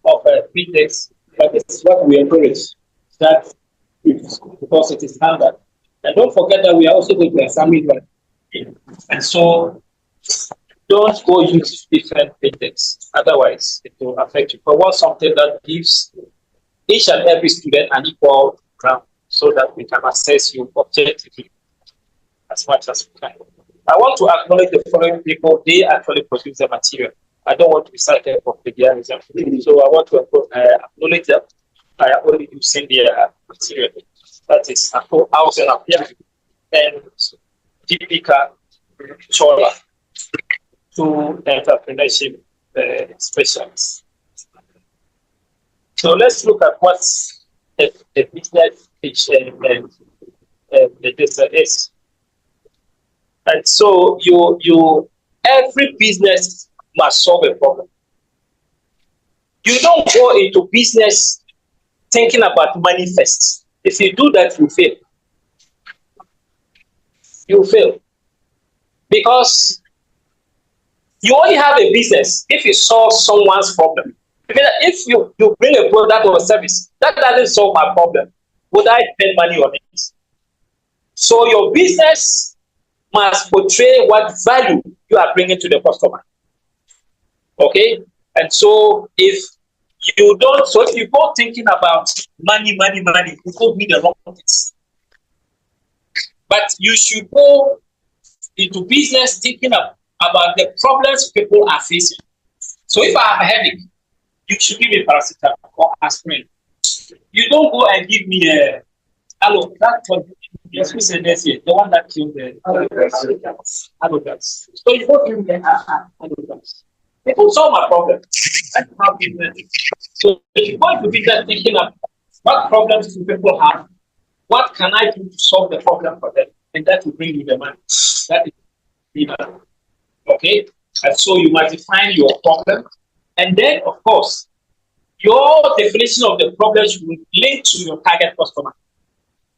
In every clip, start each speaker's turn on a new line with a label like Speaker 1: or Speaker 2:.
Speaker 1: of fintechs, but this is what we encourage, that because it is standard. And don't forget that we are also going to examine one. And so don't go use different fintechs, otherwise it will affect you. But want something that gives each and every student an equal ground so that we can assess you objectively as much as we can. I want to acknowledge the following people. They actually produce the material. I don't want to be cited for plagiarism. So I want to acknowledge that I am only using their material. That is House and Appear and Deepika Chola, two entrepreneurship specialists. So let's look at what's the business pitch and the business is. And so every business must solve a problem. You don't go into business thinking about money first. If you do that, you fail. You fail. Because you only have a business if you solve someone's problem. If you bring a product or a service, that doesn't solve my problem. Would I spend money on it? So your business must portray what value you are bringing to the customer. Okay? And so if you go thinking about money, you go do the wrong things. But you should go into business thinking about the problems people are facing. So if I have a headache, you should give me paracetamol or aspirin. You don't go and give me a the one that killed the Allogas. So you go give me Allogas. People solve my problem. That's how business is. So if you go into business thinking of what problems do people have, what can I do to solve the problem for them, and that will bring you the money. That is okay. And so you must define your problem, and then of course your definition of the problem should link to your target customer.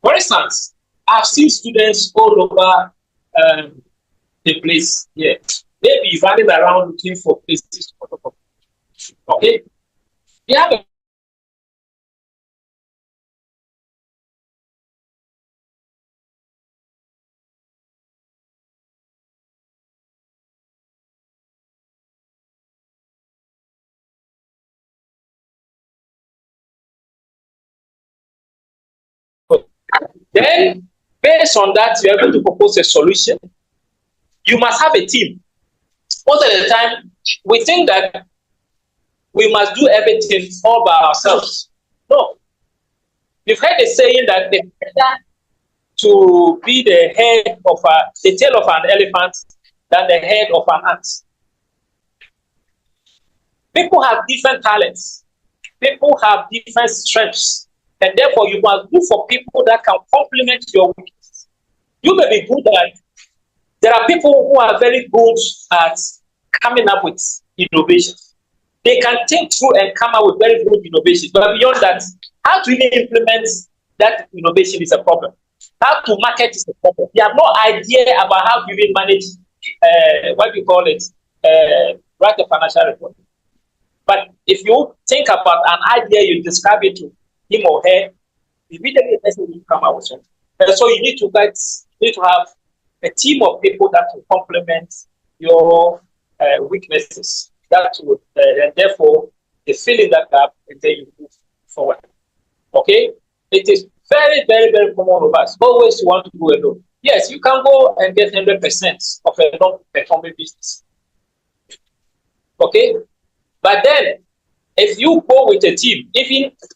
Speaker 1: For instance, I've seen students all over the place here. They be running around looking for places to photocopy. Okay? They have a then, based on that, you are able to propose a solution. You must have a team. Most of the time, we think that we must do everything all by ourselves. No. You've heard the saying that it's better to be the tail of an elephant than the head of an ant. People have different talents. People have different strengths. And therefore, you must look for people that can complement your weakness. You may be good at, there are people who are very good at coming up with innovations. They can think through and come up with very good innovations. But beyond that, how to even implement that innovation is a problem. How to market is a problem. You have no idea about how to even manage, write a financial report. But if you think about an idea, you describe it to him or her, immediately the person will come out with something. And so you need to have a team of people that will complement your weaknesses. That would, and therefore, the filling that gap, and then you move forward. Okay? It is very, very, very common of us always to want to go alone. Yes, you can go and get 100% of a non-performing business. Okay? But then, if you go with a team,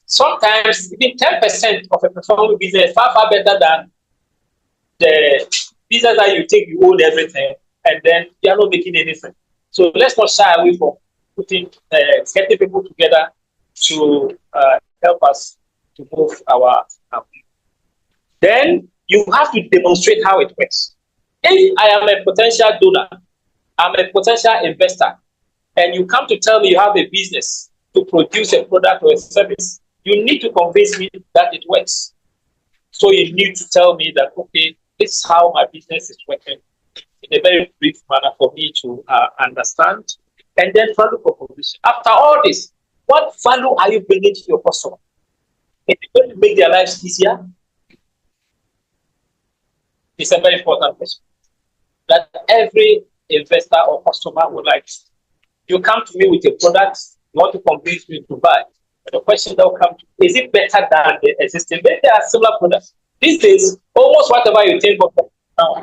Speaker 1: sometimes 10% of a performing business is far, far better than the business that you think you own everything and then you are not making anything. So let's not shy away from getting people together to help us to move our. Then you have to demonstrate how it works. If I am a potential donor, I'm a potential investor, and you come to tell me you have a business to produce a product or a service, you need to convince me that it works. So you need to tell me that, okay, this is how my business is working in a very brief manner for me to understand, and then further proposition. After all this, What value are you bringing to your customer? Is it going to make their lives easier? It's a very important question that every investor or customer would like. You come to me with a product, you want to convince me to buy. The question that will come to, is it better than the existing? Maybe there are similar products. These days, almost whatever you think of now.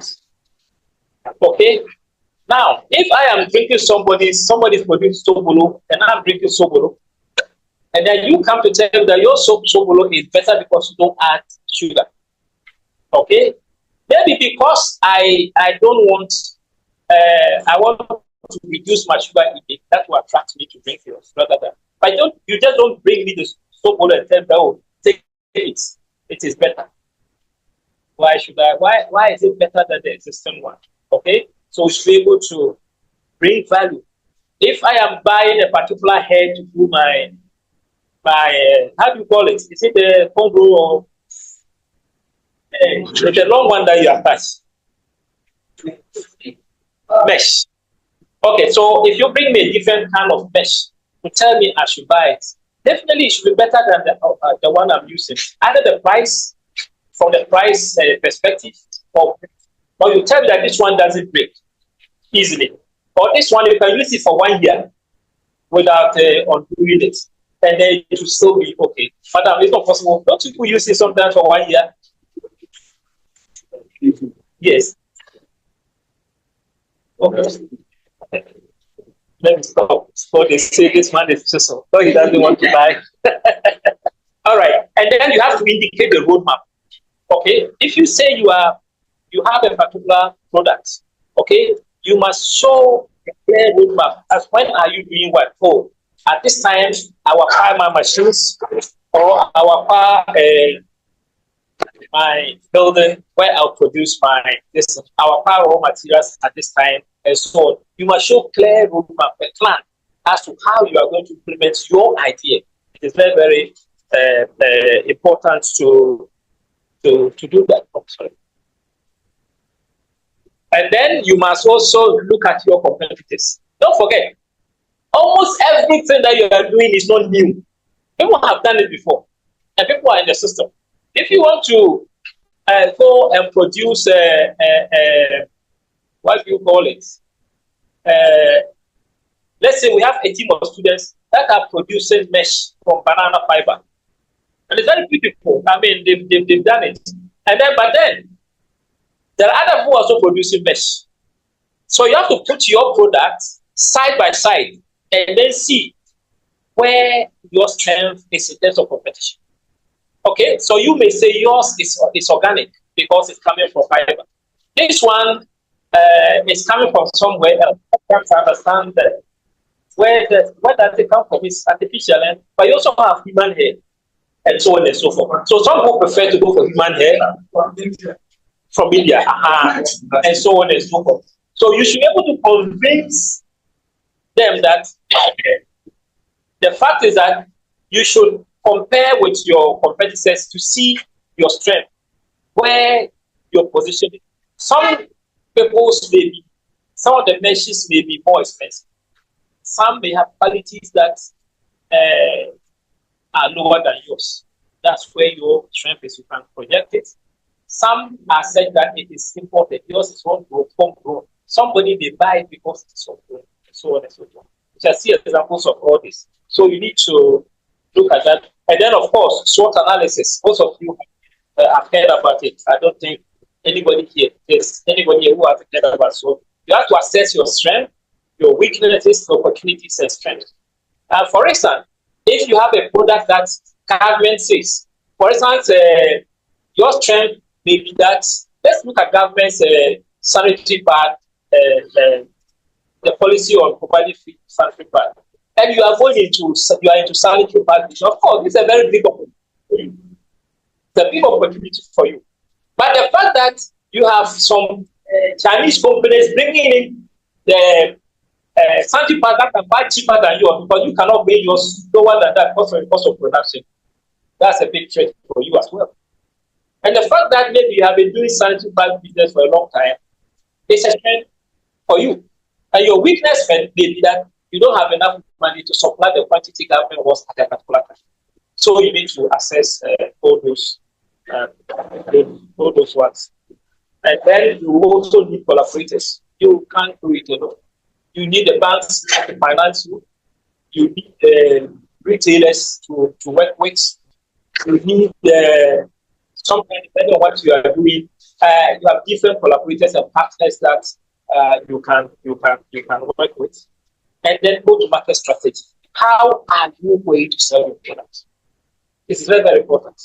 Speaker 1: Okay? Now, if I am drinking somebody's producing Sobolo, and I'm drinking Sobolo, and then you come to tell me that your Sobolo is better because you don't add sugar. Okay? Maybe because I don't want, I want to reduce my sugar intake. That will attract me to drink yours rather than. But you just don't bring me the Sobolo and tell me, oh, take it. It is better. Why should I? Why is it better than the existing one? Okay? So we should be able to bring value. If I am buying a particular hair to do my how do you call it? Is it the Congo or the long one that you attach? Mesh. Okay, so if you bring me a different kind of mesh to tell me I should buy it, definitely it should be better than the one I'm using. Either the price, from the price perspective, or you tell me that this one doesn't break easily, or this one you can use it for 1 year without undoing it, and then it will still be okay. But it's not possible. Don't people use it sometimes for 1 year? Yes. Okay. Let me stop. So they say this man is so he doesn't want to buy. All right, and then you have to indicate the roadmap. Okay, if you say you have a particular product, okay, you must show a clear roadmap. As when are you doing what? Oh, at this time, our power machines or our power my building where I'll produce our power raw materials at this time and so on. You must show clear roadmap, a plan as to how you are going to implement your idea. It is very, very important to do that. Oh, sorry. And then you must also look at your competitors. Don't forget, almost everything that you are doing is not new. People have done it before, and people are in the system. If you want to go and produce, what do you call it? Let's say we have a team of students that are producing mesh from banana fiber. And it's very beautiful. I mean, they've done it. But then, there are other who are also producing mesh. So you have to put your product side by side and then see where your strength is in terms of competition. Okay, so you may say yours is organic because it's coming from fiber. This one is coming from somewhere else. I can't understand that where does it come from? It's artificial, but you also have human hair and so on and so forth. So some people prefer to go for human hair from India, and so on and so forth. So you should be able to convince them that the fact is that you should compare with your competitors to see your strength, where your position is. Some of the meshes may be more expensive. Some may have qualities that are lower than yours. That's where your strength is. You can project it. Some are said that it is imported. Yours is homegrown. Somebody may buy it because it's homegrown, so on and so forth. You shall see examples of all this. So you need to look at that. And then, of course, SWOT analysis. Most of you have heard about it. I don't think anybody here who has heard about SWOT. You have to assess your strength, your weaknesses, opportunities, and strengths. For instance, if you have a product that government says, for instance, your strength may be that, let's look at government's sanitary pad, the policy on providing free sanitary pad. And you are into sanitary pad. Of course, it's a very big opportunity for you. It's a big opportunity for you. But the fact that you have some Chinese companies bringing in the sanitary pad that can buy cheaper than yours because you cannot make yours lower than that because of the cost of production, that's a big threat for you as well. And the fact that maybe you have been doing sanitary pad business for a long time is a strength for you. And your weakness may be that you don't have enough money to supply the quantity government wants at a particular time. So you need to assess uh, all those ones. And then you also need collaborators. You can't do it alone. You need the banks to finance you. You need the retailers to work with. You need something depending on what you are doing. You have different collaborators and partners that you can work with. And then go to market strategy. How are you going to sell your products? It's very, very important.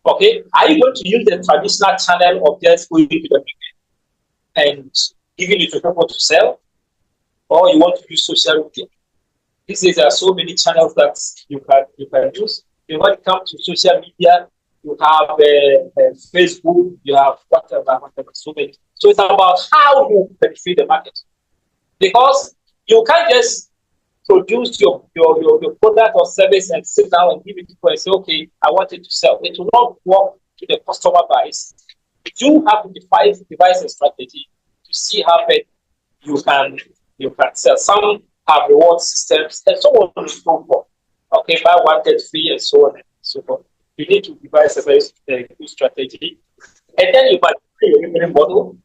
Speaker 1: Okay, are you going to use the traditional channel of just going to the market and giving it to people to sell, or you want to use social media? These days there are so many channels that you can use. When it comes to social media, you have Facebook, you have whatever, so many. So it's about how you penetrate the market, because you can't just produce your product or service and sit down and give it to people and say, okay, I want it to sell. It will not work to the customer base. You have to devise a strategy to see how you can sell. Some have reward systems and so on and so forth. Okay, buy one get free and so on and so forth. You need to devise a very good strategy. And then you might create a revenue model.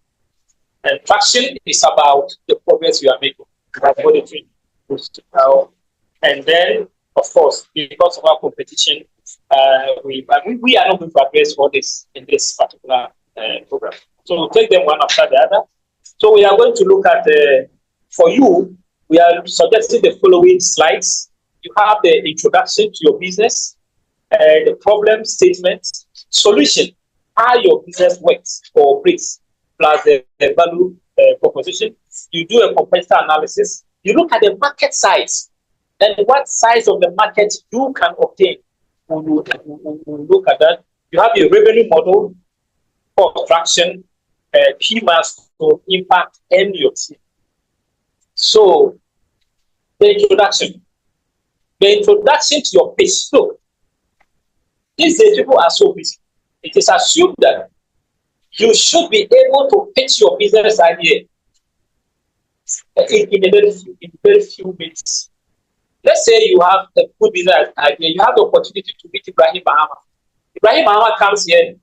Speaker 1: And traction is about the progress you are making. About monitoring. And then, of course, because of our competition, we are not going to address all this in this particular program. So we'll take them one after the other. So we are going to look at, for you, we are suggesting the following slides. You have the introduction to your business, the problem statement, solution, how your business works or operates, plus the value proposition. You do a competitor analysis. You look at the market size and what size of the market you can obtain. We'll look at that. You have your revenue model for traction, key milestone, impact, and your team. So, the introduction. The introduction to your pitch. Look, these days people are so busy. It is assumed that you should be able to pitch your business idea in very few minutes. Let's say you have a good business idea, you have the opportunity to meet Ibrahim Bahama. Ibrahim Bahama comes here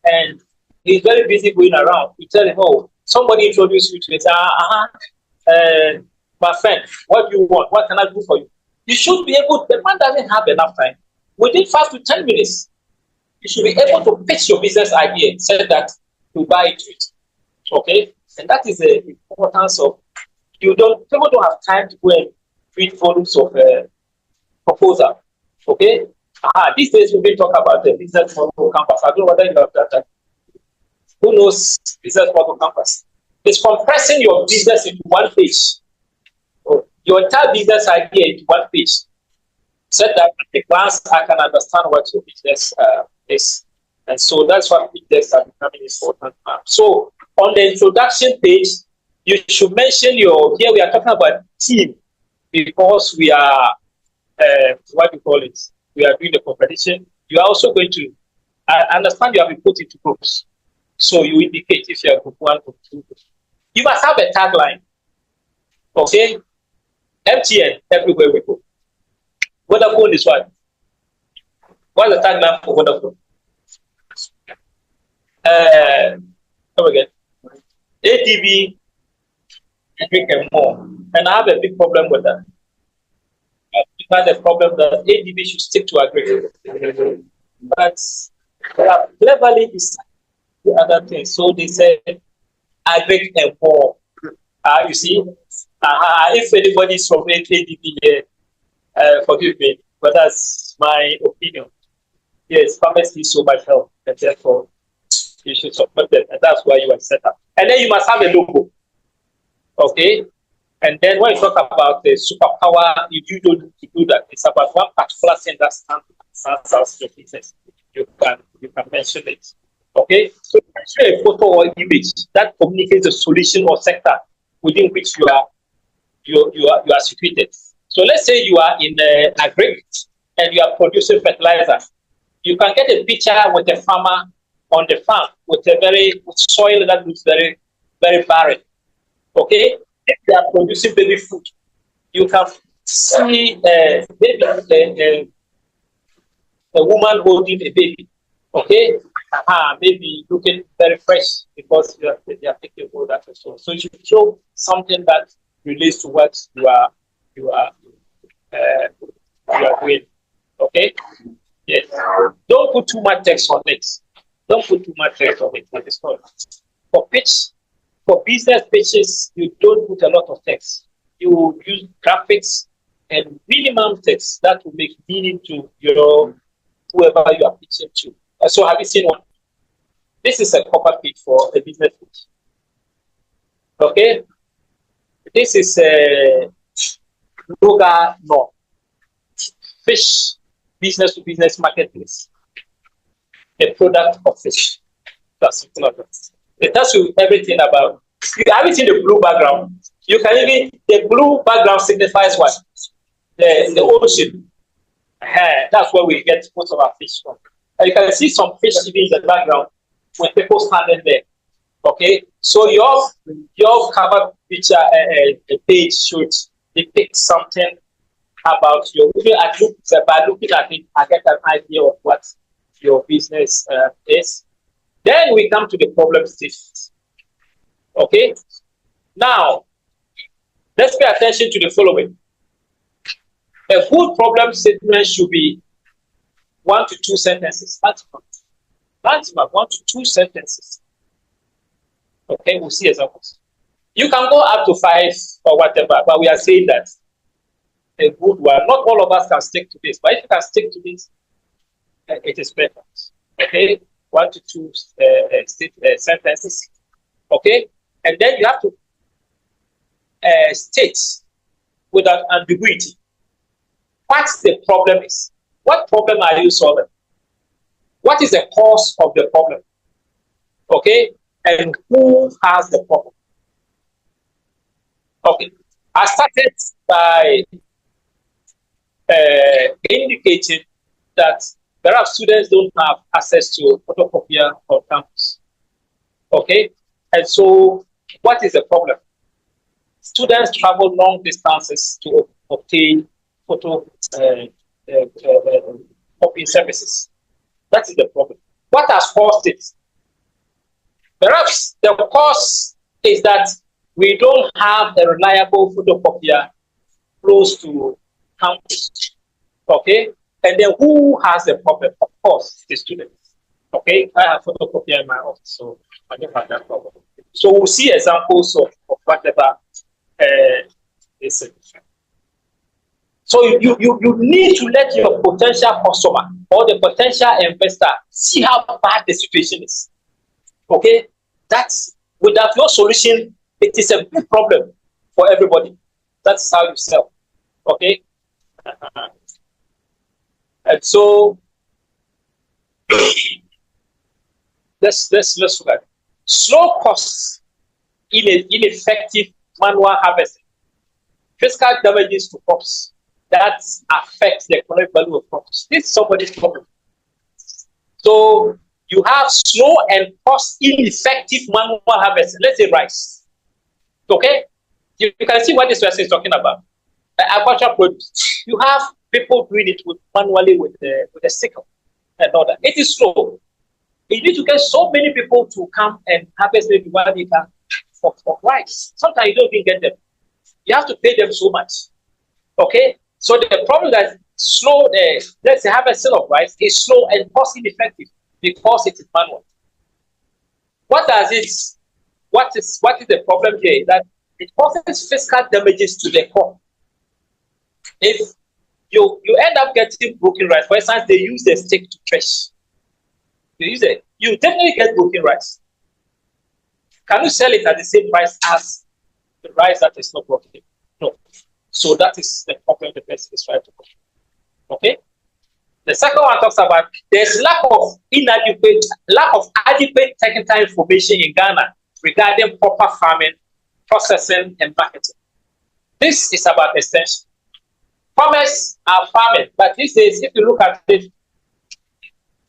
Speaker 1: and he's very busy going around. You tell him, oh, somebody introduced you to it. My friend, what do you want? What can I do for you? You should be able, the man doesn't have enough time. Within 5 to 10 minutes, you should be able to pitch your business idea, say that you buy into it. Okay? And that is the importance of people don't have time to go and read volumes of proposal. Okay? These days we will talk about the business model campus. I don't know whether you have that. Who knows business model campus? It's compressing your business into one page. Your entire business idea into one page. So that at a glance I can understand what your business is. And so that's why pitches are becoming important now. So on the introduction page, you should mention here we are talking about team, because we are, what do you call it? We are doing the competition. You are also going to, understand you have been put into groups. So you indicate if you are group 1, group 2. You must have a tagline. Okay? MTN, everywhere we go. Vodafone is what? What's the tagline for Vodafone? Come again. ATV, and more. And I have a big problem with that. I have a problem that ADB should stick to agriculture. But cleverly decided the other thing. So they said agric and more. You see, if anybody is from ADB here, forgive me, but that's my opinion. Yes, farmers need so much help, and therefore you should support them, and that's why you are set up. And then you must have a logo. Okay? And then when you talk about the superpower, you don't need to do that. It's about one particular thing that stands out your business. You can mention it. Okay? So mention a photo or image that communicates the solution or sector within which you are situated. So let's say you are in agri and you are producing fertilizer. You can get a picture with a farmer on the farm with soil that looks very, very barren. Okay? If they are producing baby food, You can see maybe a woman holding a baby, okay? Maybe looking very fresh because they are taking all that and so on. So you should show something that relates to what you are doing, okay? Yes. Don't put too much text on it. Don't put too much text on it. It's not. For business pitches, you don't put a lot of text. You use graphics and minimum text that will make meaning to your whoever you are pitching to. So have you seen one? This is a cover pitch for a business pitch. Okay? This is a Loga no fish business to business marketplace. A product of fish. That's something like that. It tells you everything about. You have it in the blue background. You can even the blue background signifies what? The ocean. That's where we get most of our fish from. And you can see some fish even in the background when people standing there. Okay, so your cover picture page should depict something about your. By looking at it, I get an idea of what your business is. Then we come to the problem statement. Okay, now let's pay attention to the following. A good problem statement should be 1 to 2 sentences. Maximum 1 to 2 sentences. Okay, we'll see examples. You can go up to 5 or whatever, but we are saying that a good one. Not all of us can stick to this, but if you can stick to this, it is better. Okay, 1 to 2 sentences. Okay, and then you have to state without ambiguity what the problem is. What problem are you solving? What is the cause of the problem? Okay, and who has the problem? Okay, I started by indicating that perhaps students don't have access to a photocopier on campus. Okay, and so what is the problem? Students travel long distances to obtain photo copying services. That is the problem. What has caused it? Perhaps the cause is that we don't have a reliable photocopier close to campus. Okay? And then who has the problem? Of course, the students. Okay? I have photocopier in my office, so I don't have that problem. So we'll see examples of whatever is. So you need to let your potential customer or the potential investor see how bad the situation is. Okay? That's without your solution, it is a big problem for everybody. That's how you sell. Okay? And so let's look at it. Slow costs, ineffective manual harvesting, fiscal damages to crops that affects the economic value of crops. This is somebody's problem. So you have slow and cost ineffective manual harvesting. Let's say rice. Okay? You can see what this person is talking about. Agricultural produce. You have people doing it manually with a sickle and all that. It is slow. You need to get so many people to come and harvest maybe 1 acre for rice. Sometimes you don't even get them. You have to pay them so much. Okay? So the problem that slow, let's say harvesting of rice is slow and cost ineffective because it is manual. What is the problem here? That it causes fiscal damages to the crop. If you end up getting broken rice, for instance, they use the stick to thresh. You definitely get broken rice. Can you sell it at the same price as the rice that is not broken? No. So that is the problem the person is trying to solve. Okay. The second one talks about there's lack of adequate technical information in Ghana regarding proper farming, processing, and marketing. This is about extension. Farmers are farming, but these days, if you look at it,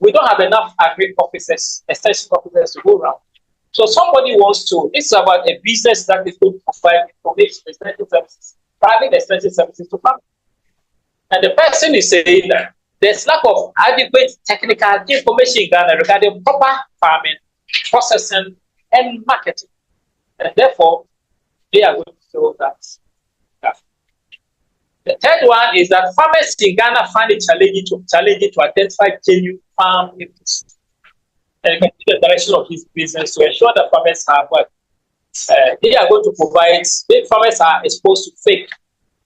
Speaker 1: we don't have enough agri officers, extension officers to go around. So somebody wants to, this is about a business that is going to provide information, extension services. private expensive services to farmers. And the person is saying that there's lack of adequate technical information in Ghana regarding proper farming, processing, and marketing. And therefore, they are going to show that. The third one is that farmers in Ghana find it challenging to identify genuine farm inputs. And you can see the direction of his business to ensure that farmers have what they are going to provide. Farmers are exposed to fake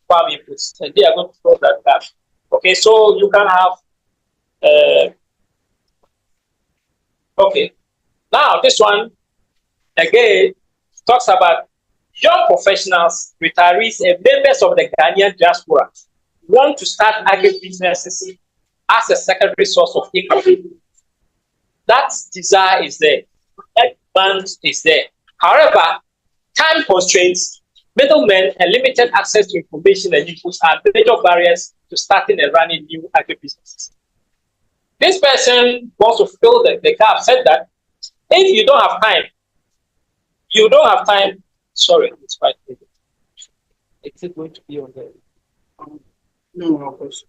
Speaker 1: farm inputs, and they are going to show that. Okay, so you can have. Okay, now this one again talks about young professionals, retirees, and members of the Ghanaian diaspora want to start agribusinesses as a secondary source of income. That desire is there. That demand is there. However, time constraints, middlemen, and limited access to information and inputs are major barriers to starting and running new agribusinesses. This person wants to fill the gap, said that if you don't have time, sorry, it's quite big. Is it going to be on the no, of course.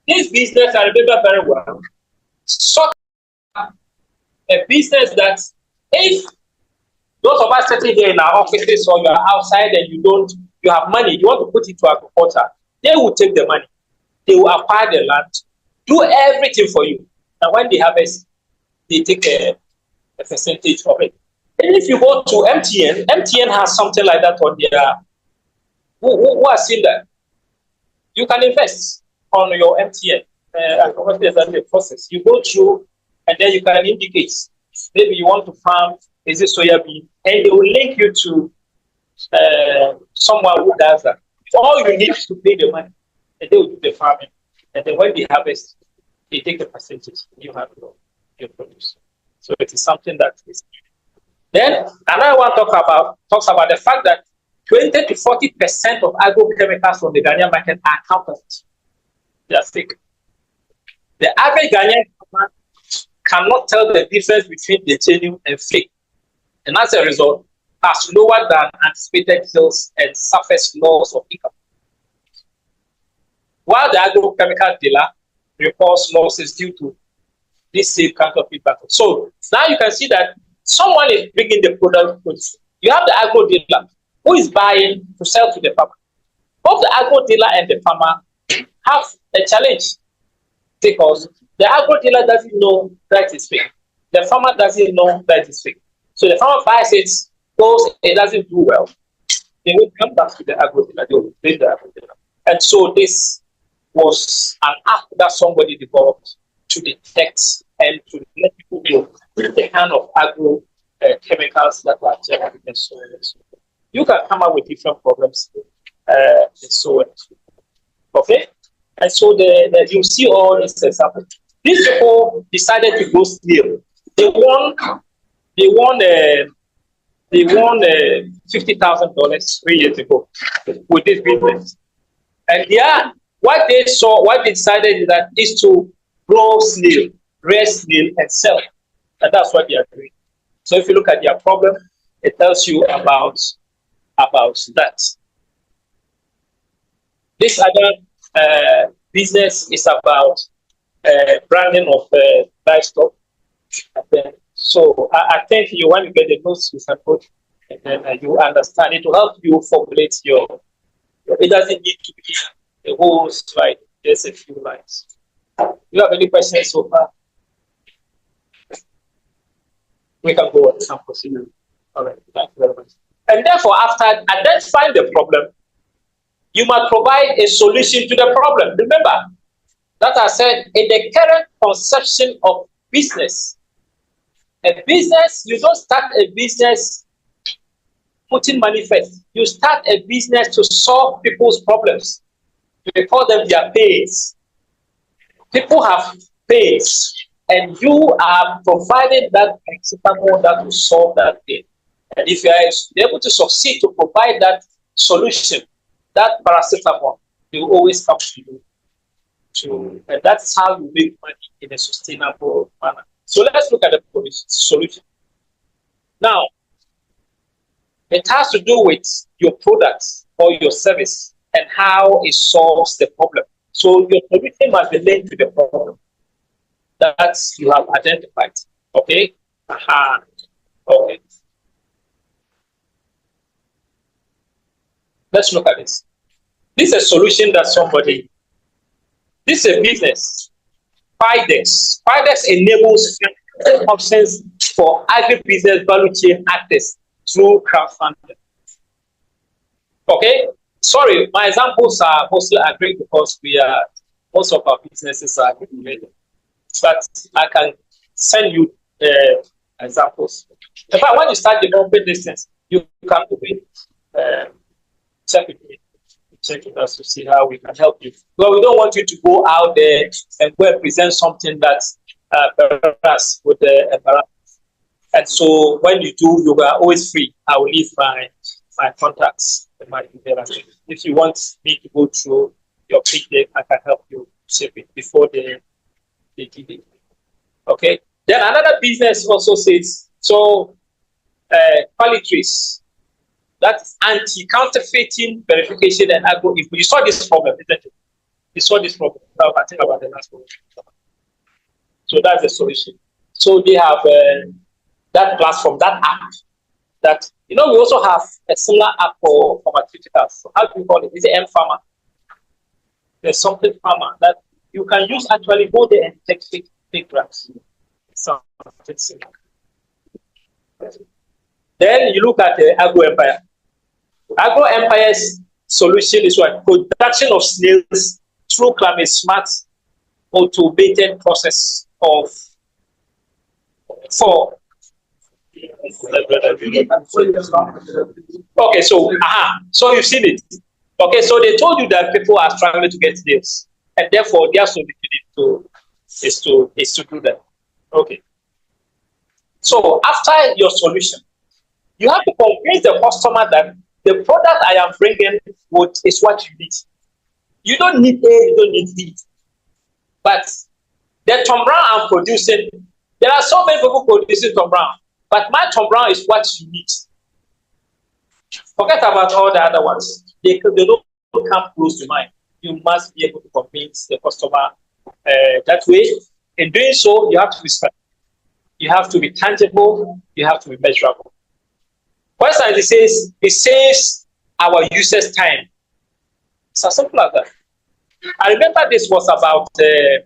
Speaker 1: This business, I remember very well, sort of a business that if those of us sitting here in our offices or you are outside and you have money, you want to put it to agriculture, they will take the money. They will acquire the land, do everything for you. And when they harvest, they take a percentage of it. And if you go to MTN has something like that on their, who has seen that? You can invest on your MTN. What is the process? You go through and then you can indicate, maybe you want to farm, is it soya bean? And they will link you to someone who does that. All you need is to pay the money, and they will do the farming. And then when they harvest, they take the percentage you have your produce. So it is something that is. Then another one talks about the fact that 20 to 40% of agrochemicals from the Ghanaian market are counterfeit. They are fake. The average Ghanaian farmer cannot tell the difference between the genuine and fake. And as a result, has lower than anticipated sales and suffers loss of income. While the agrochemical dealer reports losses due to this same counterfeit battle. So now you can see that someone is bringing the product. You have the agro dealer who is buying to sell to the farmer. Both the agro dealer and the farmer have a challenge because the agro dealer doesn't know that it's fake. The farmer doesn't know that it's fake. So the farmer buys it, goes, it doesn't do well. They will come back to the agro dealer. They will blame the agro dealer. And so this was an app that somebody developed to detect and to let people know the kind of agro chemicals that are generated and so on and so forth. You can come up with different problems and so on and so forth. Okay? And so you see all these examples. These people decided to go steal. They won $50,000 3 years ago with this business. And what they decided is to grow snail, raise snail, and sell. And that's what they are doing. So if you look at their problem, it tells you about that. This other business is about branding of livestock. So I think you want to get the notes you can put, and then you understand it will help you formulate your. It doesn't need to be the whole slide. Just a few lines. Do you have any questions so far? We can go on some procedure. All right. Thank you very much. And therefore, after identifying the problem, you must provide a solution to the problem. Remember that I said in the current conception of business, you don't start a business putting money first. You start a business to solve people's problems. We call them their pains. People have pains, and you are providing that paracetamol that will solve that pain. And if you are able to succeed to provide that solution, that paracetamol, They will always come to you. And that's how you make money in a sustainable manner. So let's look at the solution. Now, it has to do with your products or your service and how it solves the problem. So your solution must be linked to the problem that you have identified. Okay? Okay. Let's look at this. This is a solution that this is a business. FIDEX. FIDEX enables options for agribusiness value chain actors through crowdfunding. Okay? Sorry, my examples are mostly agri because most of our businesses are agri-related. But I can send you examples. In fact, when you start developing these things, you can check it us to see how we can help you. Well, we don't want you to go out there and go and present something that's perhaps with the embarrassment. And so when you do, you are always free. I will leave my contacts and my email address. If you want me to go through your paycheck, I can help you shape it before they give it. Okay. Then another business also says qualities. That's anti-counterfeiting verification and agro info. You saw this problem, isn't it? You saw this problem. Now I think about the last one. So that's the solution. So they have that platform, that app. That we also have a similar app for pharmaceuticals. So how do you call it? Is it M-Pharma? There's something pharma that you can use actually go there and take fake drugs. Something similar. Then you look at the Agro Empire. Agro Empire's solution is what? Production of snails through climate smart automated process of Okay, so you've seen it. Okay, so they told you that people are struggling to get snails, and therefore their solution is to do that. Okay. So after your solution, you have to convince the customer that the product I am bringing is what you need. You don't need A, you don't need B. But the Tom Brown I'm producing, there are so many people producing Tom Brown, but my Tom Brown is what you need. Forget about all the other ones. They don't come close to mine. You must be able to convince the customer that way. In doing so, you have to be specific. You have to be tangible. You have to be measurable. For instance, it saves our users time. It's as simple as that. I remember this was about a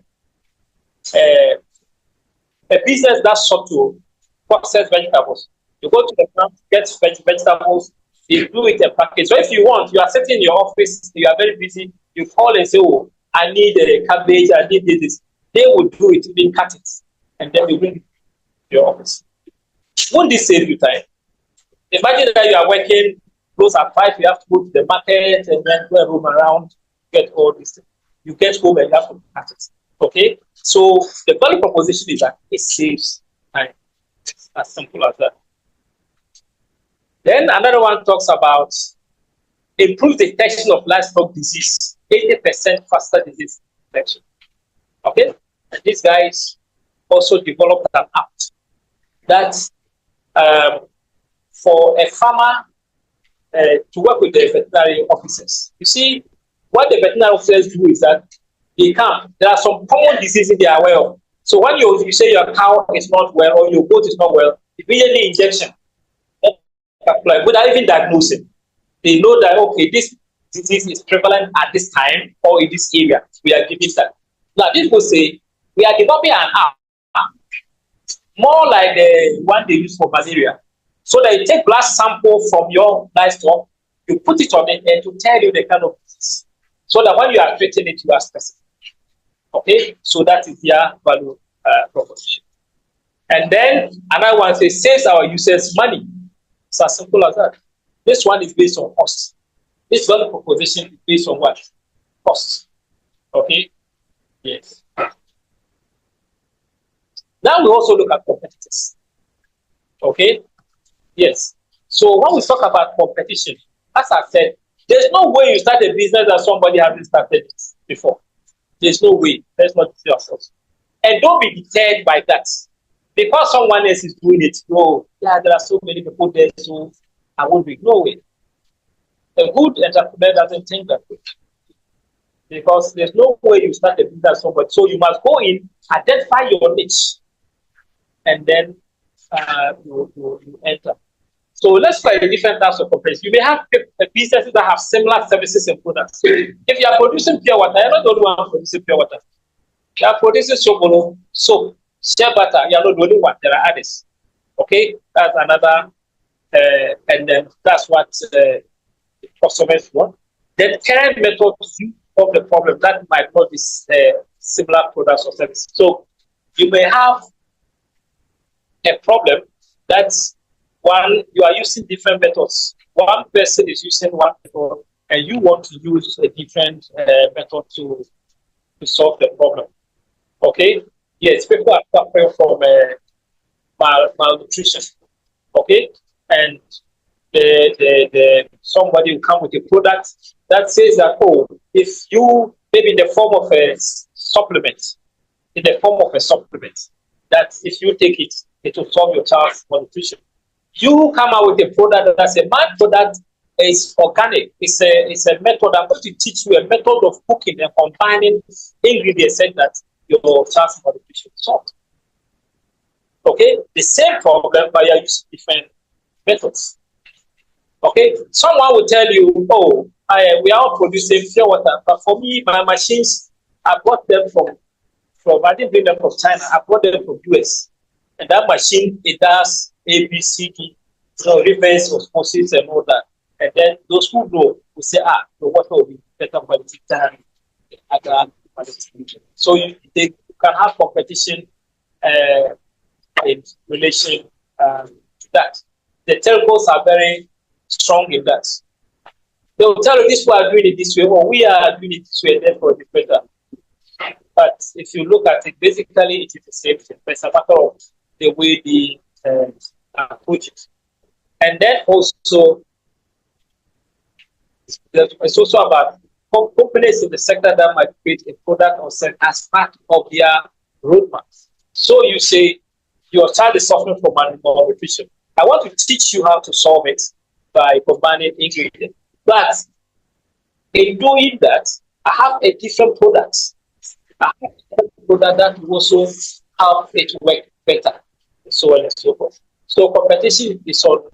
Speaker 1: business that sought to process vegetables. You go to the farm, get vegetables, they do it a package. So if you want, you are sitting in your office, you are very busy, you call and say, oh, I need a cabbage, I need this. They will do it, they cut it, and then you bring it to your office. Won't this save you time? Imagine that you are working, close at 5, you have to go to the market and then go and roam around, get all this thing. You get home and you have to cut it. Okay? So the value proposition is that it saves time. It's as simple as that. Then another one talks about improved detection of livestock disease, 80% faster disease detection. Okay? And these guys also developed an app that for a farmer to work with the veterinary officers. You see, what the veterinary officers do is that there are some common diseases they are aware of. So when you say your cow is not well or your goat is not well, immediately injection, without even diagnosing. They know that, okay, this disease is prevalent at this time or in this area. We are giving that. Now, this will say, we are developing an app, more like the one they use for malaria. So that you take blood sample from your livestock, you put it on it, and to tell you the kind of disease. So that when you are treating it, you are specific. Okay? So that is their value proposition. And then another one says, saves our users money. It's as simple as that. This one is based on cost. This value proposition is based on what? Cost. Okay? Yes. Now we also look at competitors. Okay? Yes. So when we talk about competition, as I said, There's no way you start a business that somebody hasn't started before. There's no way. Let's not deceive ourselves. And don't be deterred by that. Because someone else is doing it. No, yeah, there are so many people there, so I won't be. No way. A good entrepreneur doesn't think that way. Because there's no way you start a business somebody. So you must go in, identify your niche, and then you enter. So let's try the different types of companies. You may have businesses that have similar services and products. If you are producing pure water, you're not the only one producing pure water. You are producing soap, shea butter, you are not the only one. There are others. Okay, that's another, and then that's what customers want. Then current methods of the problem that might not be similar products or services. So you may have a problem that's one, you are using different methods. One person is using one method, and you want to use a different method to solve the problem. Okay? Yes, people are suffering from malnutrition. Okay? And the somebody will come with a product that says that, oh, if you, maybe in the form of a supplement, that if you take it, it will solve your child's malnutrition. You come out with a product that's a my product is organic. It's a method. I'm going to teach you a method of cooking and combining ingredients so that your child's malnutrition is solved. Okay, the same problem, but you're using different methods. Okay, someone will tell you, oh, we are all producing pure water, but for me, my machines, I bought them from I didn't bring them from China. I bought them from US, and that machine, it does A, B, C, D, reverse osmosis and all that. And then those who know will say, the water will be better quality than the other quality. So you can have competition in relation to that. The telcos are very strong in that. They will tell you this way are doing it this way, or we are doing it this way, therefore it's better. But if you look at it, basically it is the same thing. It's a matter of the way the approach it. And then also, it's also about companies in the sector that might create a product or service as part of their roadmap. So you say, your child is suffering from malnutrition. I want to teach you how to solve it by combining ingredients. But in doing that, I have a different product. I have a product that will also help it work better, so on and so forth. So competition is on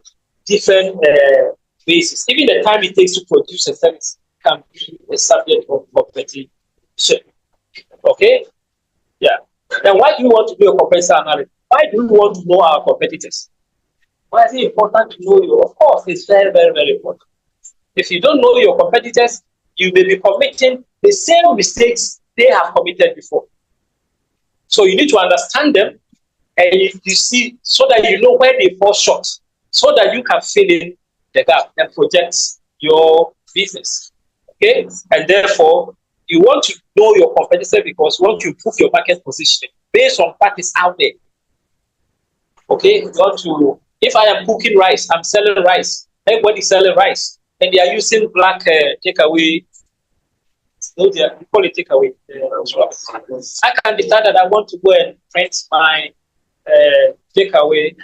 Speaker 1: different basis. Even the time it takes to produce a service can be a subject of competition. Okay? Yeah. Then why do you want to do a competitor analysis? Why do we want to know our competitors? Why is it important to know you? Of course, it's very, very, very important. If you don't know your competitors, you may be committing the same mistakes they have committed before. So you need to understand them, and you see, so that you know where they fall short, so that you can fill in the gap and project your business. Okay? And therefore, you want to know your competitor because you want to improve your market positioning based on what is out there. Okay? You want to, if I am cooking rice, I'm selling rice. Everybody's selling rice. And they are using black takeaway. No, we call it takeaway. I can decide that I want to go and print my takeaway,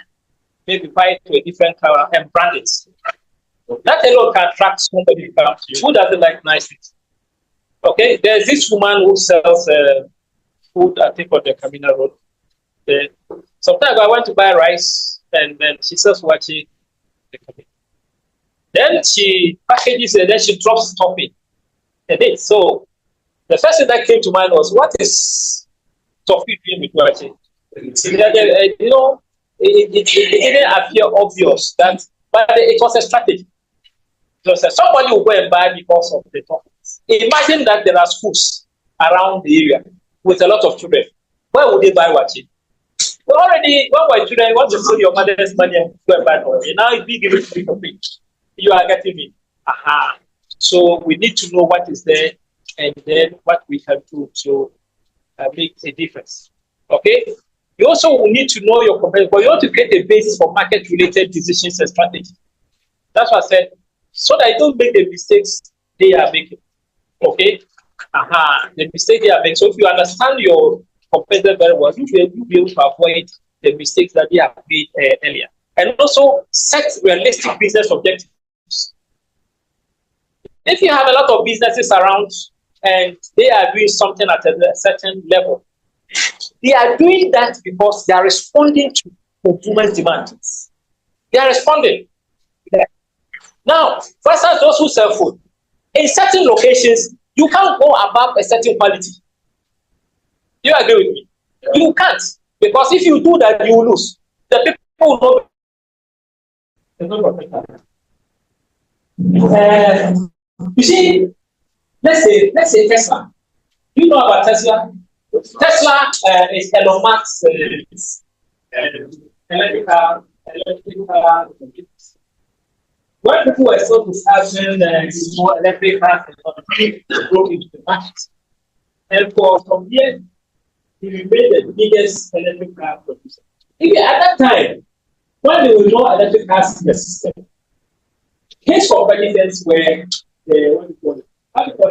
Speaker 1: maybe buy it to a different color and brand it. That alone can attract somebody who doesn't like nice things. Okay, there's this woman who sells food, I think, on the Camino Road. Sometimes I went to buy rice, and then she sells watching the Camino. Then she packages it, and then she drops topping. So the first thing that came to mind was, what is toffee doing with watching? You know, it didn't appear obvious that, but it was a strategy. So somebody will go and buy because of the toffee. Imagine that there are schools around the area with a lot of children. Where would they buy watching? Well, already, when we're children, you want to sell your mother's money and go and buy toffee. Now it's being given free toffee. You are getting me. Aha. So we need to know what is there and then what we can do to make a difference. Okay? You also need to know your competitor, but you want to create a basis for market-related decisions and strategy. That's what I said. so that you don't make the mistakes they are making. Okay? The mistake they are making. So if you understand your competitor very well, you'll be able to avoid the mistakes that they have made earlier. And also set realistic business objectives. If you have a lot of businesses around and they are doing something at a certain level, they are doing that because they are responding to consumers' demands. They are responding. Now, for instance, those who sell food, in certain locations, you can't go above a certain quality. Do you agree with me? You can't. Because if you do that, you will lose. The people will not. You see, let's say Tesla. Do you know about Tesla? Tesla is Elon Musk's electrical. When people were so discussing more electric cars and broke into the market, and for some years, he remained the biggest electric car producer. Even at that time, when there were no electric cars in the system, his competitors were what do you call it? How do you call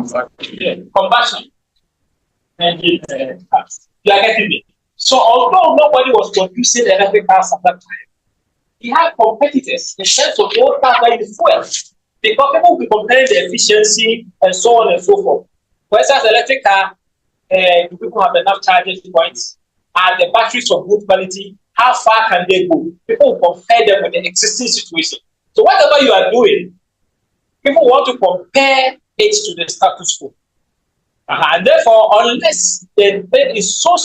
Speaker 1: that? Combustion engine cars. You are getting me? So although nobody was producing electric cars at that time, he had competitors in terms of what cars that use fuel. Because people will be comparing the efficiency and so on and so forth. For instance, electric car, do people have enough charging points? Are the batteries of good quality? How far can they go? People will compare them with the existing situation. So whatever you are doing, people want to compare it to the status quo. And therefore, unless the thing is so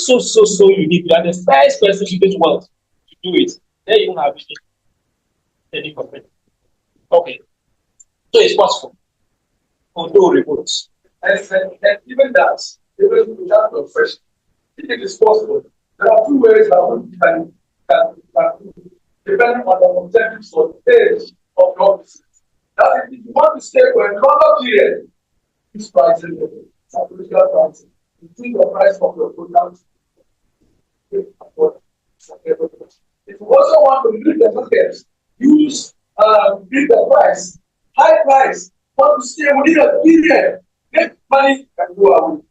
Speaker 1: unique, you are the first person in this world to do it, then you don't have any competition. Okay. So it's possible. Although reports.
Speaker 2: And even that, even without profession, if it is possible, there are two ways that one can depending on the objectives or stage of your business. That is, if you want to stay for a longer period, this pricing, psychological pricing, increase the price of your product. If you also want to build the market, use build the price, high price, want to stay within a period, make money can go away.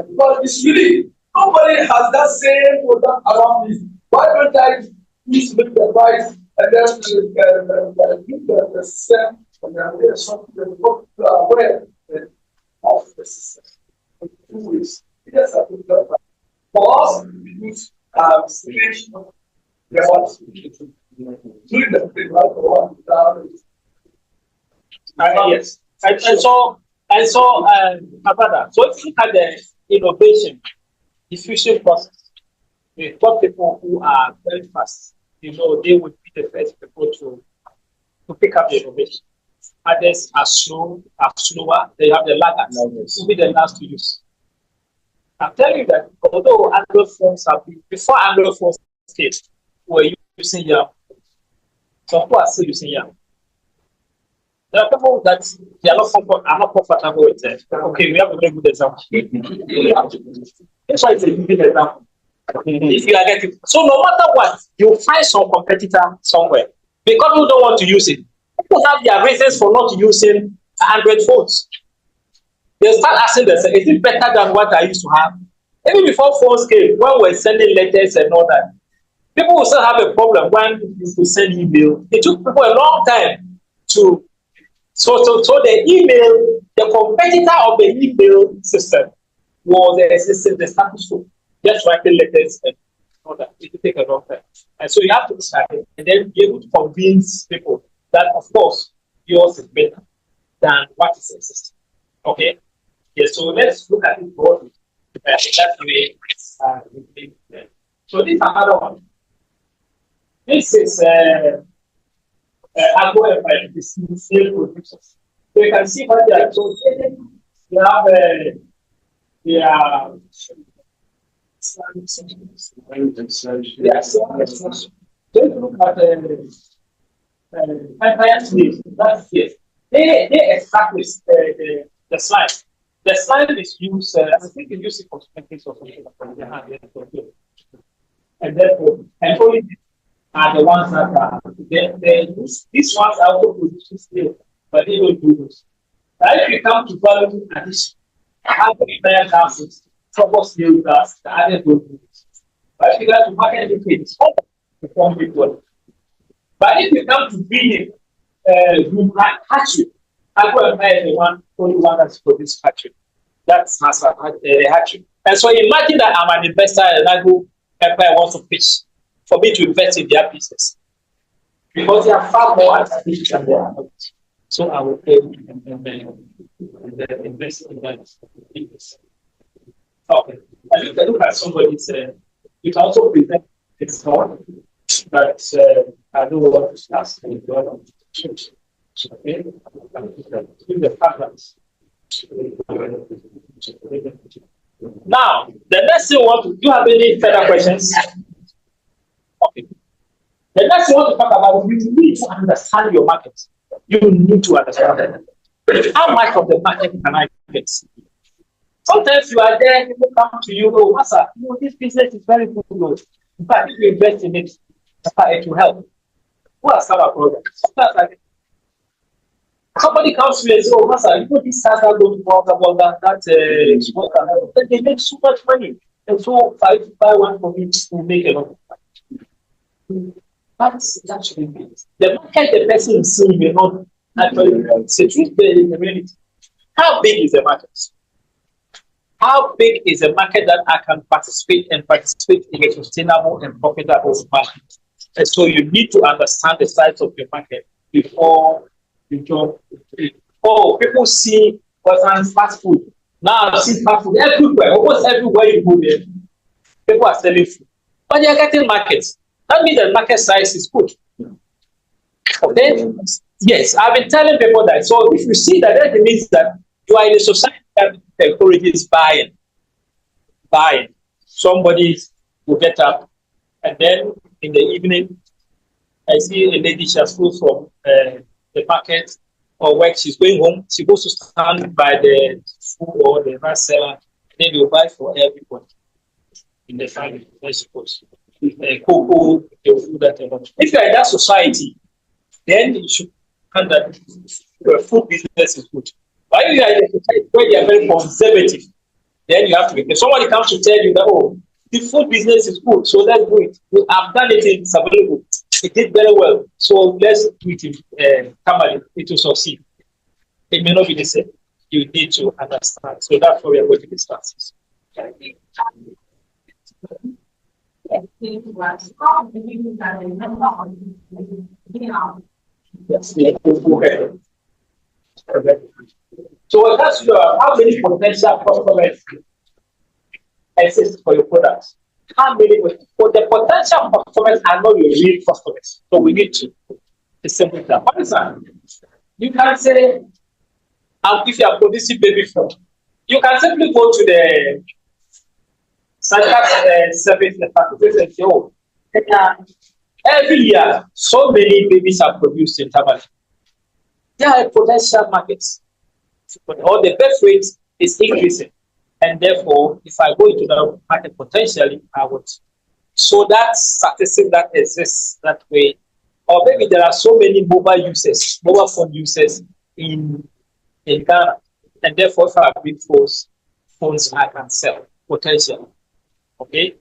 Speaker 2: Because it's really, nobody has that same product around me. Why don't I use the price and then the system and then there's something that people are aware of the system. In 2 weeks, yes, I think that for us, we use stage doing the thing like the one without
Speaker 1: yes. And so, my brother, so if you look at the innovation, diffusion process, we've got people who are very fast. They would be the first people to pick up the innovation. Others are slower, they have the laggards, who will be the last to use. I'm telling you that although Android phones have been, before Android phones came, we were using YAM. Some people are still using YAM. There are people that they are not comfortable with it. Okay, we have a very good example. That's why it's a good example. If you are getting so, no matter what, you'll find some competitor somewhere because people don't want to use it. People have their reasons for not using Android phones. They start asking themselves, is it better than what I used to have? Even before phones came, when we were sending letters and all that, people will still have a problem when you send email. It took people a long time to. So the email, the competitor of the email system was the status quo. Just writing letters and all that. It will take a long time. And so you have to start it and then be able to convince people that, of course, yours is better than what is existing. Okay? Yes, so let's look at it broadly. That's the way so this is another one. This is agro and steel producers. So you can see what they are doing. They have so if you look at empire slaves, that's it. They establish the slide The slide is used, I think you use it for cosmetics or something like that. And therefore, and only these are the ones that are, these ones are also producing still, but they don't do this. Now, if you come to value addition, how the entire classes, proper skill class, the others don't do this. But if you like to market educate, it's all perform it well. But if you come to breeding, you can hatchery. I go and hire the one, only one that's produced hatchery. That's has a hatchery. And so imagine that I'm an investor and I go and I want to pitch for me to invest in their business. Because they are far more advantageous than they are. So I will pay and invest in that business. Okay. And you can look at somebody's, you can also present it's not, but I don't want to start with the okay. The patterns. Now, the next thing we want to do you have any further questions? Okay. The next thing we want to talk about, you need to understand your market. You need to understand it. How much of the market can I get? Sometimes you are there, people come to you, oh, Master, this business is very good. But if you invest in it, it will help. Who are some products? Somebody comes to me and says, oh, Master, this SaaS are going to work about that, then they make so much money. And so, if I buy one for me, will make a lot of money. That's actually the market the person is seeing may not actually situate the reality. How big is the market? How big is a market that I can participate in a sustainable and profitable market? And so you need to understand the size of your market before you jump. Oh, people see fast food. Now I see fast food everywhere. Almost everywhere you go there, people are selling food. But they are getting markets. That means the market size is good. Okay? Yes, I've been telling people that. So if you see that, that means that you are in a society that encourages buying. Somebody will get up, and then in the evening, I see a lady, she has flown from the market or work. She's going home. She goes to stand by the food or the rice seller, and then they'll buy for everybody in the family, I suppose. Cocoa, the food that they want. If you're in that society, then you should find that your food business is good. But if you are in a society where they are very conservative, then you have to be. If somebody comes to tell you that, oh, the food business is good, so let's do it. I've done it in Savannah. It did very well. So let's do it in Kamali. It will succeed. It may not be the same. You need to understand. So that's why we are going to discuss. Yes. Okay. So that's how many potential customers exist for your products. How many? For the potential customers are not your real customers. So we need to distinguish that. For example, you can say, if you are producing baby food, you can simply go to the service facilities and say, oh, every year, so many babies are produced in Tamale. There are potential markets, but all the birth rate is increasing. And therefore, if I go into the market potentially, I would. So that statistic that exists that way, or maybe there are so many mobile phone users in Ghana, and therefore, if I have big phones I can sell potentially. Okay,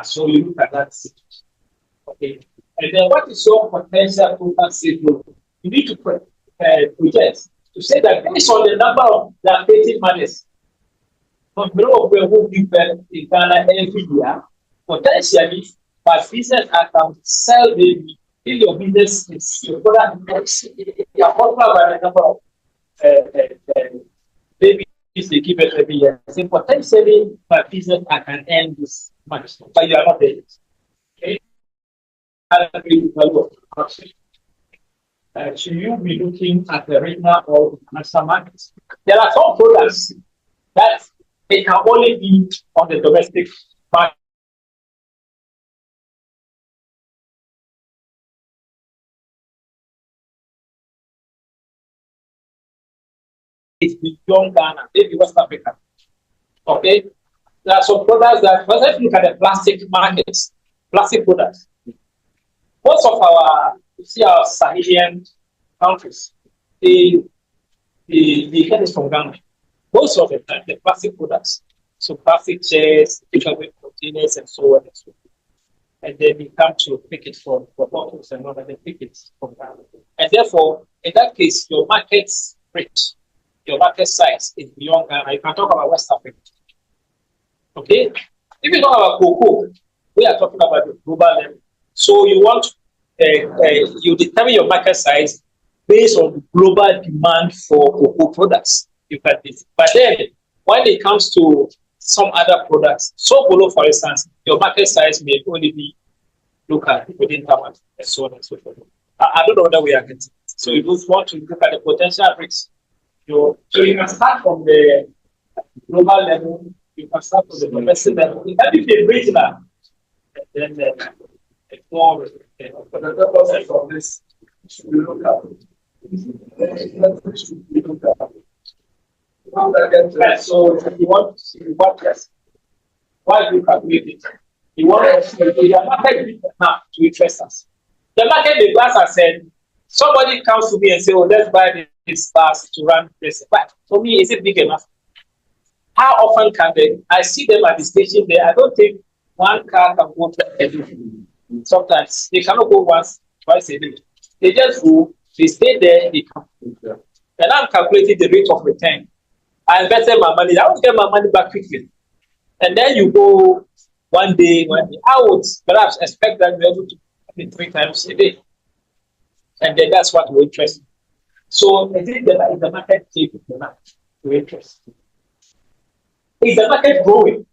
Speaker 1: so you look at that situation. Okay, and then what is your potential total sales growth? You need to project to say that based on the number of lactating mothers, from below where who give birth in Ghana every year, potentially, my business I can sell baby. If your business is your product, you are popular by the number of babies they give birth every year. So potentially, my business I can earn this much, but you are not there. Okay. Should you be looking at the regional or international markets? There are some products that it can only be on the domestic market. is beyond Ghana, maybe West Africa. Okay? There are some products that, well, let's look at the plastic markets, plastic products. Most of our, you see our Sahelian countries, they get it from Ghana. Most of the time, the plastic products. So plastic chairs, takeaway containers, and so on and so forth. And then we come to pick it for bottles and all that, they pick it from Ghana. And therefore, in that case, your market rate, your market size is beyond Ghana. You can talk about West Africa. Okay? If you talk about cocoa, we are talking about the global level. So you want, you determine your market size based on global demand for cocoa products. You can do. But then, when it comes to some other products, so below, for instance, your market size may only be local within Ghana and so on and so forth. I don't know whether we are getting. So you just want to look at the potential risks. So you can start from the global level. You can start from the domestic level. It can be regional. And then for the purpose of this, we look at. So you want to see what yes. Why do you calculate it? You want to see the market now to interest us. The market, the glass has said, somebody comes to me and say, oh, let's buy this glass to run this. But for me, is it big enough? How often can they? I see them at the station there. I don't think one car can go every day. Sometimes they cannot go once, twice a day. They just go, they stay there, they come. And I'm calculating the rate of return. I invested my money. I will get my money back quickly. And then you go one day. I would perhaps expect that you're able to come in 3 times a day. And then that's what will interest. So I think that the market taking enough to interest. Is the market growing?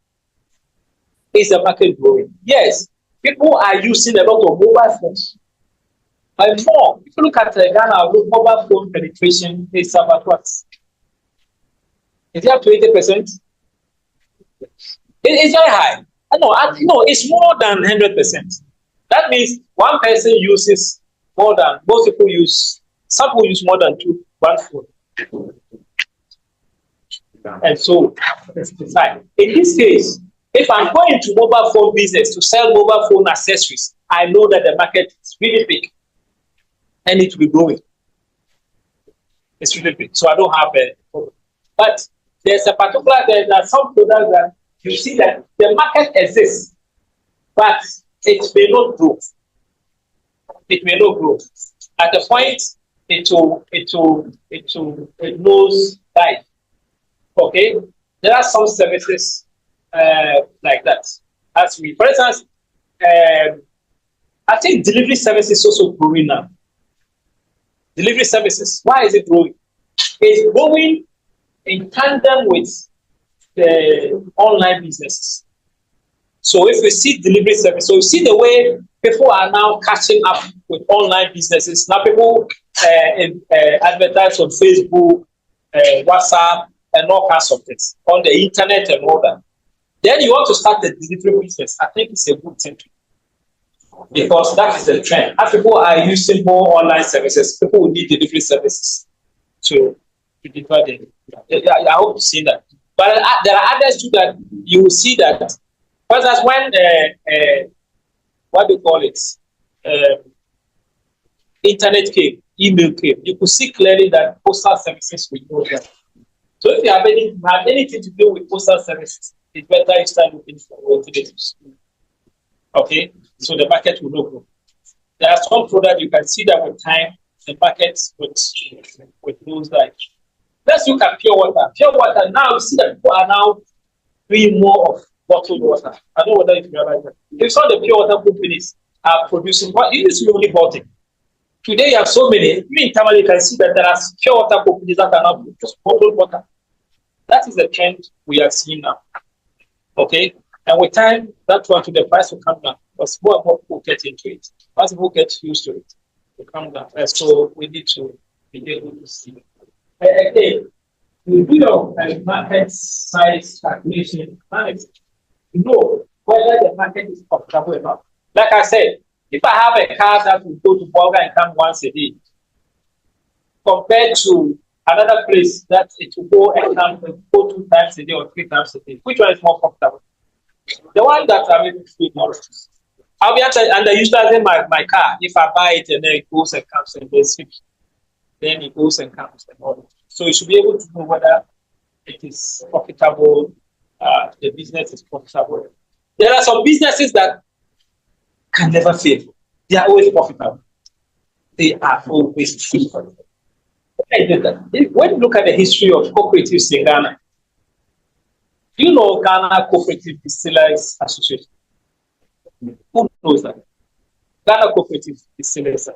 Speaker 1: Is the market growing? Yes. People are using a lot of mobile phones. And more, if you look at Ghana, mobile phone penetration is about what? Is it up to 80%? It's very high. No, it's more than 100%. That means one person uses more than, most people use, some people use more than one phone. And so, in this case, if I'm going into mobile phone business to sell mobile phone accessories, I know that the market is really big and it will be growing. It's really big. So I don't have a problem. But there's a particular, there are some products that you see that the market exists, but it may not grow. It may not grow. At the point, it knows dive. Okay, there are some services like that. As we, for instance, I think delivery services is also growing now. Delivery services, why is it growing? It's growing in tandem with the online businesses. So if we see delivery service, so you see the way people are now catching up with online businesses. Now people advertise on Facebook, WhatsApp, and all kinds of things on the internet and all that. Then you want to start the delivery business. I think it's a good thing to do because that is the trend. As people are using more online services, people will need delivery services to deliver them. I hope you see that. But there are others too that you will see that. For instance, when what do you call it? Internet came, email came. You could see clearly that postal services will go there. So if you have anything to do with postal services, it's better you start looking for alternatives. Okay, so the market will not grow. There are some products you can see that with time the market with those that. Let's look at pure water. Pure water now you see that people are now doing more of bottled water. I don't know whether you realize that. You saw the pure water companies are producing what you used to be only bottled. Today you have so many. Even internally you can see that there are pure water companies that are now producing bottled water. That is the trend we are seeing now. Okay? And with time, that one to the price will come down because more and more people get into it. As people get used to it, it will come down. So we need to be able to see. Again, you do your market size calculation, you know whether the market is profitable enough. Like I said, if I have a car that will go to Bolga and come once a day, compared to another place that it will go and go 2 times a day or 3 times a day. Which one is more comfortable? The one that I'm able to do more. I'll be underutilizing my car if I buy it and then it goes and comes and then it goes and comes and all. So you should be able to know whether it is profitable, the business is profitable. There are some businesses that can never fail. They are always profitable. They are always profitable. When you look at the history of cooperatives in Ghana, you know Ghana Cooperative Distillers Association. Who knows that? Ghana Cooperative Distillers.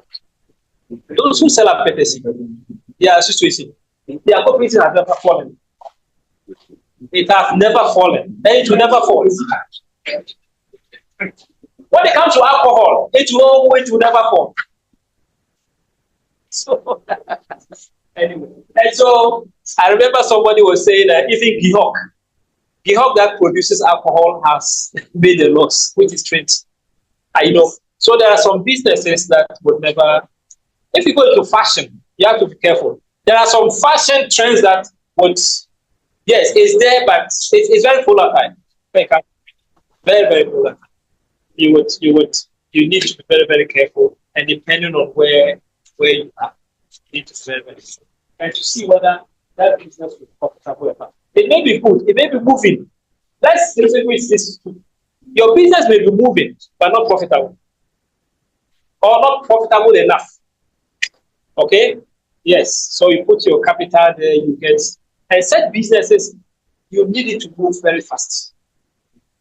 Speaker 1: Those who sell appetites, their association, their cooperative has never fallen. It has never fallen, and it will never fall. When it comes to alcohol, it will never fall. So, anyway, and so I remember somebody was saying that even Gihok that produces alcohol has made a loss, which is strange. So there are some businesses that would never. If you go into fashion, you have to be careful. There are some fashion trends that would, yes, it's there, but it's very volatile. Very, very volatile. You need to be very, very careful, and depending on where you are, you need to be very, very careful. And to see whether that business will be profitable. It may be good, it may be moving. Let's distinguish this. Your business may be moving, but not profitable. Or not profitable enough. Okay? Yes. So you put your capital there, you get. And such businesses, you need it to move very fast.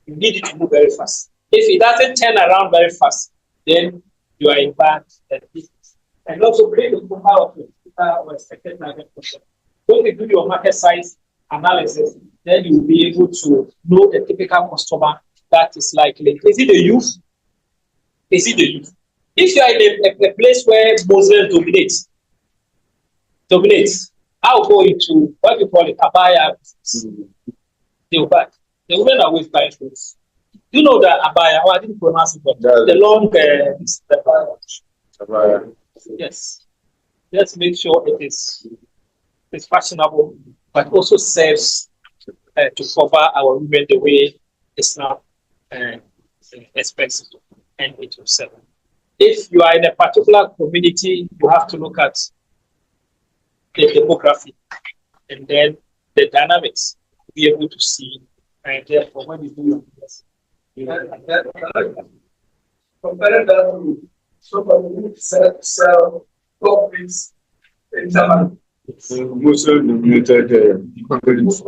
Speaker 1: You need it to move very fast. If it doesn't turn around very fast, then you are in bad business. And also create a profile of your expected market position. When you do your market size analysis, then you will be able to know the typical customer that is likely. Is it the youth? Is it the youth? If you are in a place where Muslims dominates, I'll go into what you call it, abaya. They will buy. The women are always buying clothes. You know that abaya? Oh, I didn't pronounce it, but the long abaya. Yes. Let's make sure it's fashionable, but also serves to cover our women the way Islam expects, and it will serve. If you are in a particular community, you have to look at the demography and then the dynamics to be able to see. And therefore, when you do your business,
Speaker 2: compare that to somebody who sell copies in Germany.
Speaker 3: Muslim dominated companies.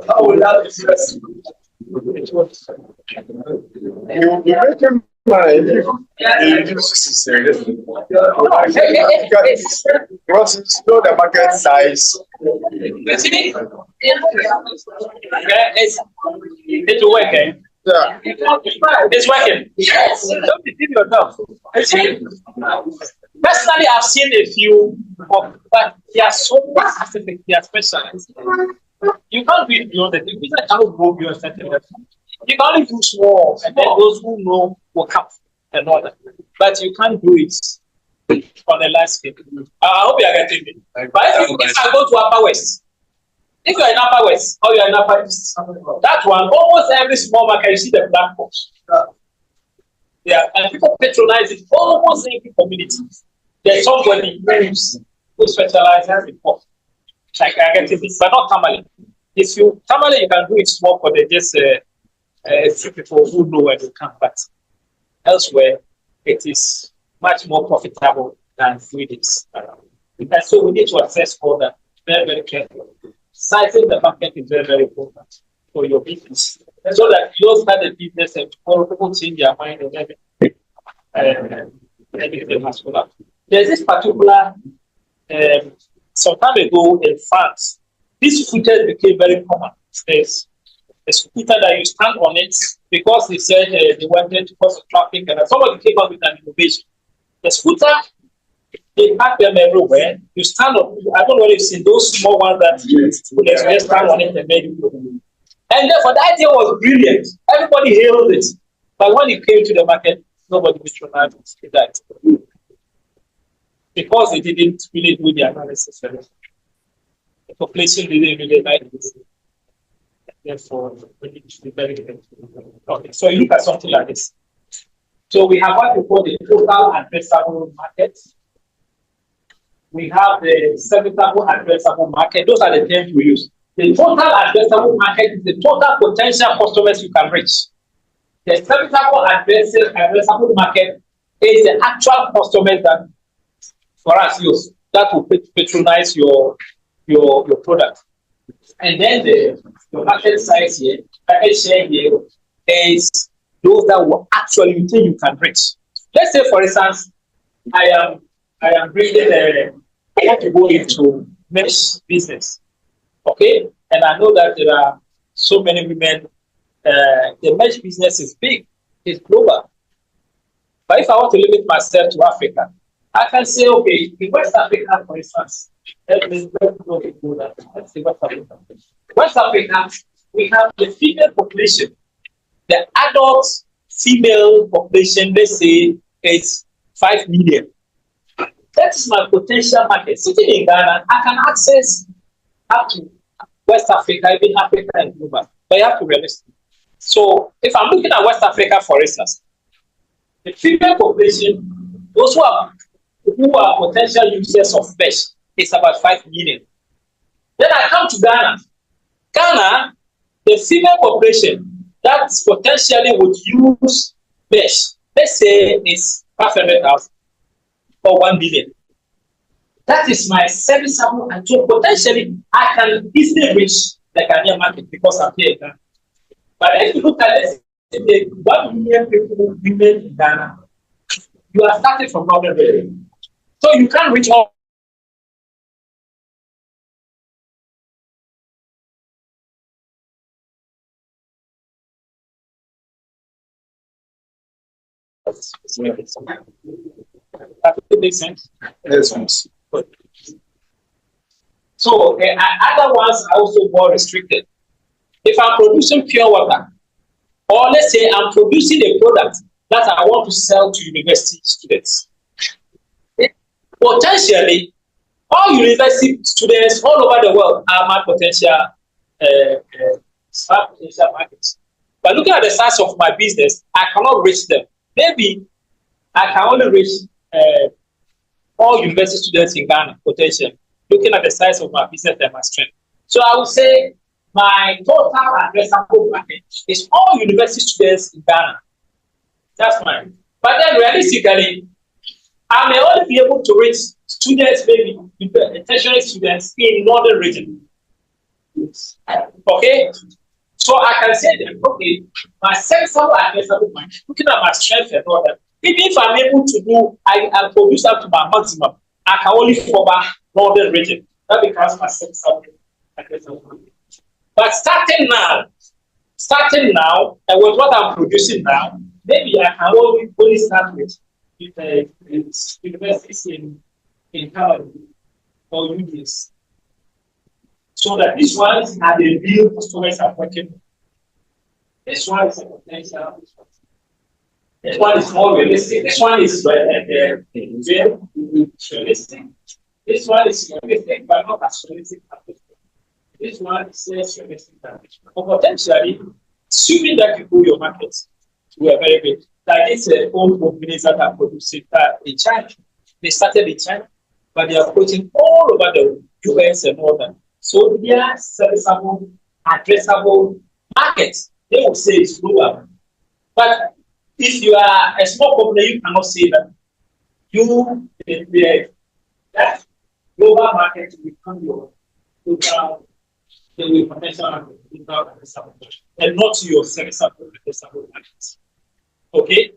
Speaker 2: How will that express?
Speaker 3: You make him mind if because it's not the market size.
Speaker 1: It's working.
Speaker 3: Yeah.
Speaker 1: It's working. Yes. Don't deceive yourself. Personally, I've seen a few, but they are so specific, they are specialized. You can't be beyond the business cannot go beyond certain level. You can only do small, and then those who know will come and all that. But you can't do it on a large scale. I hope you are getting it. But if I go to Upper West, if you're in Upper West or you're in Upper East, that one, almost every small market, you see the black box. Yeah, and people patronize it almost every community. There's somebody who specializes in pork. Like I get it, but not tamale. If you tamale, you can do it small for the just a few people who know where they come. But elsewhere, it is much more profitable than freebies. And so we need to assess all that very, very carefully. Sizing the market is very, very important for your business. So that you don't start a business and people change their mind and everything has gone up. There's this particular, some time ago in France, these scooters became very common. There's a scooter that you stand on it because they said they wanted to cause traffic, and somebody came up with an innovation. The scooter, they pack them everywhere. You stand on, I don't know if you've seen those small ones that you just stand on it and make it. And therefore, the idea was brilliant. Everybody hailed it. But when it came to the market, nobody patronized that. because they didn't really do the analysis. The population didn't really like this. Therefore, we need to be very careful. Okay, so you look at something like this. So we have what we call the total addressable market. We have the serviceable addressable market. Those are the terms we use. The total addressable market is the total potential customers you can reach. The serviceable addressable market is the actual customers that, for us, use that will patronize your product. And then the market size here, market share here, is those that will actually you think you can reach. Let's say, for instance, I am bringing I want to go into mesh business, okay? And I know that there are so many women. The mesh business is big, it's global. But if I want to limit myself to Africa, I can say, okay, in West Africa, for instance, let's see West Africa. West Africa, we have the female population. The adult female population, let's say, is 5 million. That is my potential market. Sitting in Ghana, I can access up to West Africa, even Africa and global. But you have to realize. So if I'm looking at West Africa, for instance, the female population, those who are potential users of mesh, is about 5 million. Then I come to Ghana. Ghana, the female population that potentially would use mesh, let's say it's 500,000 or 1 billion. That is my serviceable, and so potentially I can easily reach the Ghanaian market because I'm here in Ghana. But if you look at this, the 1 million people women in Ghana, you are starting from nowhere really. So you can't reach all. That makes sense.
Speaker 3: Yes.
Speaker 1: So other ones are also more restricted. If I'm producing pure water, or let's say I'm producing a product that I want to sell to university students, potentially all university students all over the world are my potential markets. But looking at the size of my business, I cannot reach them. Maybe I can only reach all university students in Ghana, potentially, looking at the size of my business and my strength. So I would say my total addressable market is all university students in Ghana. That's mine. But then realistically, I may only be able to reach students, maybe tertiary students in northern region. Okay? So I can say that, okay, my serviceable addressable market, looking at my strength and all that, even if I'm able to do, I produce up to my maximum, I can only cover northern region. That becomes my serviceable addressable market. But starting now, and with what I'm producing now, maybe I can only start with universities in Canada or US. So that these ones are the real customers I'm working with. This one is a potential. This one is more realistic. This one is realistic. This one is realistic, but not as realistic as this one. This one is less realistic than this one. But potentially, assuming that you grow your markets to a very big, like it's own companies that are producing in China. They started in China, but they are putting all over the US and all that. So they are serviceable, addressable markets. They will say it's global. But if you are a small company, you cannot say that that global market will become your local potential market, and not your serviceable markets. Okay?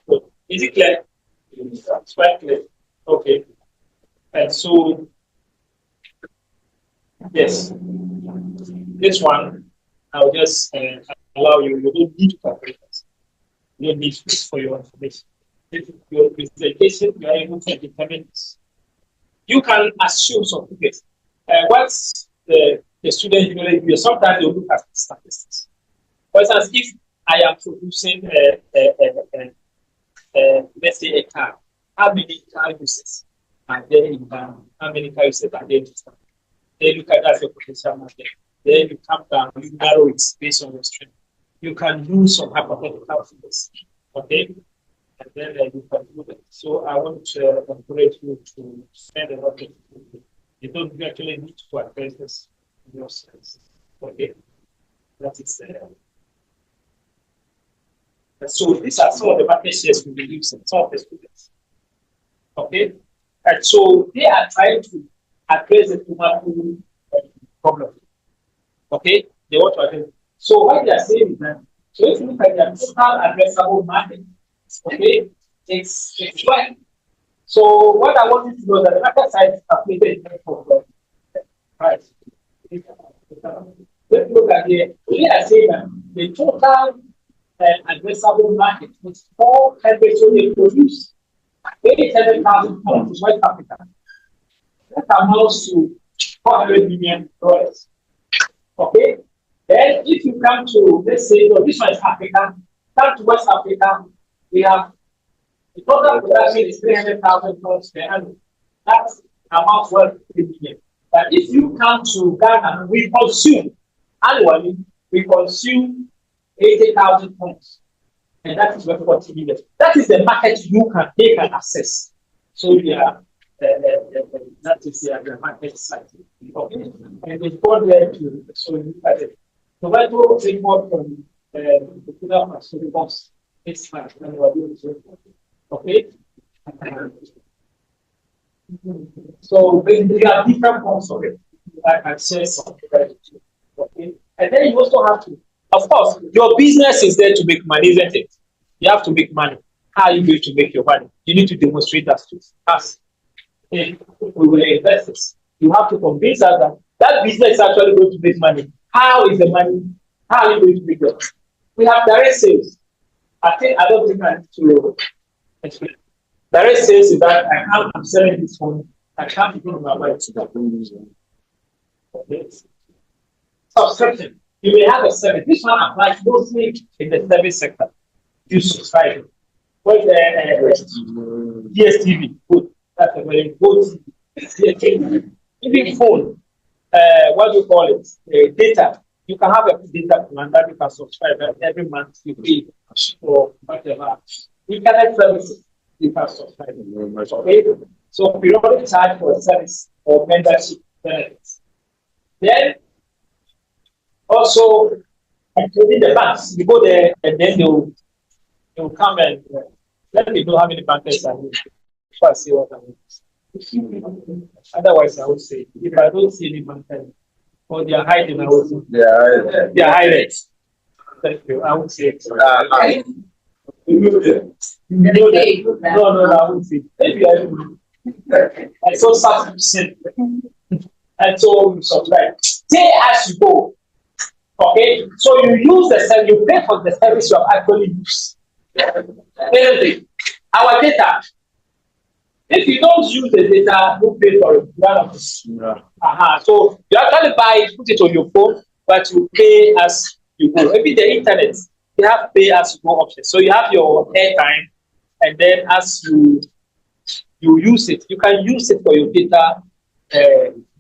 Speaker 1: So, is it clear? It's quite clear. Okay. And so, yes, this one, I'll just allow you. You don't need to calculate this. You don't need to for your information. If your presentation, you are able to determine this. You can assume something. What's the student usually do? Sometimes they look at statistics. For instance, if I am producing, let's say, a car, how many car uses? and then you can, how many cars you can identify. Then you can ask your potential market. Then you come down, you narrow it based on your strength. You can do some hypothetical figures, okay? And then you can do that. So I want to encourage you to spend a lot of time. You don't actually need to address this in yourself, okay? That is so these are some of the market shares we will use in some of the students, okay? And so they are trying to address the tomato problem. Okay, they want to address. So what they are saying is that, so if you look at the total addressable market, okay, it's 12. So what I want you to know is that the market size is calculated for price. If you look at here, we are saying that the total addressable market is 400 trillion produce. 87,000 tons in West Africa. That amounts to $400 million. Okay? Then if you come to, let's say, no, this one is Africa, come to West Africa, we have the total production is 300,000 tons per annum. That amounts to 3 million. But if you come to Ghana, we consume annually, we consume 80,000 tons. And that is worth 40 million. That is the market you can take and access. So yeah, that is the market side. Okay. And it's gone there to so you look at it. Tomato import from the Philippines. It's fine. Okay. So we have different forms of it. I can share some. Okay. And then you also have to, of course, your business is there to make money, isn't it? You have to make money. How are you going to make your money? You need to demonstrate that to us. We will invest this. You have to convince us that that business is actually going to make money. How is the money? How are you going to make it? We have direct sales. I don't think I need to explain. Direct sales is that I'm selling this one. I can't give my money to that. Okay. Subscription. You may have a service. This one applies mostly in the service sector. You subscribe. What's the DSTV? Good. That's a very good DSTV. Even phone. What do you call it? Data. You can have a data plan that you can subscribe every month. You pay for whatever. Internet services. You can subscribe. Okay. So periodic charge for service or membership benefits. Then also, including the banks, you go there and then they'll come and let me know how many bankers are here before I see what I mean. Otherwise, I would say, if I don't see any bankers, or they are hiding, I would say. They are hiding. Thank you. I would say. No, I would say. Maybe I saw something. And so you subscribe. Stay as you go. Okay, so you use the service, you pay for the service you have actually used. Anything. Our data. If you don't use the data, you pay for it. So you actually buy it, put it on your phone, but you pay as you go. Maybe the internet, you have pay as you go option. So you have your airtime, and then as you use it, you can use it for your data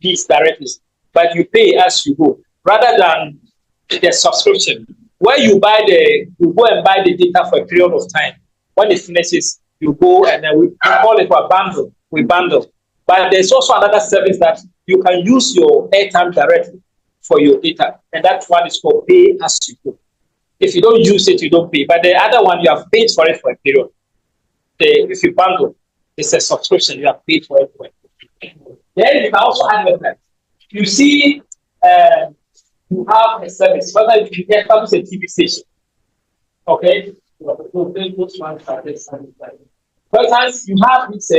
Speaker 1: needs directly, but you pay as you go, rather than the subscription, where you go and buy the data for a period of time. When it finishes, you go and then we call it a bundle. We bundle. But there's also another service that you can use your airtime directly for your data, and that one is called pay as you go. If you don't use it, you don't pay. But the other one, you have paid for it for a period. If you bundle, it's a subscription. You have paid for it for a period. Then you can also advertise. You see. You have a service, whether you establish a TV station. Okay? For instance, you have this,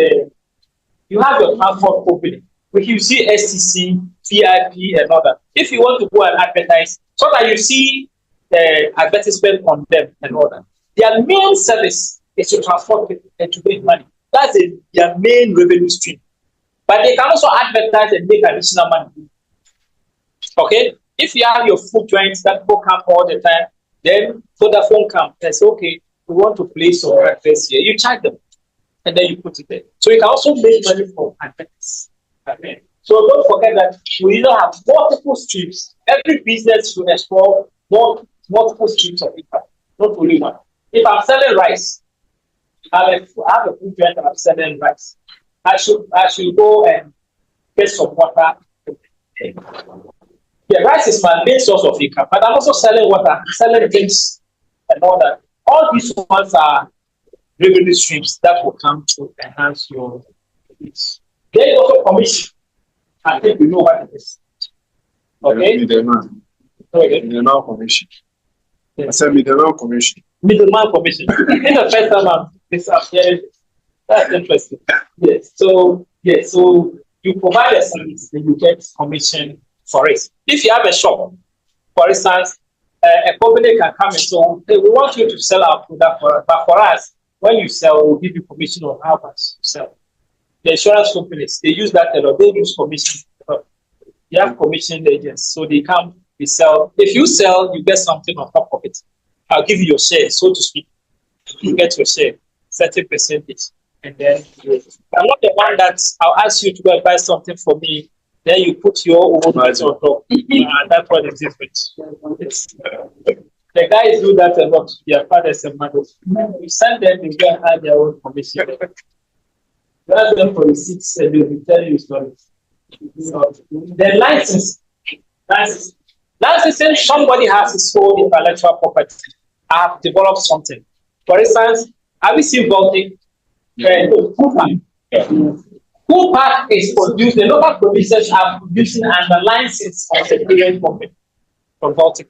Speaker 1: you have your transport company, which you see STC, VIP, and all that. If you want to go and advertise, so that you see the advertisement on them and all that. Their main service is to transport people and to make money. That's their main revenue stream. But they can also advertise and make additional money. Okay? If you have your food joints that people come all the time, then Vodafone comes and say, okay, we want to place some breakfast here. You charge them. and then you put it there. So you can also make money from adverts. Okay. So don't forget that we either have multiple streams. Every business should explore multiple streams of income, not only one. If I'm selling rice, I have a food joint and I'm selling rice. I should go and get some water. Yeah, rice is my main source of income, but I'm also selling water, selling drinks, and all that. All these ones are revenue streams that will come to enhance your needs. There is also commission. I think we know what it is. Okay?
Speaker 3: Middleman.
Speaker 1: Okay.
Speaker 3: Middleman commission. I said middleman commission.
Speaker 1: Middleman commission. In the first time I'm hearing this. That's interesting. Yes. So you provide a service and you get commission for it. If you have a shop, for instance, a company can come and say, hey, we want you to sell our product for us. But for us, when you sell, we'll give you commission on how much you sell. The insurance companies, they use that a lot. They use commission. They have commission agents, so they come, they sell. If you sell, you get something on top of it. I'll give you your share, so to speak. You get your share, certain percentage, and then I'm not the one that I'll ask you to go and buy something for me. Then you put your own money on top. That one is different. The guys do that a lot. Their fathers and mothers. You send them, they go and have their own commission. You ask them for receipts and they will tell you stories. So, the licensing, somebody has his own intellectual property. I have developed something. For instance, have you seen vaulting? Cool Pack is produced, the local producers are producing and the license of the parent company from vaulting.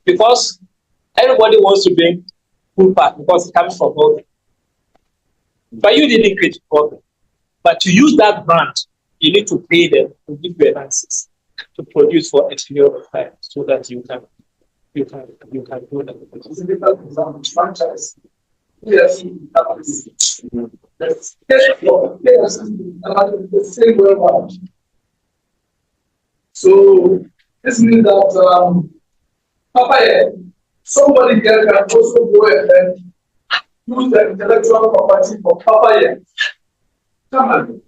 Speaker 1: Because everybody wants to drink Cool Pack because it comes from vaulting. But you didn't create vaulting. But to use that brand, you need to pay them to give you a license to produce for a period of time so that you can do that.
Speaker 2: Franchise. Yes, the same way around. So this means that Papa, somebody here can also go ahead and use the intellectual property for Papa. Come on.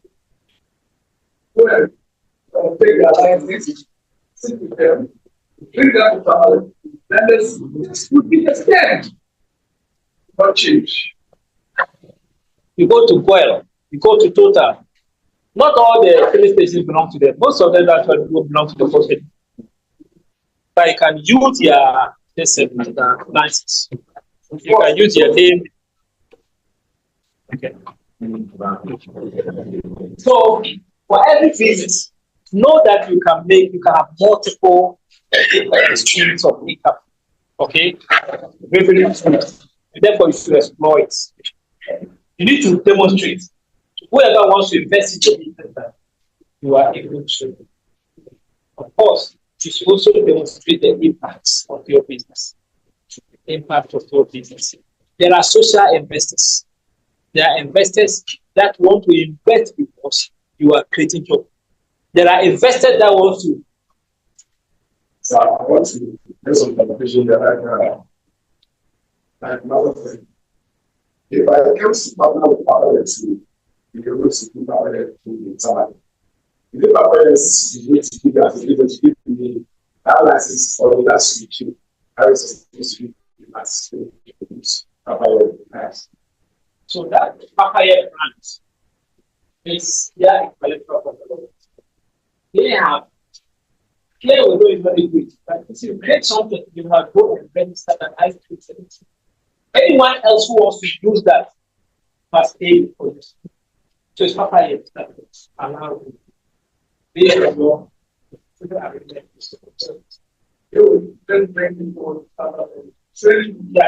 Speaker 2: Go ahead. Take the alliance, sit with them, bring that to Papa. Then this would be the stand. Not change.
Speaker 1: You go to Goyle, you go to Total. Not all the filling stations belong to them. Most of them actually belong to the post. But you can use your license. You can use your name. Okay. So for every business, know that you can have multiple streams of income. Okay? Revenue streams. Therefore, you should explore it. You need to demonstrate. Whoever wants to invest in your business, you are able to. Of course, you should also demonstrate the impacts of your business. Impact of your business. There are social investors. There are investors that want to invest because you are creating jobs. There are investors that want to.
Speaker 2: So I want to do some conversation that another thing. If I can partner with power to be able to do power to the time. If the power is going to give that, able to give me that license for the last week, I was supposed to be last week.
Speaker 1: So that Papaya brand is their intellectual property. They have clear we know is very good, but if you create something, you have go and register that I create it. Anyone else who wants to use that must pay for this. So it's Papaya that allow you. They are your yeah,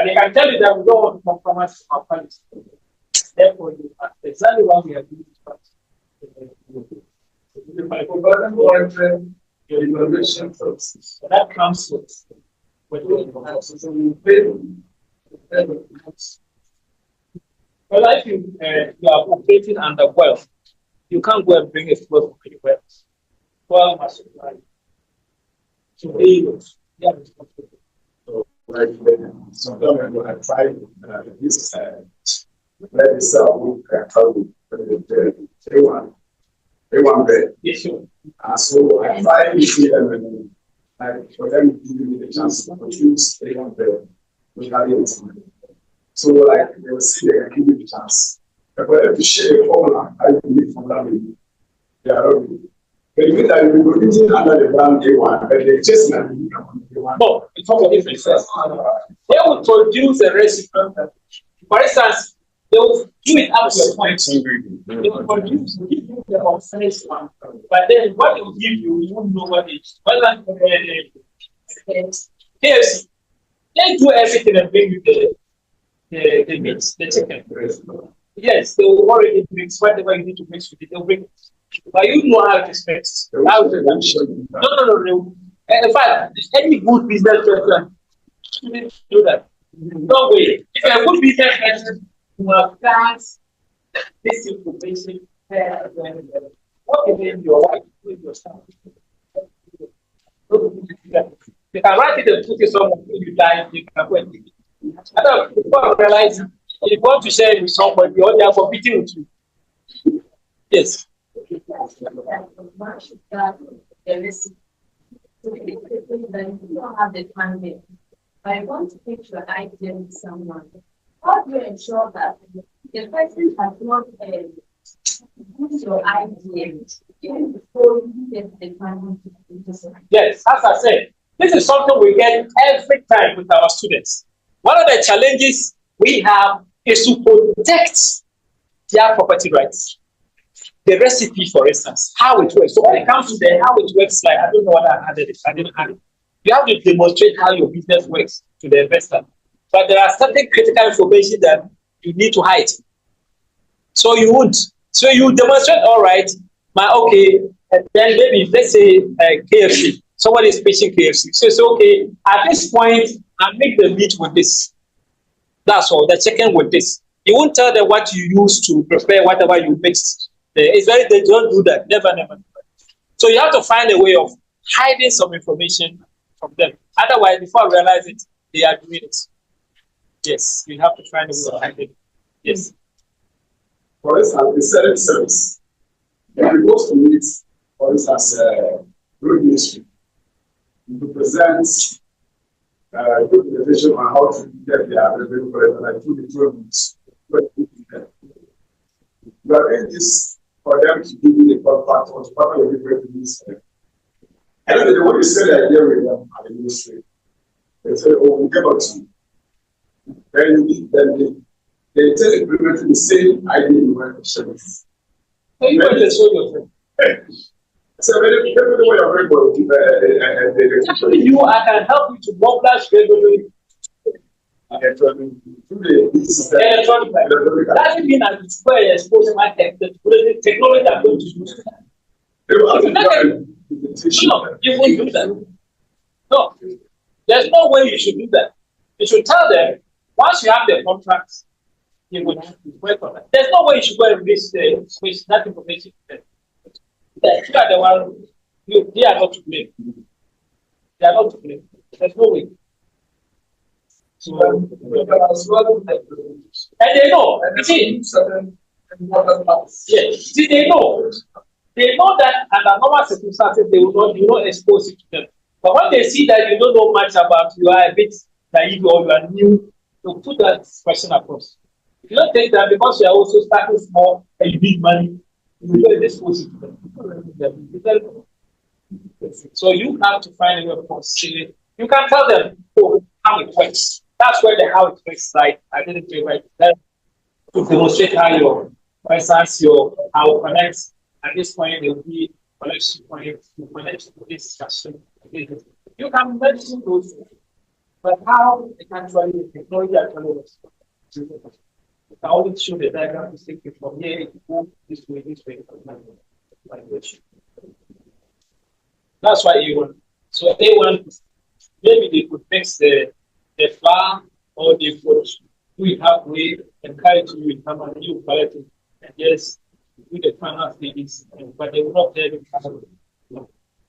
Speaker 1: they can tell you that we don't want to compromise our policy. Therefore, you are exactly what we are doing. Your evaluation process. So that comes with well, if you are operating under wealth, you can't go and bring a flow from anywhere else. Well, must supply. So they are responsible.
Speaker 3: So, sometimes I try this
Speaker 2: let me sell A1 bed.
Speaker 1: Yes, sure.
Speaker 2: So I try to see them and like for them to give me the chance to choose A1 bed. We have it. So like they will see they can give me the chance. But for them to share a formula, I believe from that way. They are not really. But you mean that you will be using under the brand A1, but they just not A1.
Speaker 1: No, it's not a difference. They will produce a recipe. For instance, they will do it up to a point. They will produce, give you the honest one. But then what they will give you, you won't know what it is. Well, KFC, they do everything and bring you the meat, the chicken. Yes, they will already mix whatever you need to mix with it. They'll bring it. But you know how it is mixed. How it is. No. In fact, any good business person shouldn't do that. No way. If you're a good business person, you have plans, this information, what can you do your wife, with your son? You can write it and put it somewhere when you die, you can go and take it. I don't know, people realize if you want to share it with somebody, or they are competing with you. Yes.
Speaker 4: You don't have the time there. But I want to pitch your idea with someone. How do you ensure that the person has not use your idea even before you get the time to
Speaker 1: Yes, as I said, this is something we get every time with our students. One of the challenges we have is to protect their property rights. The recipe, for instance, how it works. So when it comes to the how it works, like I don't know what I added it. I didn't add it. You have to demonstrate how your business works to the investor. But there are certain critical information that you need to hide. So you would. So you demonstrate, all right, okay, and then maybe let's say KFC. Somebody is pitching KFC. So it's okay. At this point, I make the meat with this. That's all. The chicken with this. You won't tell them what you use to prepare whatever you mix. It's very, they don't do that. Never. So you have to find a way of hiding some information from them. Otherwise, before I realize it, they are doing it. Yes, you have to find a way of hiding it. Yes.
Speaker 2: For instance, the selling service. If you go to meet, for instance, road ministry, you present good presentation on how to get the available for it, like through the programs. You are doing this for them to give you the contract or to partner with different ministry. And then when you say the idea with them at the ministry, they say, oh, we'll get back to you. Then you need them. They tell implementing the same idea you want to share with you.
Speaker 1: You want to show yourself.
Speaker 2: So, when you are very good,
Speaker 1: you, I can help you to mobilize regularly.
Speaker 2: Electronic.
Speaker 1: Doesn't mean that it's where you're exposed to my technology I'm going to use. No, you won't do that. No, there's no way you should do that. You should tell them once you have the contracts, you will work on it. There's no way you should go and release that information. You are the one. They are not to blame. They are not to blame. There's no way. So, and they know. You see, yes. See, they know. They know that under normal circumstances they will not expose it to them. But when they see that you don't know much about, you are a bit naive or you are new, to put that question across. If you don't take that because you are also starting small and you need money, you will expose it to them. So you have to find a way of concealing. You can tell them how it works. That's where the how it works, like I didn't do right there to demonstrate how your, for instance, how it connects. At this point, there will be connection points to connect to this discussion. You can mention those, but how it actually the technology actually works. You can only show the diagram to take it from here to go this way, That's why you want. So they want, maybe they could fix the flour, or they could do it halfway, encourage you to come and you collect it, and just do the final things, but they will not tell you.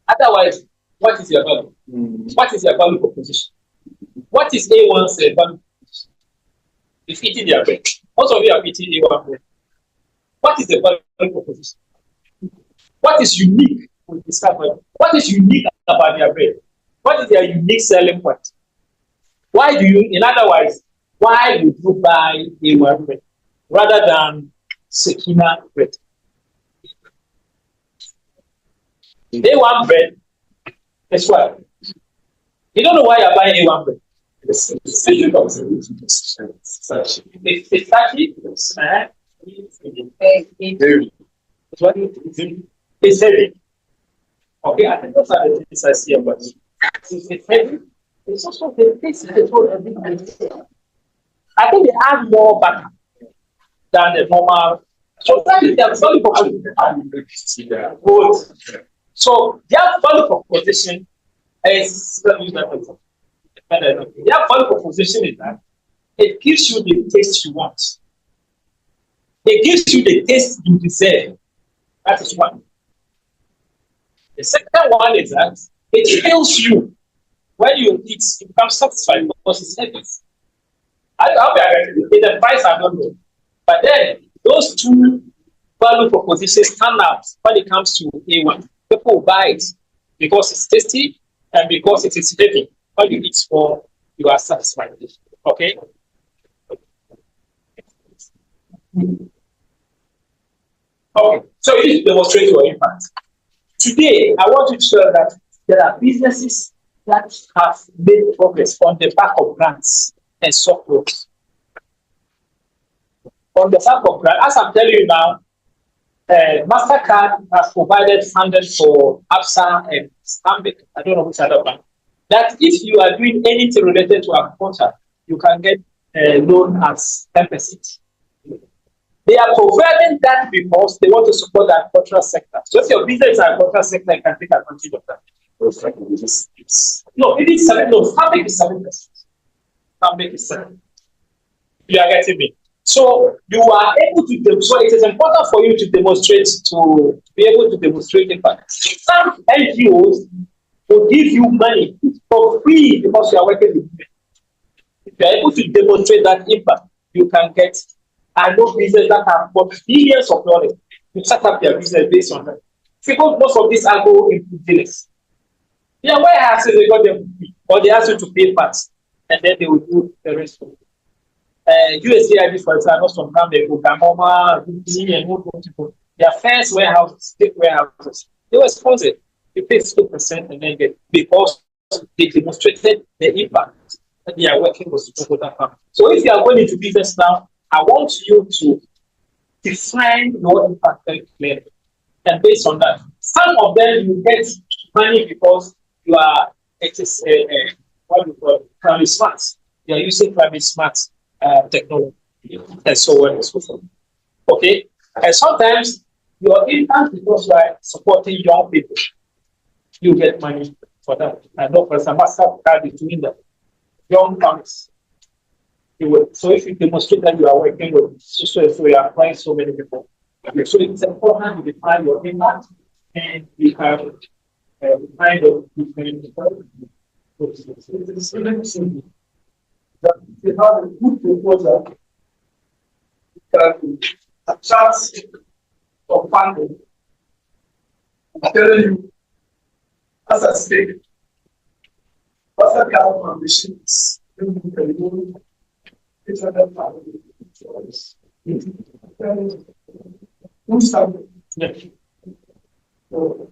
Speaker 1: Otherwise, what is your value? What is your value proposition? What is A1's value proposition? It's eating their bread. Most of you are eating A1 bread. What is the value proposition? What is unique? We discovered. What is unique about their bread? What is their unique selling point? Why do you, in other words, why would you buy A1 bread rather than Sekina bread? A1 bread is what? You don't know why you're buying A1 bread. It's actually it's heavy. Okay, I think those are the things I see about it. It's heavy. It's also the taste. I think they have more butter than the normal. So that is their value proposition. Both. So their value proposition is their value proposition is that it gives you the taste you want. It gives you the taste you deserve. That is one. The second one is that it fills you. When you eat, you become satisfied because it's heavy. The price I don't know. But then those two value propositions stand out when it comes to A1. People buy it because it's tasty and because it is heavy. When you eat more, you are satisfied. Okay? Okay, so you need to demonstrate your impact. Today, I want to show that there are businesses that have made progress on the back of grants and software. On the back of grants, as I'm telling you now, MasterCard has provided funding for ABSA and Stanbic. I don't know which other one. That if you are doing anything related to agriculture, you can get a loan as 10%. They are providing that because they want to support the agricultural sector. So if your business is agricultural sector, you can take advantage of that. No, it is 7. No, Stanbic is 7%. Stanbic is 7%. You are getting me. So you are able to. So it is important for you to demonstrate to be able to demonstrate impact. Some NGOs will give you money for free because you are working with them. If you are able to demonstrate that impact, you can get. I know businesses that have got billions of dollars to set up their business based on that. Because most of these are go into business. Yeah, warehouses they got them free, or they ask you to pay parts, and then they will do the rest of it. USAID, for example, from Gambia, Oklahoma, and their first warehouses, big warehouses, they were sponsored. You pay 2% and then get because they demonstrated the impact that they are working with that farm. So if you are going into business now, I want you to define your impact very clearly. And based on that, some of them you get money because you are it is what we call primary smart. You are using primary smart technology and so on and so forth. Okay, and sometimes your impact because you are supporting young people, you get money for that. I know for example, MasterCard is doing that. Young families. So if you demonstrate that you are working with so you are applying so many people. Okay, so it's important to define your impact and you have kind of different
Speaker 2: that if you have a good proposal, you can attract some funding. I'm telling you, as I said, after the outcome machines, it's a choice. Who's having? So,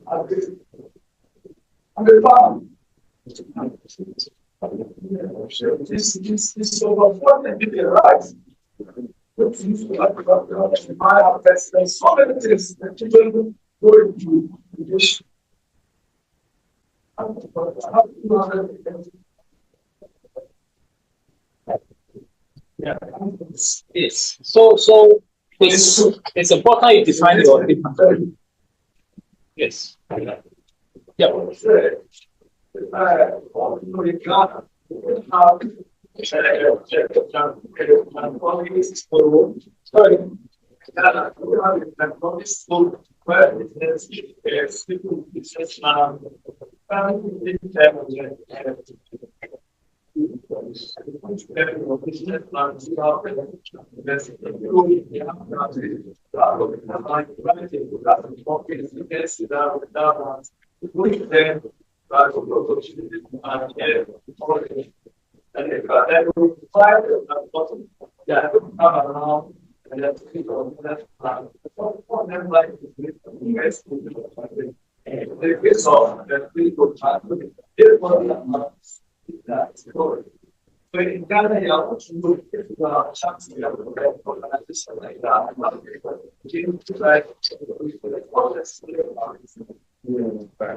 Speaker 2: I'm a farm. This over 40 million rights. There's so many things that children go into education.
Speaker 1: Yeah. Yes. So it's important you define your impact. Yes. Yeah.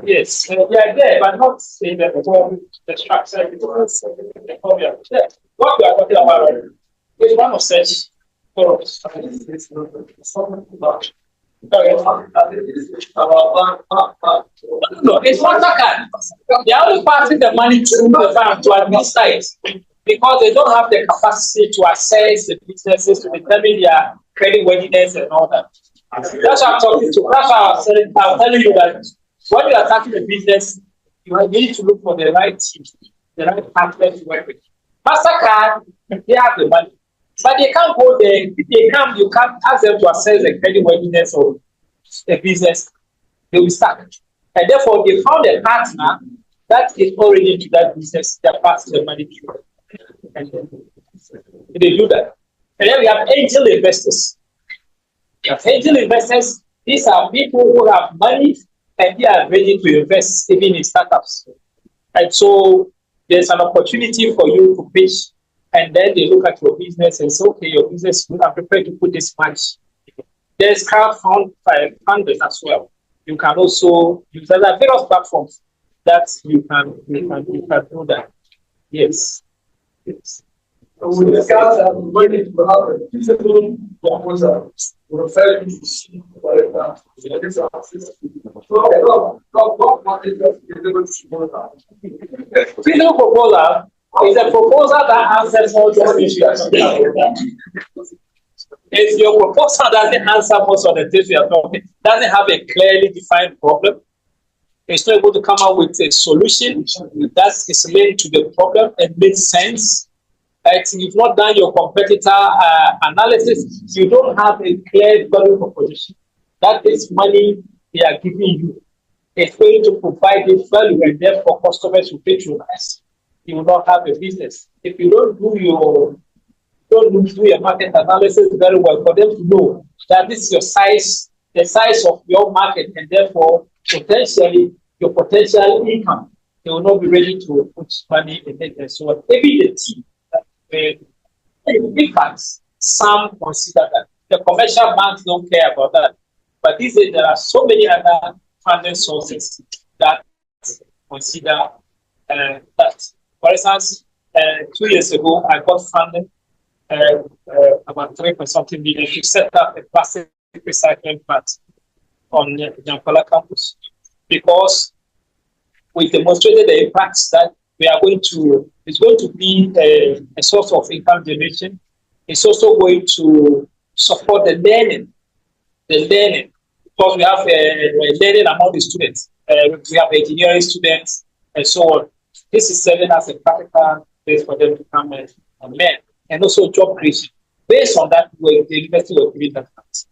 Speaker 1: Yes, they are there, but not in the structure. The problem. Yeah. What we are talking about is one of such forums. No, it's not card. They are only passing the money to the bank to administer it because they don't have the capacity to assess the businesses to determine their credit worthiness and all that. That's what I'm talking to. That's why I'm telling you that when you are starting a business, you need to look for the right team, the right partner to work with. MasterCard, they have the money, but they can't go there. If they come, you can't ask them to assess the credit worthiness of the business. They will stuck. And therefore, they found a partner that is already into that business, they're passing the money to. And they do that. And then we have angel investors. We have angel investors. These are people who have money and they are ready to invest even in startups. And so there's an opportunity for you to pitch, and then they look at your business and say, okay, your business, I'm prepared to put this much. There's crowdfunding as well. You can also use other various platforms that you can do that. Yes. Yes.
Speaker 2: We discussed that we need to have a feasible proposal to refer you to see whatever.
Speaker 1: Feasible proposal is a proposal that answers all those issues. If your proposal doesn't answer most of the things we are talking, doesn't have a clearly defined problem, it's not able to come up with a solution that is linked to the problem and makes sense. You've not done your competitor analysis, you don't have a clear value proposition. That is money they are giving you. It's going to provide this value, and therefore customers will patronize. You will not have a business. If you don't do your market analysis very well for them to know that this is your size, the size of your market, and therefore potentially your potential income, they will not be ready to put money in it. And so on. Maybe the team, big banks, some consider that. The commercial banks don't care about that. But these days, there are so many other funding sources that consider that. For instance, 2 years ago, I got funding about 3.something million to set up a plastic recycling plant on the Jampala campus, because we demonstrated the impacts that we are going to, it's going to be a source of income generation. It's also going to support the learning, because we have learning among the students. We have engineering students and so on. This is serving as a practical place for them to come and learn, and also job creation. Based on that, the university will give that part.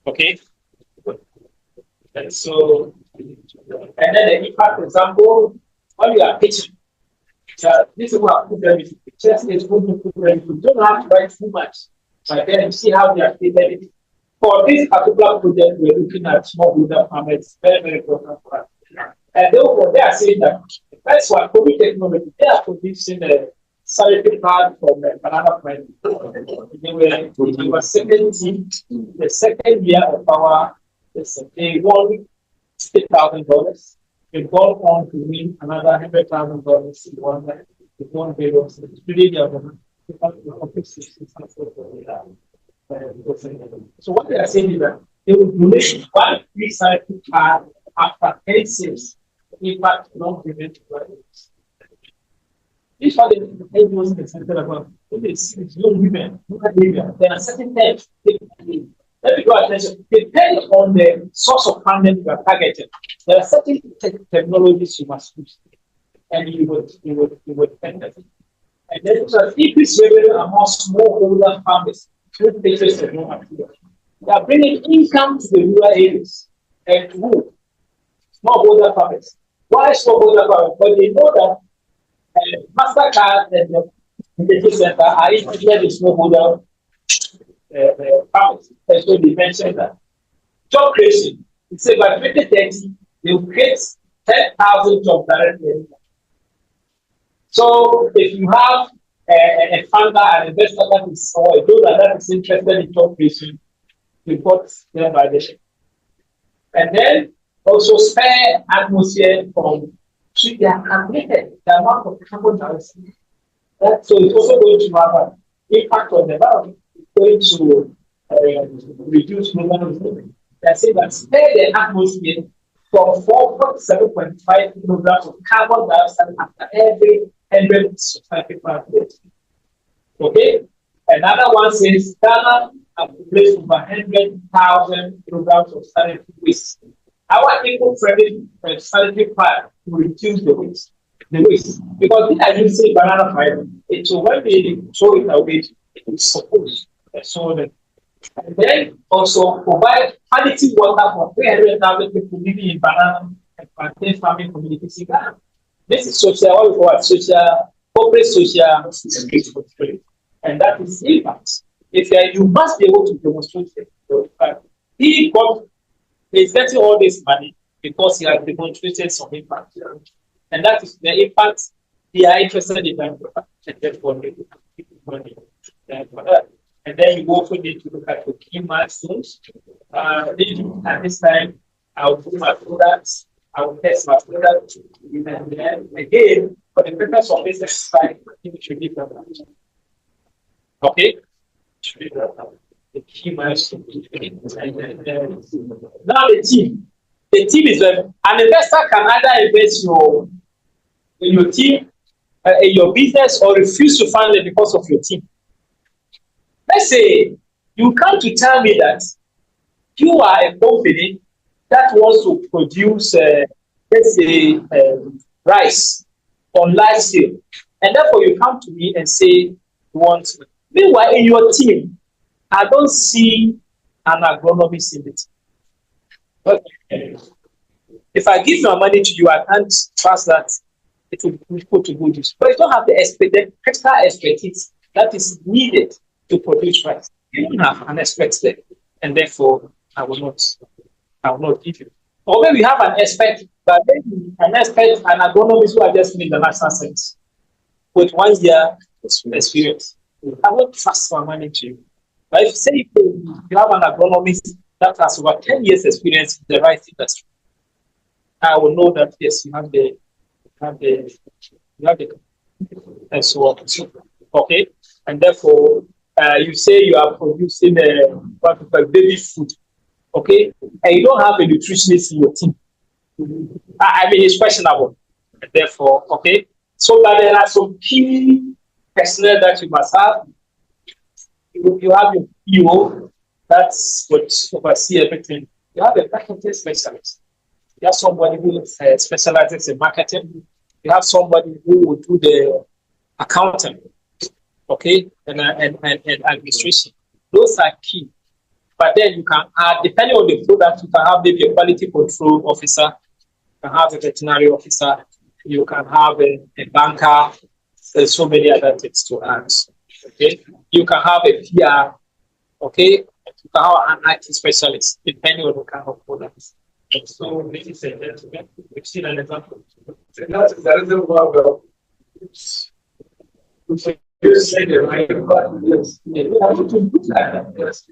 Speaker 1: Okay? And so, and then the impact example, when you are pitching, this is what I put them into. Just is going to put them into. You don't have to write too much, but then you see how they are treated. For this particular project, we're looking at smallholder farmers, very, very important for us. And therefore, they are saying that the first one, COVID technology, they are producing a sanitary pad from banana plant. They were second team, the second year of our, they won $60,000. They've gone on to win another $100,000 in one video. So it's really so what they are saying is that they will donate one recycled card after 10 sales. In fact, not given to others. This is what the NGOs are centered about. It's young women, there are certain types. Let me draw attention. Depending on the source of funding you are targeting, there are certain technologies you must use, and you would enter. And then to increase revenue among smallholder farmers through purchase of raw materials. They are bringing income to the rural areas and to who? Smallholder farmers. Why smallholder farmers? Because they know that MasterCard and the Innovation Center are interested in smallholder farmers. And so they mentioned that job creation. It said by 2030, they will create 10,000 jobs directly. So if you have a funder, an investor that is, or a donor that is interested in job creation, you put them by the ship. And then also spare atmosphere from, so they are calculated the amount of carbon dioxide. So it's also going to have an impact on the environment. It's going to reduce global warming. They say that spare the atmosphere from 4.7.5 kilograms of carbon dioxide after every 100 society years. Okay? Another one says Ghana has replaced over 100,000 kilograms of sanitary waste. Our eco-friendly sanitary pad will reduce the waste. Because they are using banana fiber. So when they throw it away, it is supposed to. And then also provide quality water for 300,000 people living in banana and plantain farming communities in Ghana. This is social, what we call it, social, corporate social responsibility. And that is impact. If you must be able to demonstrate it. He is getting all this money because he has demonstrated some impact. And that is the impact they are interested in that. And therefore, they keep money. And then you also need to look at the key milestones. At this time, I will do my products, I will test my product, and then again, for the purpose of this exercise, I think it should be done. Okay? The key milestones. Now the team. The team is an investor can either invest in your team, in your business, or refuse to fund it because of your team. Let's say you come to tell me that you are a company that wants to produce, let's say, rice on live scale, and therefore you come to me and say you want. Meanwhile, in your team, I don't see an agronomist in it. Okay. If I give my money to you, I can't trust that it will be put to good use. But you don't have the extra expertise that is needed to produce rice. You don't have an expert there, and therefore I will not give you. Or maybe we have an expert, but maybe an expert, an agronomist who are just in the national sense with 1 year experience. I won't trust my money to you. But if you say you have an agronomist that has over 10 years experience in the rice industry, I will know that yes, you have the and so on. Okay, and therefore you say you are producing baby food, okay, and you don't have a nutritionist in your team. I mean, it's questionable. And therefore, okay, so but there are some key personnel that you must have. You have your PO, that's what oversee everything. You have a marketing specialist. You have somebody who specializes in marketing. You have somebody who will do the accounting, okay, and administration. Those are key. But then you can add, depending on the product, you can have maybe a quality control officer, you can have a veterinary officer, you can have a banker. There's so many other things to add. Okay, you can have a PR. Okay, you can have an IT specialist, depending on the kind of products. So, ladies and gentlemen, we've seen an example.
Speaker 2: That is the one. You say the right, but yes, you have to do that. Yes,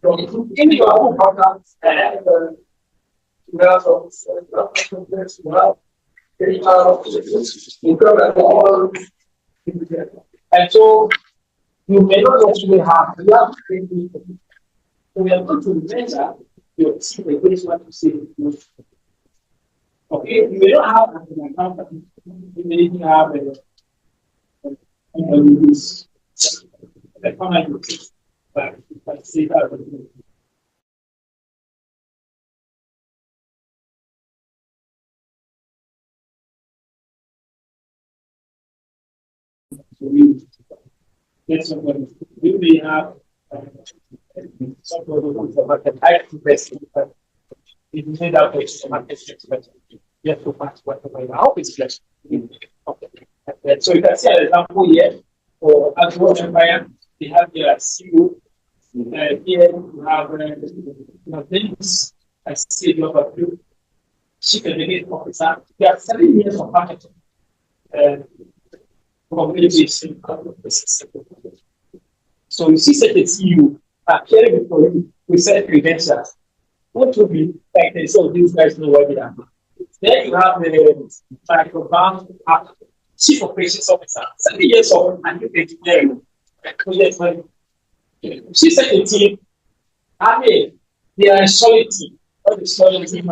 Speaker 2: in your own products,
Speaker 1: and so you may not actually have so we are going to measure your team against what you say. Okay, you may not have an account, you may even have but say that. get somebody. We may have somebody who's about the type investment, but it made out of market expensive. You have to pass whatever you hope is flexible. Okay. And so you can see an example here for Agro Empire. They have their CEO. Here you have things. I see you have a few chief executive officer. They are 7 years of marketing. Communication. So you see such a CEO appearing before you with set credentials. What would be like they say, these guys know what they are. Then you have the microbank chief operations officer, 7 years of engineering. She said the team, I mean, they are a solid team. What is solid team?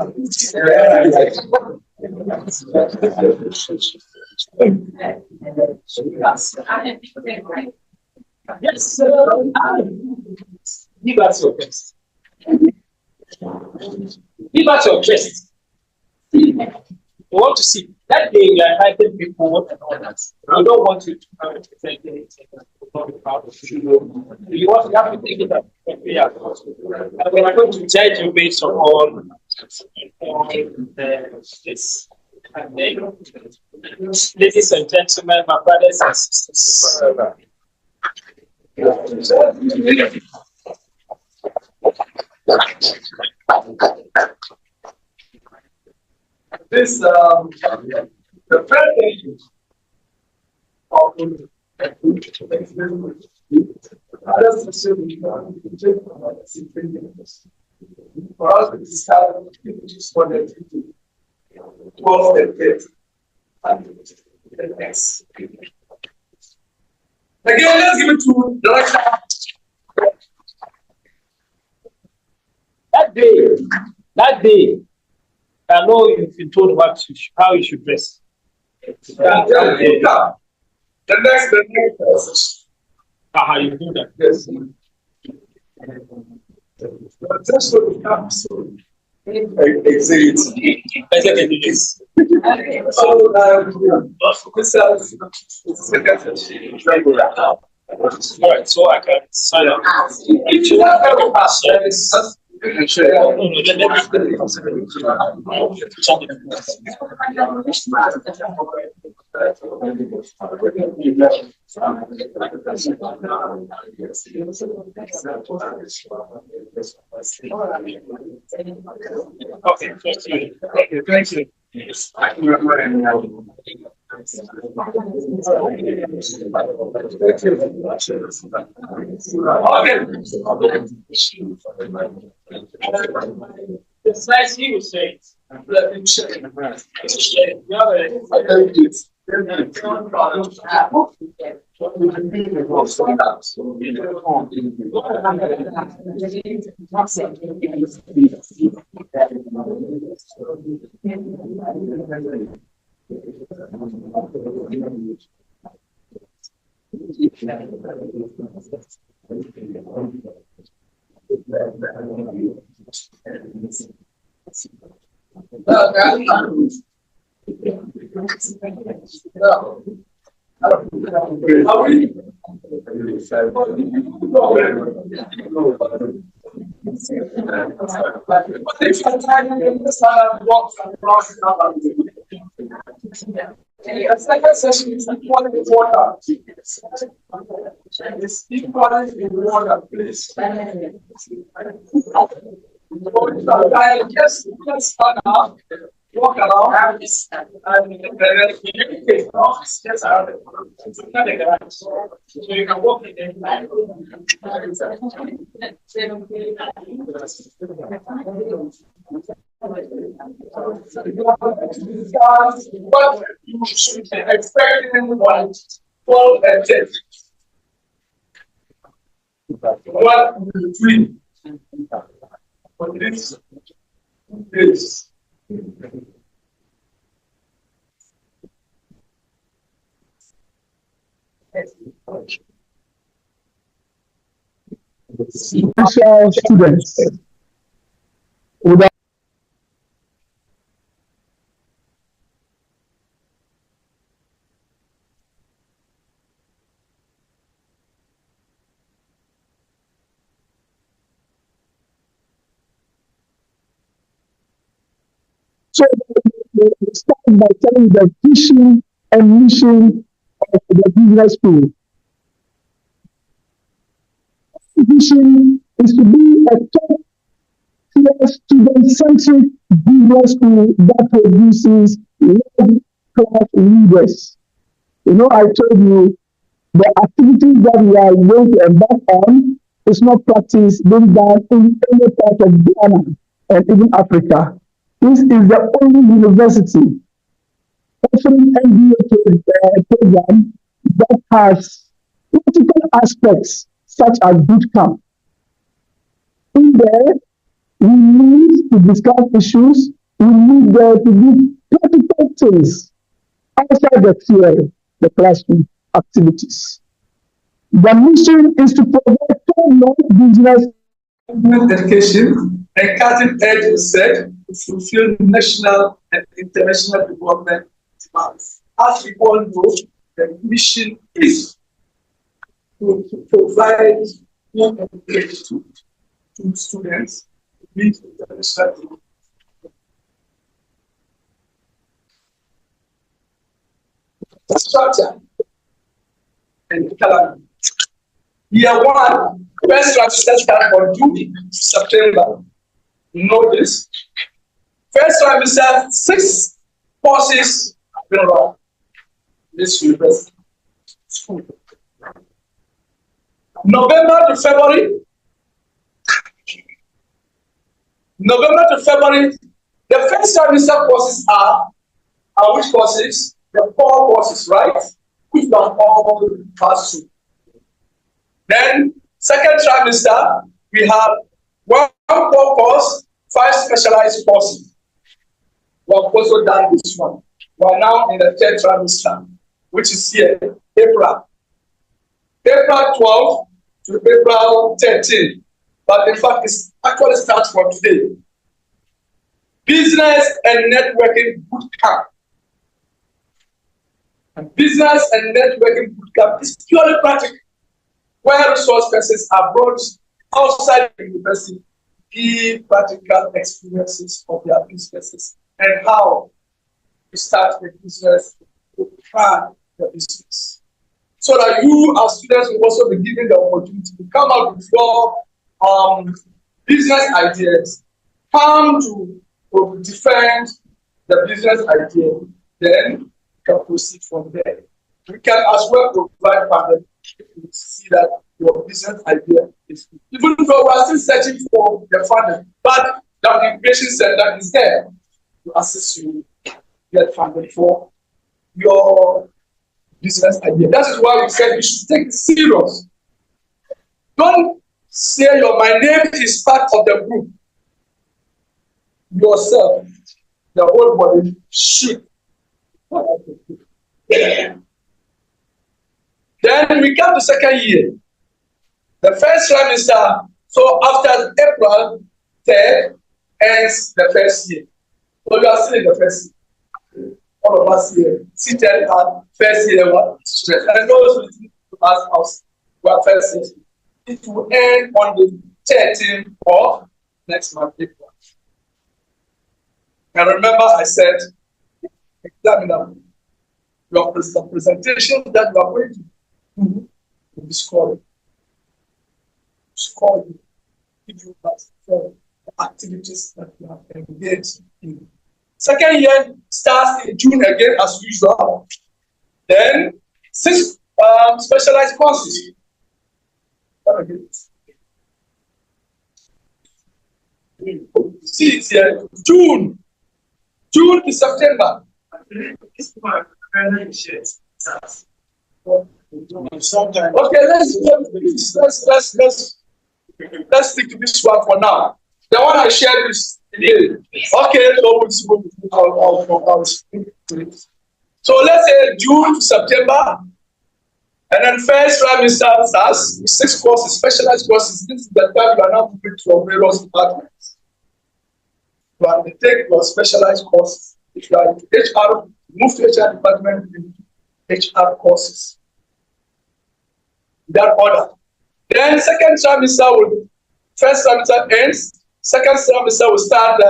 Speaker 1: Yes, give us your best. Give us your best. We want to see that day we are inviting people and all that. We don't want you to come and present anything. You want to have to take it up. And we are going to judge you based on this. And then, ladies and gentlemen, my brothers and sisters.
Speaker 2: This the president of for us to start just for the 12 and the next. Again, let's give it to director.
Speaker 1: That day, I know you've been told how you should dress.
Speaker 2: The next.
Speaker 1: How you do that?
Speaker 2: Yes. That's what we have. So, exit.
Speaker 1: All right, so I can sign up. If you have any questions, okay, thank you. The slides he was saying, let me check.
Speaker 2: The second session is equality water. It's equality in water, please. Just start out, walk around, and communicate. Just around it. So you can walk in there. What you should expect in 1, 12, and 10. What between this.
Speaker 5: Special students without they start by telling the vision and mission of the business school. The vision is to be a top-tier student-centric business school that produces world-class leaders. You know, I told you the activities that we are going to embark on is not practice being done in any part of Ghana and even Africa. This is the only university offering MBA program that has practical aspects such as bootcamp. In there, we need to discuss issues. We need there to be practical things outside the theory, the classroom activities. The mission is to provide top-notch business
Speaker 2: education and cutting-edge research to fulfill national and international development demands. As we all know, the mission is to provide more education to students to meet international development. Structure and calendar. Year one, first trimester starts from June to September. Notice, first trimester, 6 courses have been run. This university school. November to February, the first trimester courses are which courses? The 4 courses, right? Which are all pass through. Then, second trimester, we have 1 core course, 5 specialized courses. We have also done this one. We are now in the 3rd trimester, which is here, April 12 to April 13. But in fact, it actually starts from today. Business and Networking Bootcamp. And Business and Networking Bootcamp is purely practical, where resource persons are brought outside the university to give practical experiences of their businesses and how to start a business, to plan the business. So that you as students will also be given the opportunity to come up with your business ideas, come to defend the business idea, then you can proceed from there. We can as well provide funding to see that your business idea is good. Even though we are still searching for the funding, but the incubation center is there to assist you get funding for your business idea. That is why we said you should take it serious. Don't say my name is part of the group. Yourself, the whole body should. Then we come to second year. The first trimester, so after April 3rd ends the first year. So you are still in the first year. All of us here seated at first year stress. And those who listen to us were first year. It will end on the 13th of next month, April. And remember, I said, examiner, your presentation that you are going to do will be scored. Score you, give you that for the activities that you have engaged in. Second year starts in June again as usual. Then 6 specialized courses. See it here, June to September. Okay, let's stick to this one for now. The one I shared is today. Okay, so let's say June to September, and then first trimester starts with 6 courses, specialized courses. This is the time you are now moving to various departments. You are to take your specialized courses. If you are into HR, move to HR department into HR courses. That order. Then second trimester will, first trimester ends, second trimester will start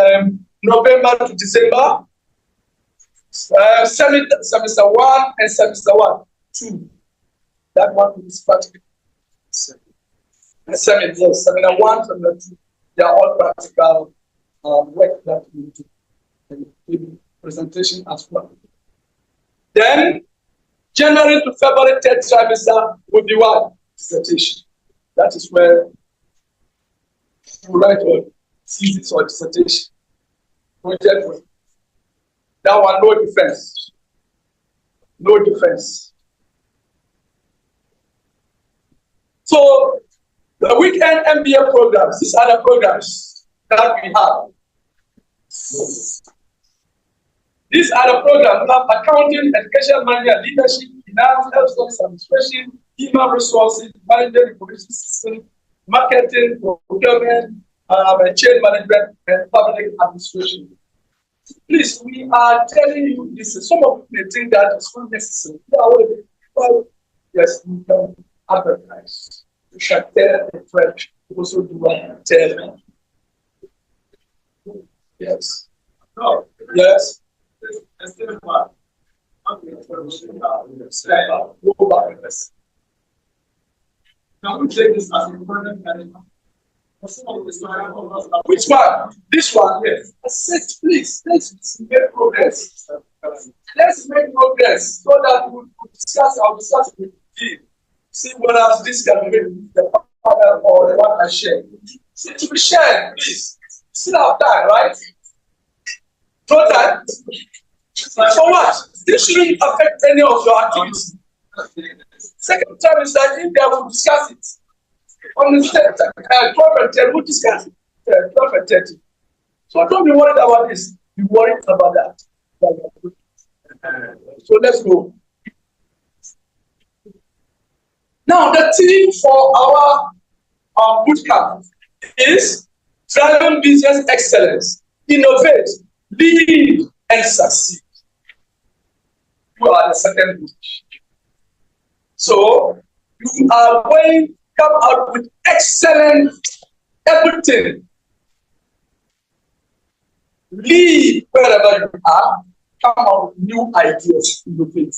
Speaker 2: November to December. Semester 1 and semester 1, 2. That one is practical. Seminar 1, seminar 2, they are all practical work that we do. And presentation as well. Then, January to February, third trimester will be what? Dissertation. That is where you write your thesis or dissertation. Project work. That one, no defense. No defense. So, the weekend MBA programs, these are the programs that we have. These are the programs we have: accounting, education management, leadership, finance, health studies, administration, human resources, management, information system, marketing, procurement, chain management, and public administration. Please, we are telling you this. Some of you may think that it's not necessary. Yes, you can advertise. You can tell a friend. Also do what tell them. Yes. No. Yes. Go back. Now we take this as important. Which one? This one, yes. Sit, please. Let's make progress. Let's make progress so that we discuss. I'll discuss with you. See whether this can be the partner or the one I share. See, to be shared, please. Still have time, right? No time. For what? This shouldn't affect any of your activities. Second time is that if they will discuss it. On the 12 and 10, we'll discuss it. 12 and 30. So don't be worried about this. Be worried about that. So let's go. Now, the theme for our bootcamp is driving business excellence, innovate, lead, and succeed. You are the second book. So, you are going to come out with excellent everything. Lead wherever you are, come out with new ideas, innovate.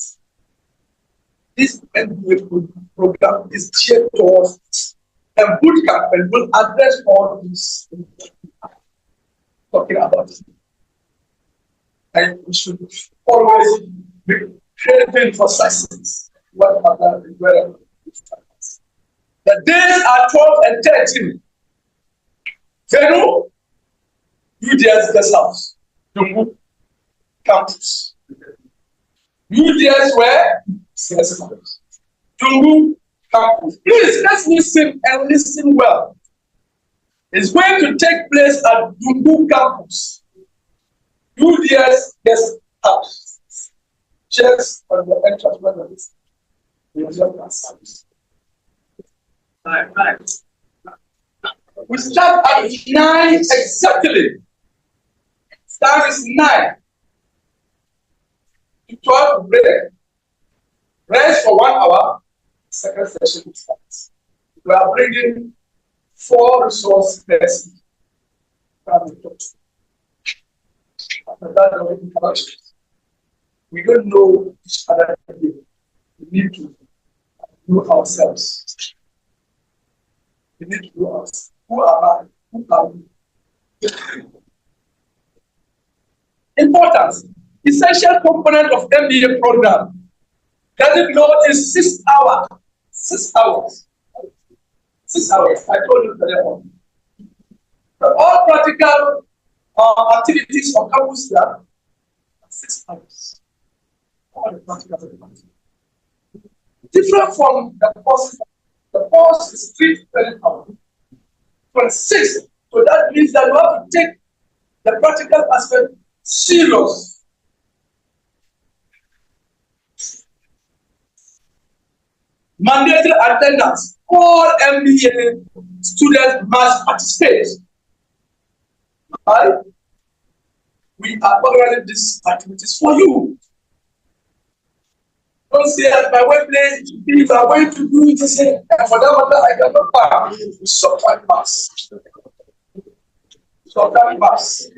Speaker 2: This MBA program is geared towards a bootcamp and will address all these things talking about. And we should always be craving for success. Whatever, wherever. The days are 12 and 13. Venu, UDS guest house, Dungu campus. UDS where? CS campus. Dungu campus. Please, let's listen and listen well. It's going to take place at Dungu campus. UDS guest house. Checks on the entrance windows. We start at 9 exactly. Time is 9 to 12 break. Rest for 1 hour. Second session starts. We are bringing 4 resource persons. We don't know each other. We need to know ourselves. We need to know us. Who am I? Who are we? Importance. Essential component of MBA program. Does it know is 6 hours? 6 hours. 6 hours. I told you earlier. All practical activities on campus lab. 6 hours. All the practical activities. Different from the course. The course is 3 hours. 26. So that means that you have to take the practical aspect serious. Mandatory attendance. All MBA students must participate. Right? We are organizing these activities for you. Don't say at my workplace, if I'm going to do it, say, and for that matter, I cannot buy. So I must. So that pass.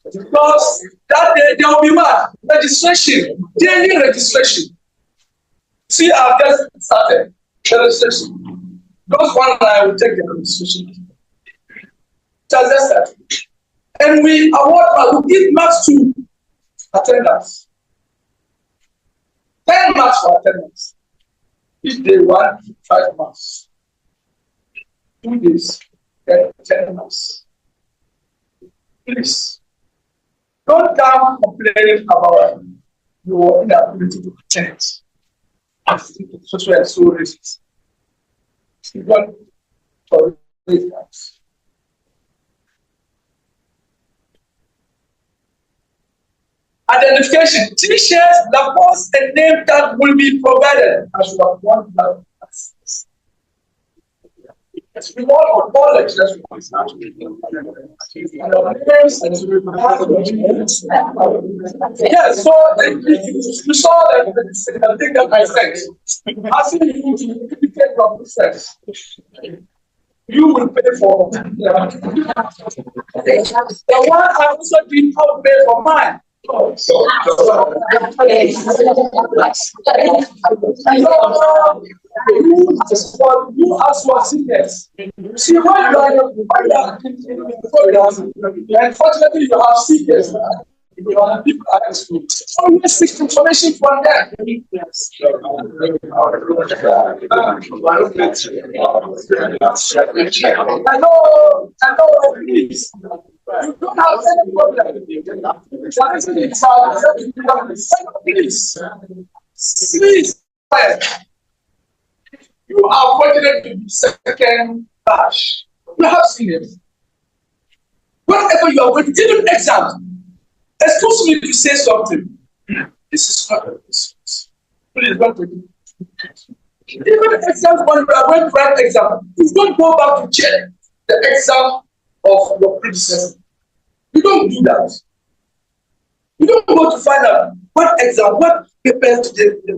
Speaker 2: Because that day there will be what? Registration, daily registration. See, I've just started the registration. Those one I will take the registration. Just that. And we award, we give marks to attendance. 10 marks for attendance. Each day, 5 marks. 2 days, 10 marks. Please, don't come complaining about your inability to attend. I think it's so racist. You don't tolerate that. Identification, T-shirts, lapels, and name tag will be provided as you have one blood. Yes, we all acknowledge that yes, so you saw that the thing that I said, asking you to indicate your business, you will pay for the one I also did not pay for mine. You as your seniors. See, when you are in the program, unfortunately, you have seniors. You are people at the school. Always seek information from them. I know, please. You don't have any problem. Please, you are fortunate to be second batch. You have seniors. Whatever you are waiting, even exam. Excuse me to say something. This is not a business. Please don't take it. Even exams when you are going to write exam, you don't go back to check the exam of your predecessor. You don't do that. You don't go to find out what exam, what papers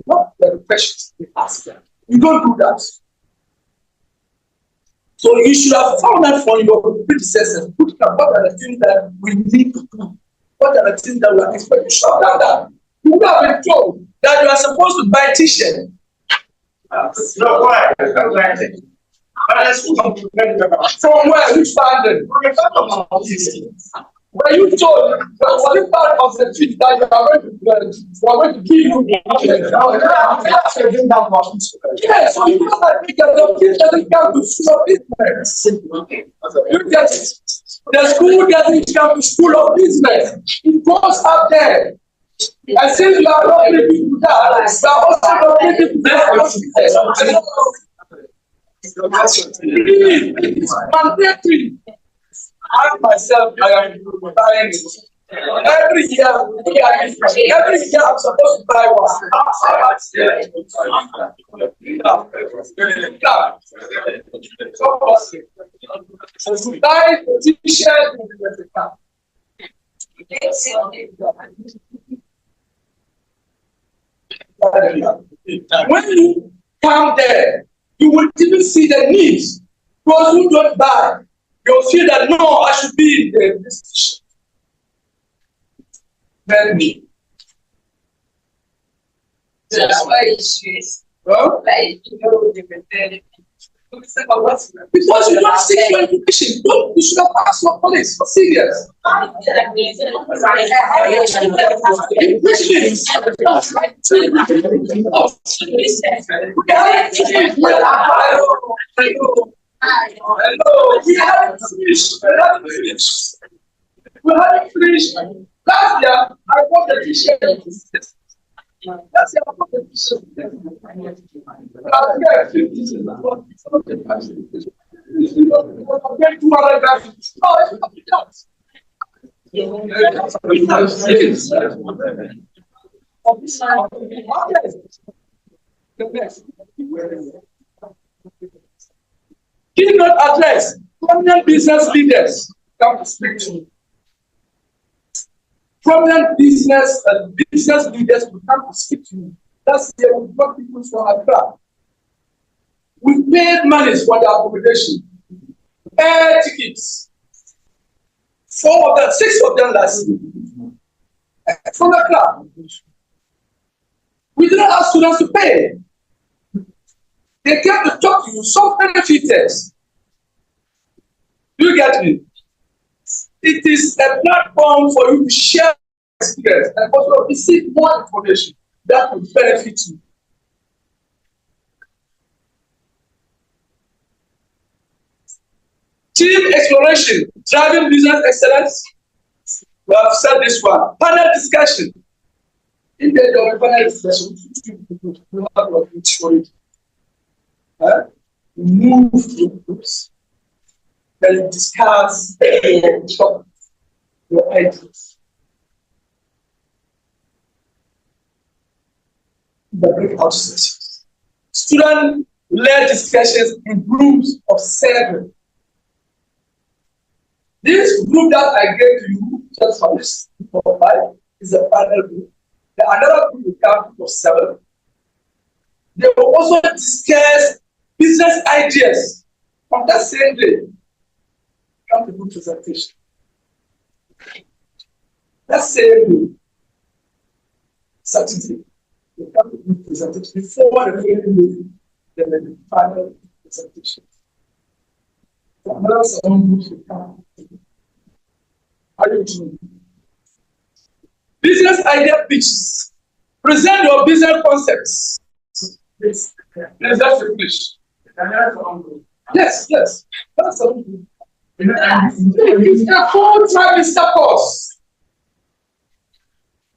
Speaker 2: what the questions they ask them. You don't do that. So you should have found out from your predecessors what are the things that we need to do. What are the things that we are expecting? You should have done that. You would have been told that you are supposed to buy t-shirt. No, why? From where? Which standard? Were you told that was part of the treat that you are going to give you? Yes, so you know that the kid doesn't come to school of business. You get it. The school doesn't come to school of business. It goes up there. And since you are not able to do that, you are also not able to do that. It is mandatory. I myself, I am buying it. Every year I'm supposed to buy one. So buy the t-shirt. When you come there, you will even see the needs. Those who don't buy, you'll feel that no, I should be in this. Then me. That's why issues. Huh? Because you don't seek your education, you should have asked your police for serious. Hello, we haven't finished. We haven't finished. Last year, I bought the t-shirt. Last year, I bought the t-shirt. Give not address prominent business leaders come to speak to me. Prominent business leaders will come to speak to me. That's the we got people from Accra. We paid money for their accommodation, air tickets. 4 of them, 6 of them last year. From the club. We didn't ask students to pay. They came to talk to you, some benefiters. Do you get me? It is a platform for you to share experience and also receive more information that will benefit you. Team exploration, driving business excellence. We have said this one. Panel discussion. In the panel discussion, we have what we for it. Move to groups. Then you discuss your ideas. The breakout sessions. Student-led discussions in groups of 7. This group that I gave to you just for this 4 5 is a panel group. The another group will come of 7. They will also discuss business ideas on that same day. Come to group presentation. That same day, Saturday, they come to group presentation before the following meeting, then the final presentation. So another 7 groups will come. Are you doing? Business idea pitches. Present your business concepts. Yes, that's the pitch. Yes. That's a it's a full trimester course.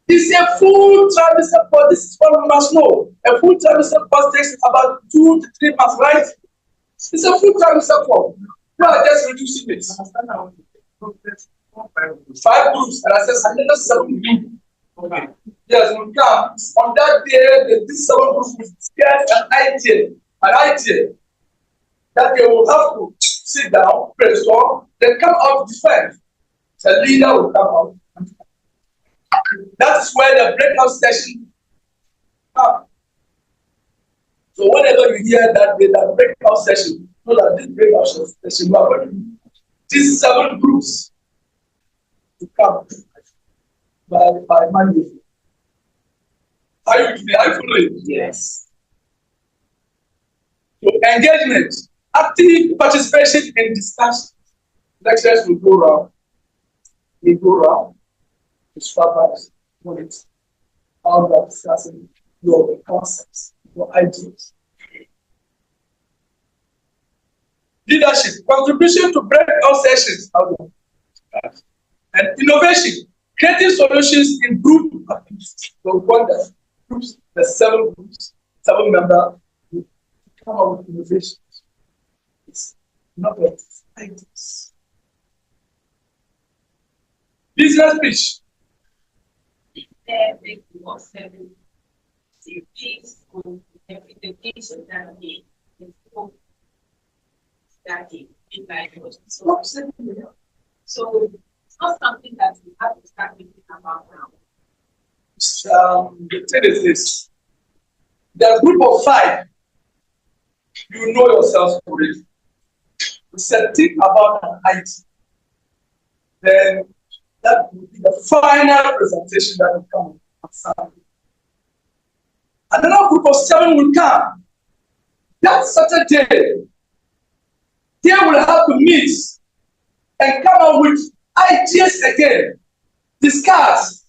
Speaker 2: It's a full trimester course. This is what we must know. A full trimester course takes about 2 to 3 months, right? It's a full trimester course. We are just reducing it. 5 groups, and I said another 7 groups. Okay. Yes, we come on that day. These 7 groups will get an idea that they will have to sit down, brainstorm, then come out to defend. The leader will come out. That's where the breakout session comes. So whenever you hear that breakout session, know that this breakout session, we are going to these 7 groups to come by Monday. Are you following? Yes. So engagement, active participation in discussion. Lectures will go around. We go around to Starbucks, how we are discussing your concepts, your ideas. Leadership, contribution to breakout sessions, and innovation, creating solutions in group activities. So we want the groups, the 7 groups, 7 members, come up with innovations. It's not like ideas. Business pitch.
Speaker 4: So it's not something that we have to start thinking about now.
Speaker 2: The thing is this: the group of 5, you know yourself already. We said think about an idea. Then that will be the final presentation that will come on Saturday. Another group of 7 will come. That Saturday, they will have to meet and come up with ideas again. Discuss.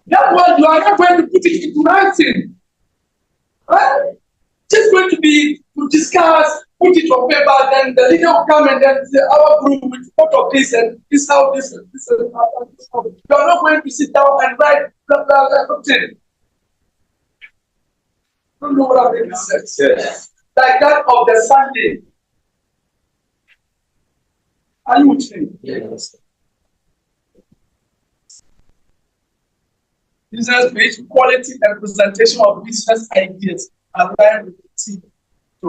Speaker 2: That one you are not going to put it into writing. Right? Just going to be to discuss, put it on paper, then the leader will come and then say, our group will photo of this and this how this and this and this. You are not going to sit down and write blah blah blah everything. Don't know what I'm making sense. Yes. Like that of the Sunday. Are you with me? Yes. Business page, quality and presentation of business ideas aligned with the team. So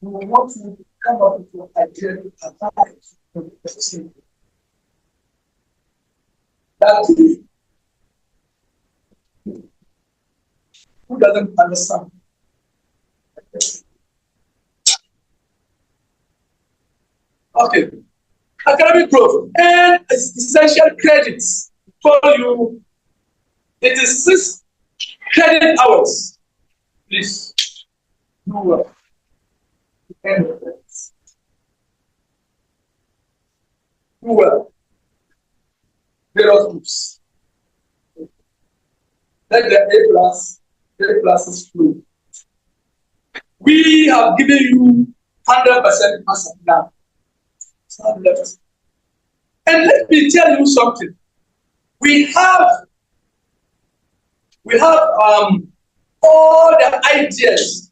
Speaker 2: we want to come up with an idea aligned with the team. That is, who doesn't understand? Okay. academic growth, and essential credits. For you, it is 6 credit hours. Please do well. End of it. Do well. Various groups. Let the A plus is free. We have given you 100% as of now. It's not left. And let me tell you something. We have all the ideas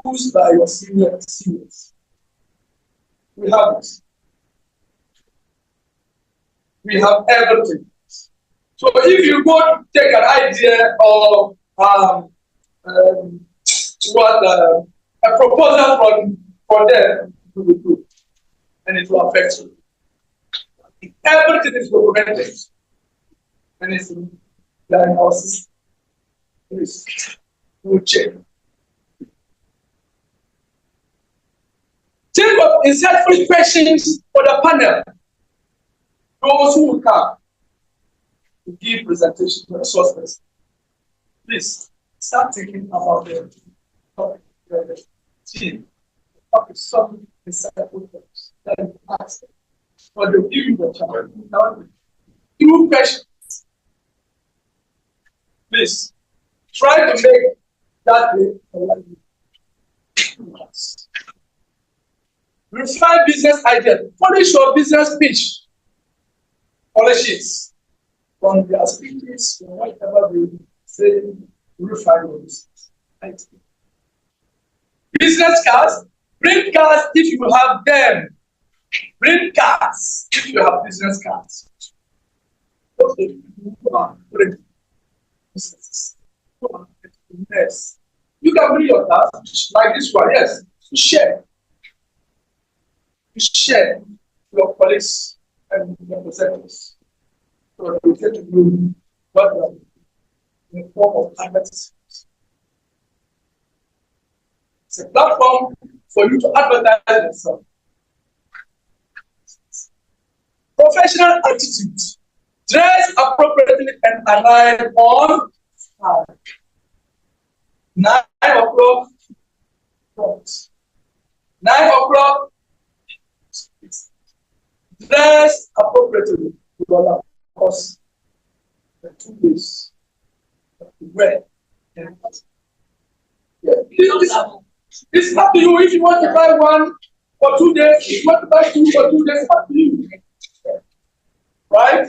Speaker 2: used by your seniors. We have it. We have everything. So if you go to take an idea of a proposal for them, you will do, and it will affect you. Everything is documented, and it's in the analysis. Please, we'll check. Think of insightful questions for the panel. Those who will come to give presentation to the sources. Please start thinking about the topic. Team. Topic some insightful questions that you ask. But they'll give you the chance. 2 questions. Please try to make that way for you. Refine business ideas. Polish your business pitch. Polish it. From their speeches, from whatever they say, refine your business. Right? Business cards. Bring cards if you have them. Bring cards if you have business cards. Okay. Yes. You can bring your cards like this one, yes. To share. You share your colleagues and your representatives. So they get to know what in the form of advertisements. It's a platform for you to advertise yourself. Professional attitude. Dress appropriately and arrive on time. 9 o'clock. 9 o'clock. Dress appropriately. Of course, the 2 days to wear. It's up to you if you want to buy 1 for 2 days, if you want to buy 2 for 2 days, it's up to you. Right?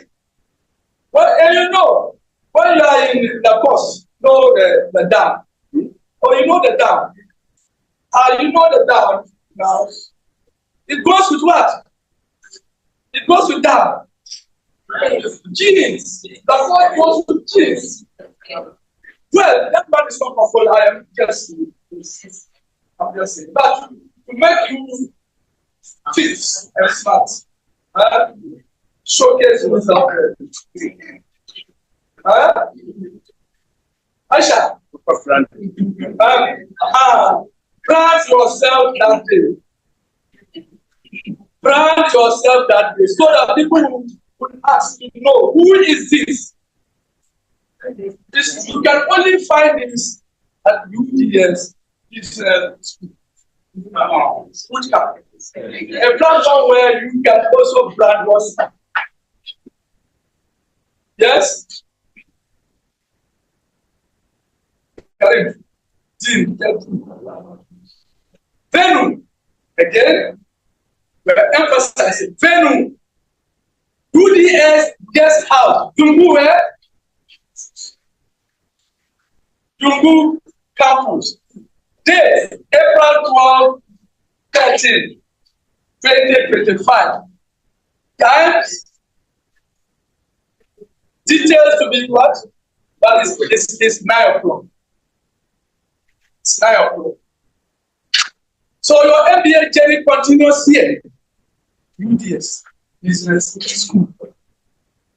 Speaker 2: Well, and you know, when you are in the course, know the dam. Or you know the dam. You know the dam now. It goes with what? It goes with dam. Jeans. The word goes with jeans. Well, that one is not my fault. I am just saying. But to make you fit and smart, showcase yourself. Aisha, brand yourself that day. Brand yourself that day so that people would ask to know who is this. You can only find this at UDS business bootcamp. A platform where you can also brand yourself. Yes? Venue. Again, we're emphasizing venue. UDS guest house. Dungu where? Dungu campus. Date April 12, 13, 2025. Times. Details to be what? But it's 9 o'clock. It's 9 o'clock. So your MBA journey continues here. UDS Business School.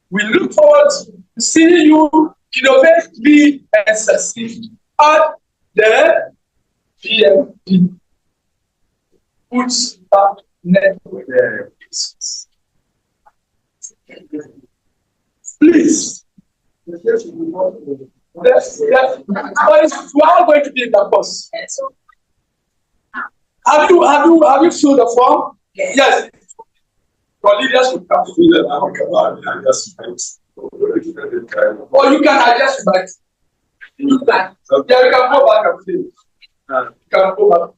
Speaker 2: We look forward to seeing you innovate, lead, and succeed at the PMP. Bootcamp Network. Please. Yes, yes. But we are all going to be in the course. Have you filled the form? Yes. Your leaders will come to you. Or you can adjust back. You can. Yeah, you can go back and fill. You can go back.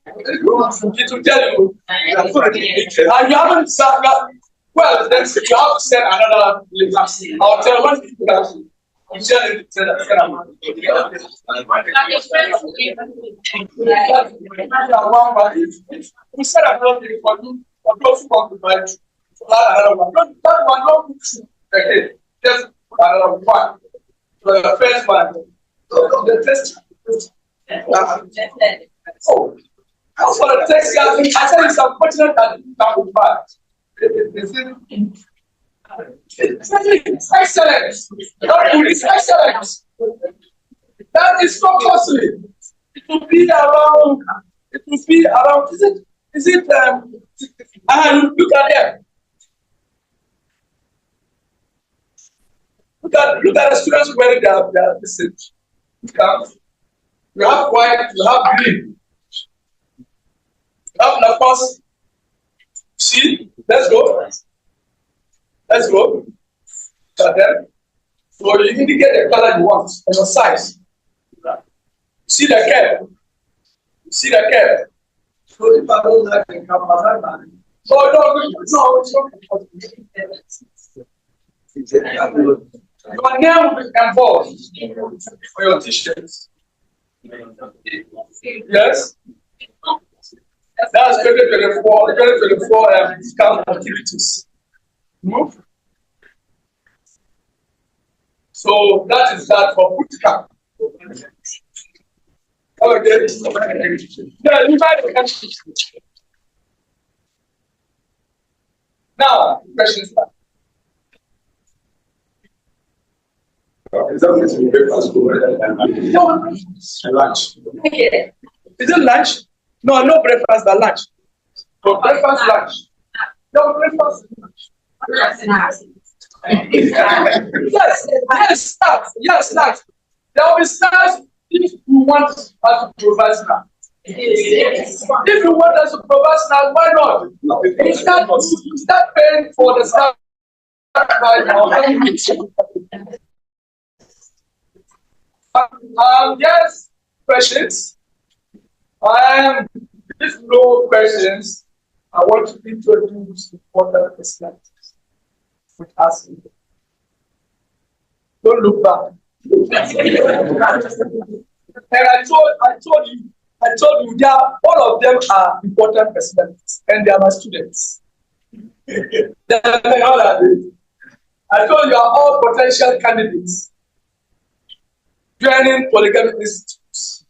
Speaker 2: It will tell you. And you haven't sent that. Well, then you have to send another link. I'll tell when people ask you. You send it. We said another thing for you. For those who want to buy it. Another one. That one, not again. Just another one. So the first one. The test. Oh. As for the text, I said it's unfortunate that you can't be bad. It's excellent. It's excellent. That is so costly. It will be around. Is it? Look at them. Look at the students wearing their message. You have white, you have green. You have the first. See, let's go. Then, so you indicate the color you want and your size. See the curve. So if I don't like the camera, so no. Your name will be embossed for your t-shirts. Yes. That's 2024 discount activities. Move. So that is that for bootcamp. Okay. Yeah, you might have now, questions.
Speaker 3: Is that going to be breakfast or lunch?
Speaker 2: Is it lunch? No breakfast, but lunch. So breakfast, lunch. No breakfast, lunch. Yes, snacks. There will be snacks if you want us to provide snacks. If you want us to provide snacks, why not? You start paying for the snacks. Yes, questions. If no questions, I want to introduce important personalities with us. Don't look back. And I told you that all of them are important personalities, and they are my students. I told you are all potential candidates joining polygamic institutes.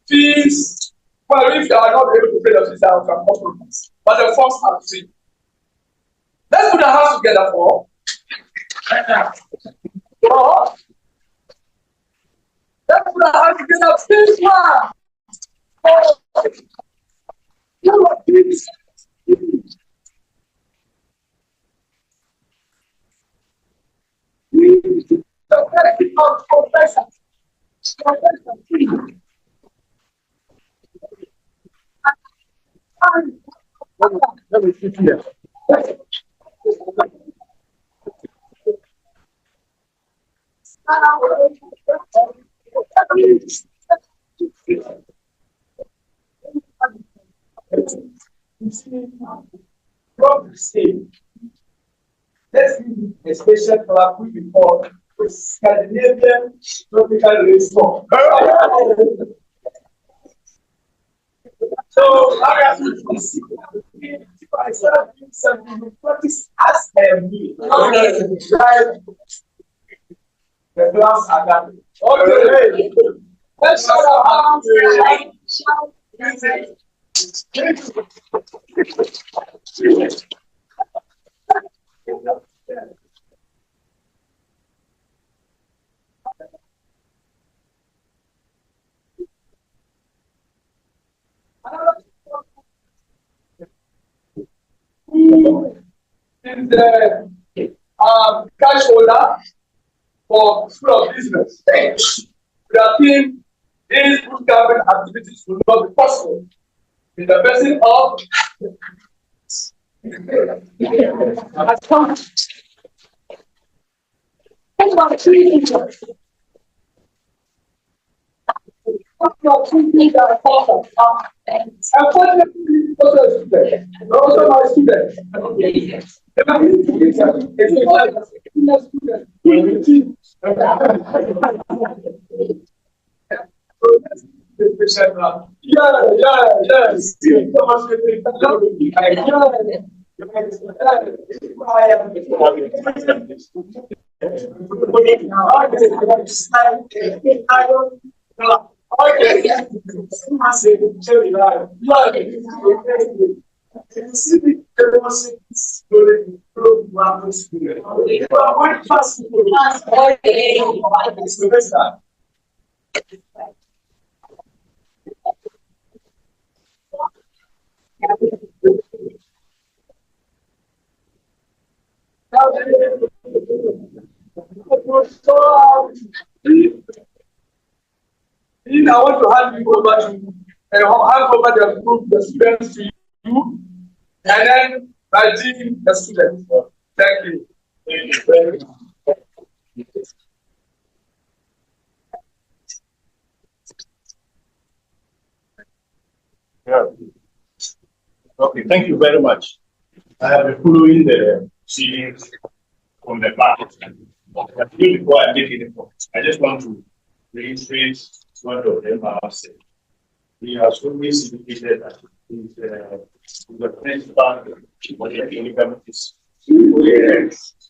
Speaker 2: Fees, well, if you are not able to pay the fees, I can compromise. But the forms are free. Let's put our hands together for. Let's put our hands together. Please, one.
Speaker 3: Let me sit here.
Speaker 2: Let's give a special clap we call the Scandinavian tropical rainstorm. So, I started doing something to practice as a meal. The class are done. Okay. Let's shout out. is the cash holder for School of Business. We are seeing these bootcamp activities will not be possible in the person of unfortunately, also a student, also my student. Yes. I want to hand you over to hand over the group, the students to you, and then my team, the students. Thank you. Thank you very much.
Speaker 3: Yeah. Okay, thank you very much. I have been following the series from the market. Before I make it, I just want to reiterate one of them I have said. We have always indicated that the principal for the universities.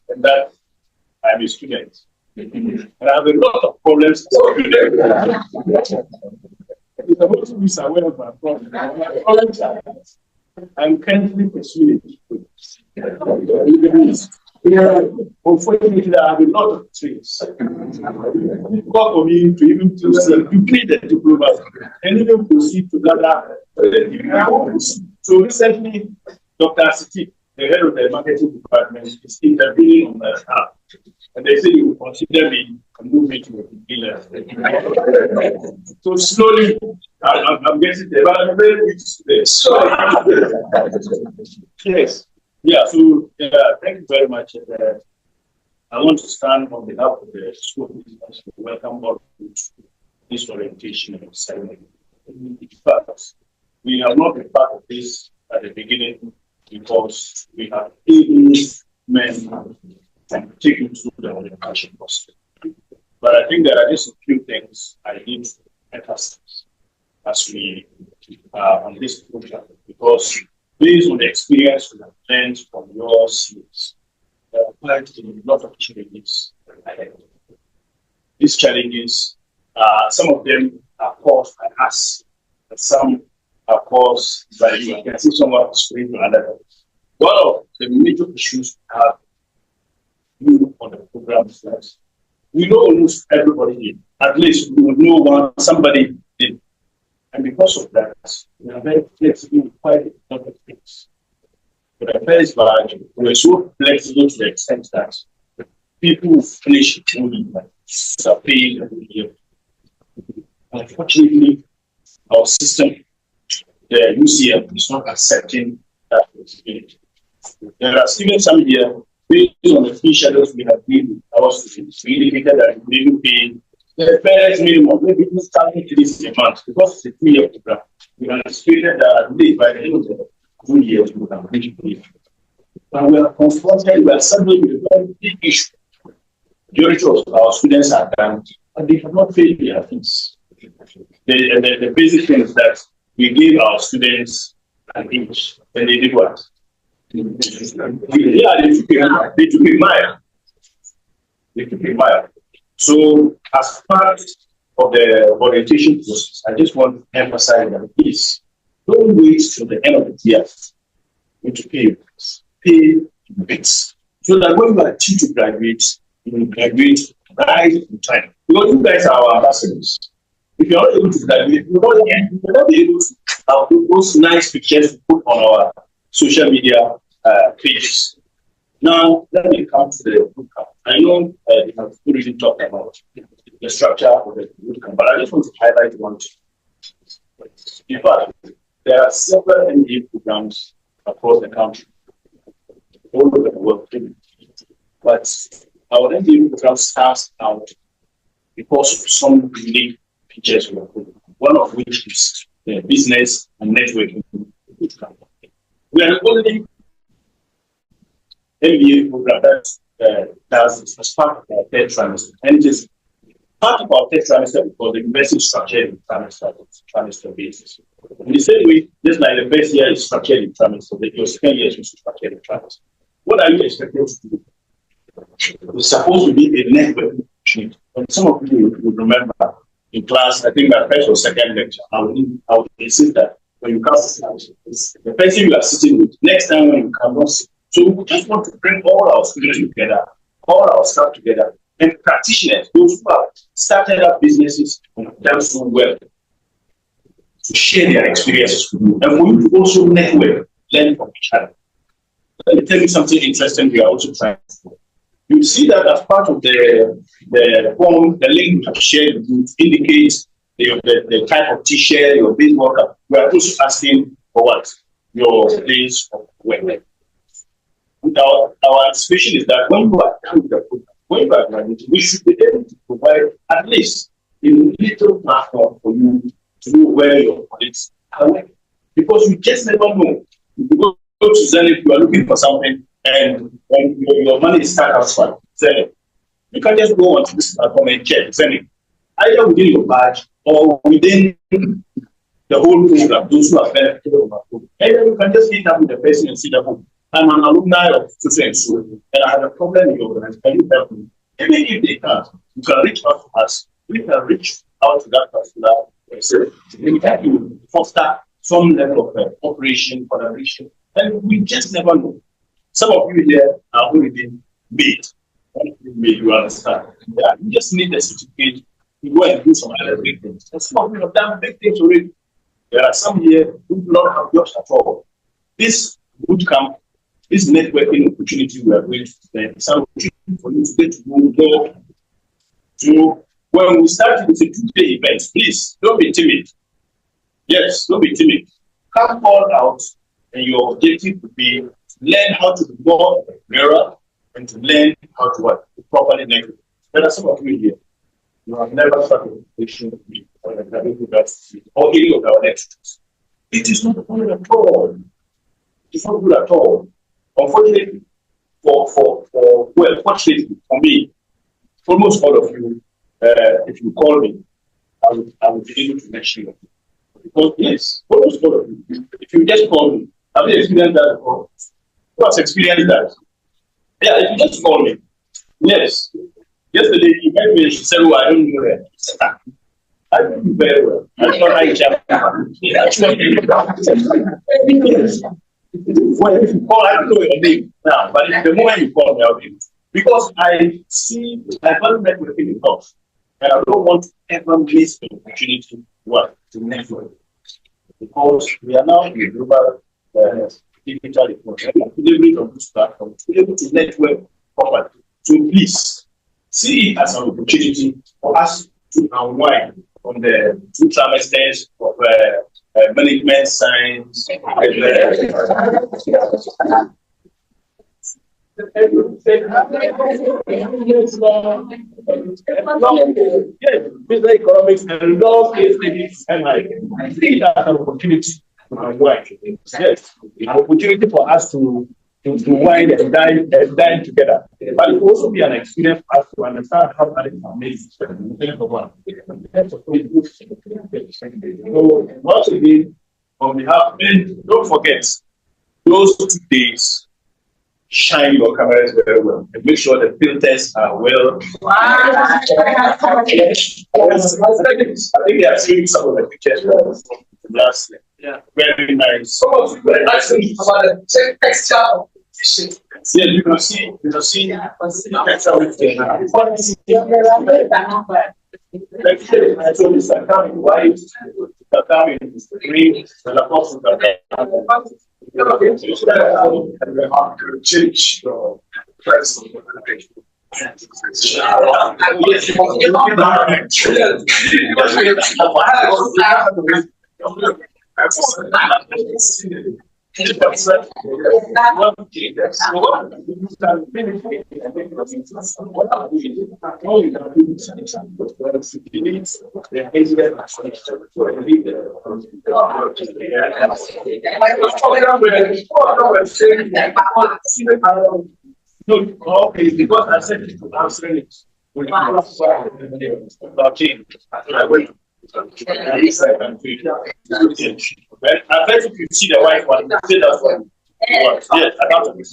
Speaker 3: And that I'm a student. And I have a lot of problems as a student. You're supposed to be aware of my problem. My problems are I'm currently pursuing unfortunately, I have a lot of traits. Difficult for me to even to complete the diploma and even proceed to that. So recently, Dr. Siti, the head of the marketing department, is intervening on that app. And they say you will consider me and move me to a dealer. So slowly, I'm getting there, but I'm very rich today. So, yes. Yeah, so thank you very much. I want to stand on behalf of the School of Business to welcome all to this orientation ceremony. In fact, we have not been part of this at the beginning because we have able men and taken through the orientation process. But I think there are just a few things I need to emphasize as we on this program, because based on the experience we have learned from your series, there are quite a lot of challenges ahead. These challenges, some of them are caused by us, and some are caused by you. I can see someone explain to another. One of the major issues we have on the program is that we know almost everybody in. At least we would know somebody in. And because of that, we are very flexible with quite a lot of things. But the first part, we are so flexible to the extent that people who finish only are paying every year. Unfortunately, our system, the UCM, is not accepting that flexibility. There are even some here, based on the fee schedules we have given with our students, we indicated that we didn't pay the parents minimum, maybe even starting to this month, because it's a 2-year program. We anticipated that at least by the end of the 2 years, we can reach it. But we are confronted, we are subject to a very big issue. Majority of our students are done, but they have not paid their fees. The basic thing is that we gave our students an inch, and they did what? They took a mile. They took a mile. So, as part of the orientation process, I just want to emphasize that please don't wait till the end of the year to pay bits. So that when you are due to graduate, you will graduate right in time. Because you guys are our ambassadors. If you're not able to graduate, you will not be able to have those nice pictures to put on our social media pages. Now, let me come to the bootcamp. I know we have already talked about the structure of the bootcamp, but I just want to highlight one thing. In fact, there are several MBA programs across the country, all over the world. But our MBA program starts out because of some unique features. One of which is business and networking. We are the only MBA program that does this as part of our third trimester. And it is part of our third trimester because the university is structured in trimester basis. In the same way, just like the first year is structured in trimester, your second year is structured in trimester. What are you expected to do? It's supposed to be a network. And some of you would remember in class, I think my first or second lecture, I would insist that when you come to class, the person you are sitting with, next time when you come, so we just want to bring all our students together, all our staff together, and practitioners, those who have started up businesses and have done so well, to share their experiences with you, and for you to also network, learn from each other. Let me tell you something interesting we are also trying to do. You see that as part of the form, the link we have shared with you indicates the type of t-shirt, your baseball cap. We are also asking for what? Your place of work. Our anticipation is that when you are done with the program, when you are graduating, we should be able to provide at least a little platform for you to know where your colleagues are working. Because you just never know. If you go to Zenith, you are looking for something, and when your money is stuck outside Zenith, you can't just go onto this platform and check Zenith, either within your badge or within the whole program, those who are benefited from our program. Either you can just meet up with the person and see that, I'm an alumni of so and so, and I have a problem in your organization. Can you help me? Even if they can't, you can reach out to us. We can reach out to that particular person. We can foster some level of cooperation, collaboration, and we just never know. Some of you here are already made. You understand? Yeah, you just need a certificate to go and do some other big things. And some of you have done big things already. There are some here who do not have jobs at all. This bootcamp, this networking opportunity we are going to spend, it's an opportunity for you to get to know. So when we start with a 2-day event, please don't be timid. Yes, don't be timid. Come all out, and your objective would be to learn how to be more entrepreneurial and to learn how to properly network. There are some of you here. You have never started a conversation with me or any of our lectures. It is not good at all. It's not good at all. Unfortunately, fortunately for me, almost all of you, if you call me, I will be able to mention you. Because yes, almost all of you, if you just call me, have you experienced that before? Who has experienced that? Yeah, if you just call me, yes. Yesterday, you met me and she said, oh, I don't know that. I know you very well. I thought I jump. Well, if you call, I don't know your name now, but the moment you call me, I'll be. Because I see, I haven't met with people enough, and I don't want to ever miss the opportunity to network. Because we are now in a global digital economy, delivery of this platform, to be able to network properly. So please see it as an opportunity for us to unwind on the 2 trimesters of management science. Business economics and law cases, and I see that as an opportunity to unwind. Yes, an opportunity for us to wind and dine together. But it will also be an experience for us to understand how others are made. So once again, on behalf, and don't forget, those 2 days, shine your cameras very well and make sure the filters are well. I think they are seeing some of the pictures last. Yeah, very nice. Some of you were asking about the texture of the yeah, you can see the texture with the white.
Speaker 2: Change your
Speaker 3: No, okay, because I said it to answer it. Okay, I wait. Yes, I can do it. Well, I bet if you see the white one, say that one. Yes, I got it.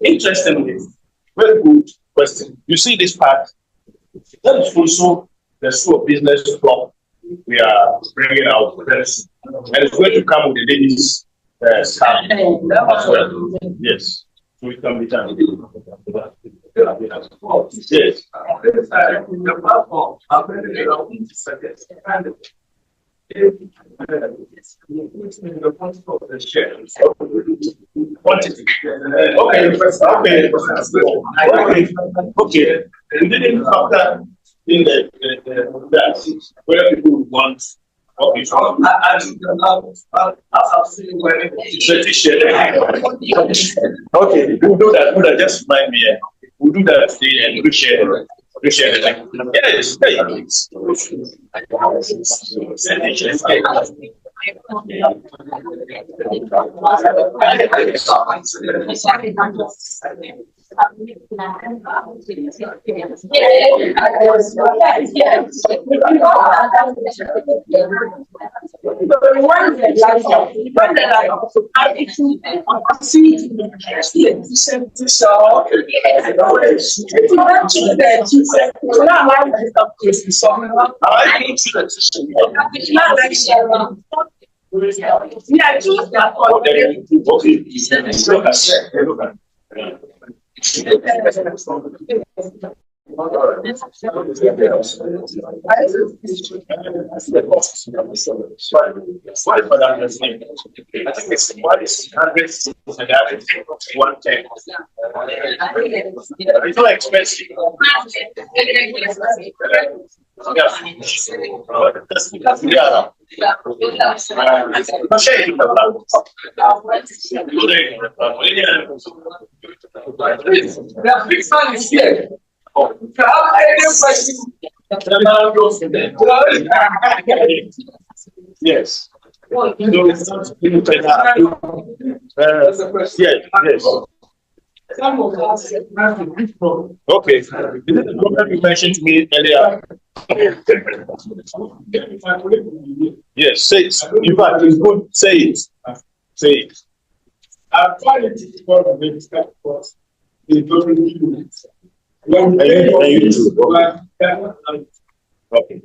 Speaker 3: Interestingly, very good question. You see this part, that is also the SoB business club we are bringing out very soon. And it's going to come with the ladies staff as well. Yes. So it can be done. Yes. Quantity. Okay. And then after in that where people want. Okay, so okay, we'll do that. We'll just remind me. We'll do that today and we'll share it. Yes, it's not expensive.
Speaker 2: The big man is here. If you have any question,
Speaker 3: Yes. Yes. Okay. This is the problem you mentioned to me earlier. Yes, say it. In fact, it's good. Say it. Say it.
Speaker 2: I'm trying to for the minister because they don't really do it.
Speaker 3: Okay.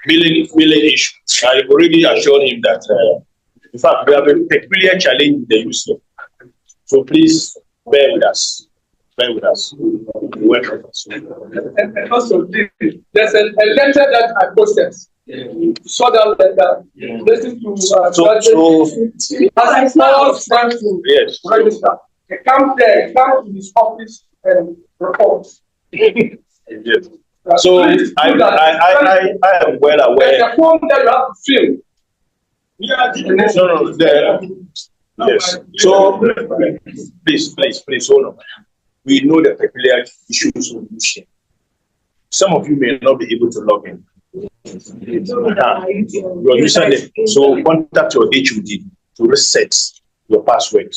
Speaker 3: Billing issue. I've already assured him that, in fact, we have a peculiar challenge with the user. So please bear with us. Bear with us.
Speaker 2: And also, there's a letter that I posted. Saw that letter. Listen to as I was trying to register. Come there, come to his office and report.
Speaker 3: Yes. So I am well aware.
Speaker 2: There's a form that you have to fill.
Speaker 3: Yes. So please hold on. We know the peculiar issues of mission. Some of you may not be able to log in. Your username. So contact your HOD to reset your password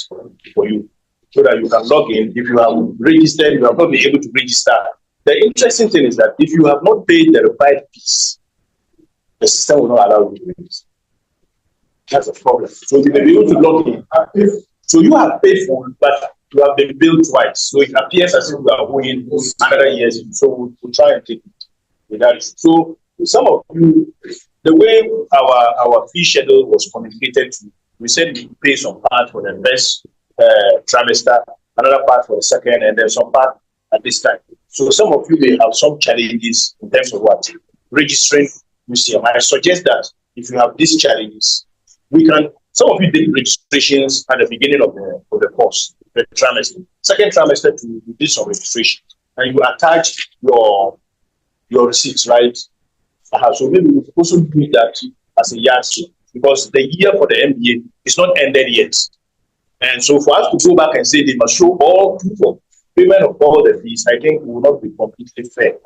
Speaker 3: for you, so that you can log in. If you have registered, you have not been able to register. The interesting thing is that if you have not paid the required fees, the system will not allow you to do this. That's a problem. So you may be able to log in. So you have paid for it, but you have been billed twice. So it appears as if you are owing another year's. So we'll try and take it with that. So some of you, the way our fee schedule was communicated to, we said we pay some part for the first trimester, another part for the second, and then some part at this time. So some of you may have some challenges in terms of what registering UCM. I suggest that if you have these challenges, we can. Some of you did registrations at the beginning of the course, the trimester. Second trimester, you did some registration, and you attach your receipts, right? So maybe we also do that as a yardstick, because the year for the MBA is not ended yet. And so for us to go back and say they must show all proof of payment of all the fees, I think will not be completely fair.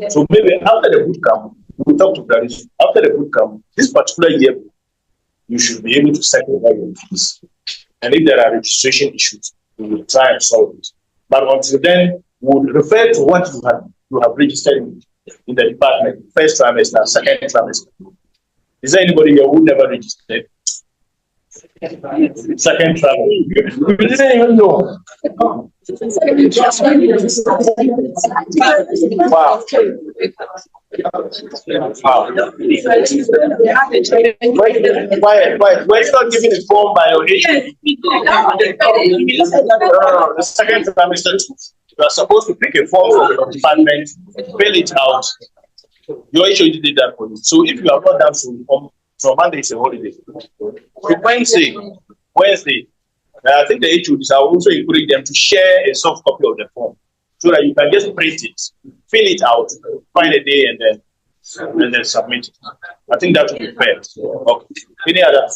Speaker 3: So maybe after the bootcamp, we'll talk to that. After the bootcamp, this particular year, you should be able to settle your fees. And if there are registration issues, we will try and solve it. But until then, we'll refer to what you have registered in the department, first trimester, second trimester. Is there anybody here who never registered? Second trimester. We didn't even know. Wow. Why is not giving a form by your agent? The second trimester, you are supposed to pick a form from your department, fill it out. Your HOD did that for you. So if you have not done so, from Monday it's a holiday. So Wednesday, I think the HODs, I will also encourage them to share a soft copy of the form so that you can just print it, fill it out, find a day, and then submit it. I think that will be fair. Okay. Any other?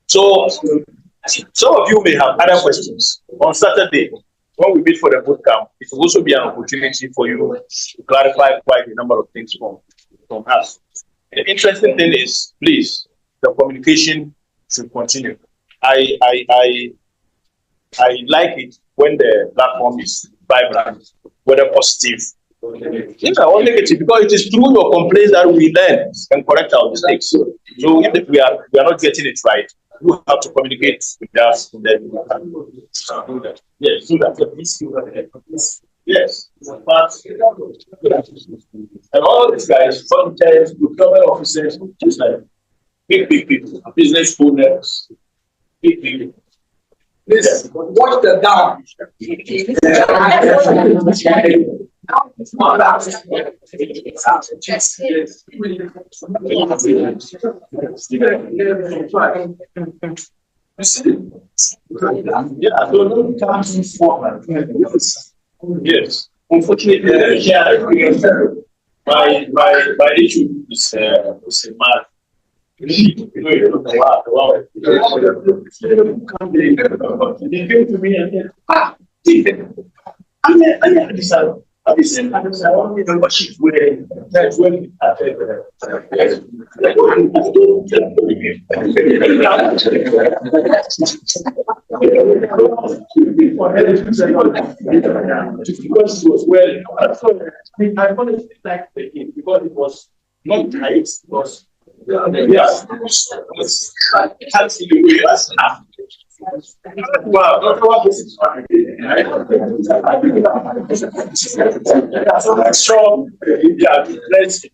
Speaker 3: So some of you may have other questions. On Saturday, when we meet for the bootcamp, it will also be an opportunity for you to clarify quite a number of things from us. The interesting thing is, please, the communication should continue. I like it when the platform is vibrant, whether positive, or negative, because it is through your complaints that we learn and correct our mistakes. So if we are not getting it right, you have to communicate with us, and then we can do that. Yes, do that. Yes, but and all these guys, volunteers, procurement officers, just like big people, business owners, big people.
Speaker 2: Please watch the down. You see?
Speaker 3: Yeah, so no comes forward. Yes. Unfortunately, my issue is a math. He came to me and said, I said, I want to know what she's wearing. That's when because she was wearing. I honestly liked it because it was not tight, it was can't see the way that's happening. Wow, don't know what this is. So, yeah, let's be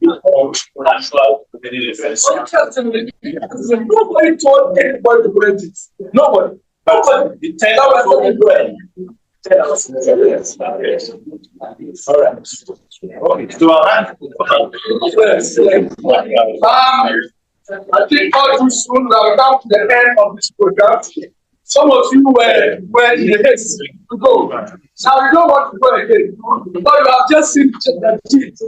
Speaker 3: natural defense.
Speaker 2: Nobody told anybody to rent it.
Speaker 3: Nobody. The 10 hours of the yes. All right. Okay. So
Speaker 2: I think all too soon we have come to the end of this program. Some of you were in the haste to go. Now you don't want to go again. But you have just seen the teeth.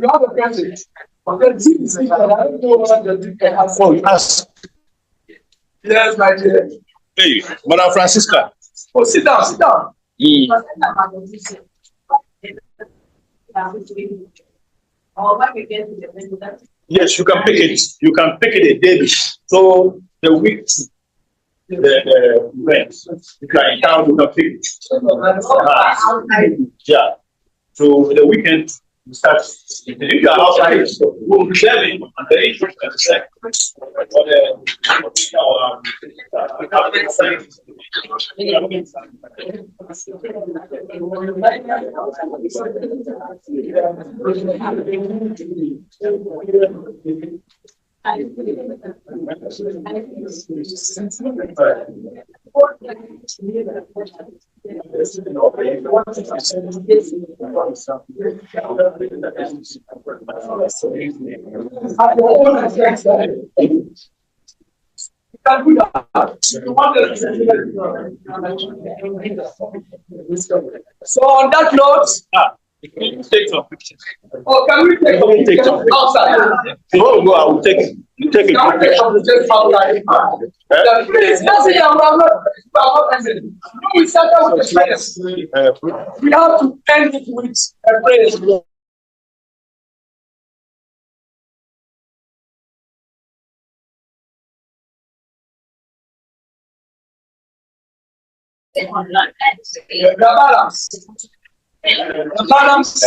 Speaker 2: You have a present. But the teeth is that I don't know what the teeth can have for you. Yes, my dear.
Speaker 3: Hey, Madam Francisca.
Speaker 2: Oh, sit down, sit down.
Speaker 3: Yes, you can pick it. You can pick it a day. So the week, the event, you can in town, you can pick it. Yeah. So the weekend, Start. If you are outside, we'll be sharing on the interest and the
Speaker 2: At your own expense. You can do that. You want so on that note,
Speaker 3: take some pictures.
Speaker 2: or can we take some pictures outside?
Speaker 3: Go, I will take you take a
Speaker 2: Can we take some pictures outside? Please, that's it. I'm not ending. We started with the prayers. We have to end it with a prayer. The balance. The balance.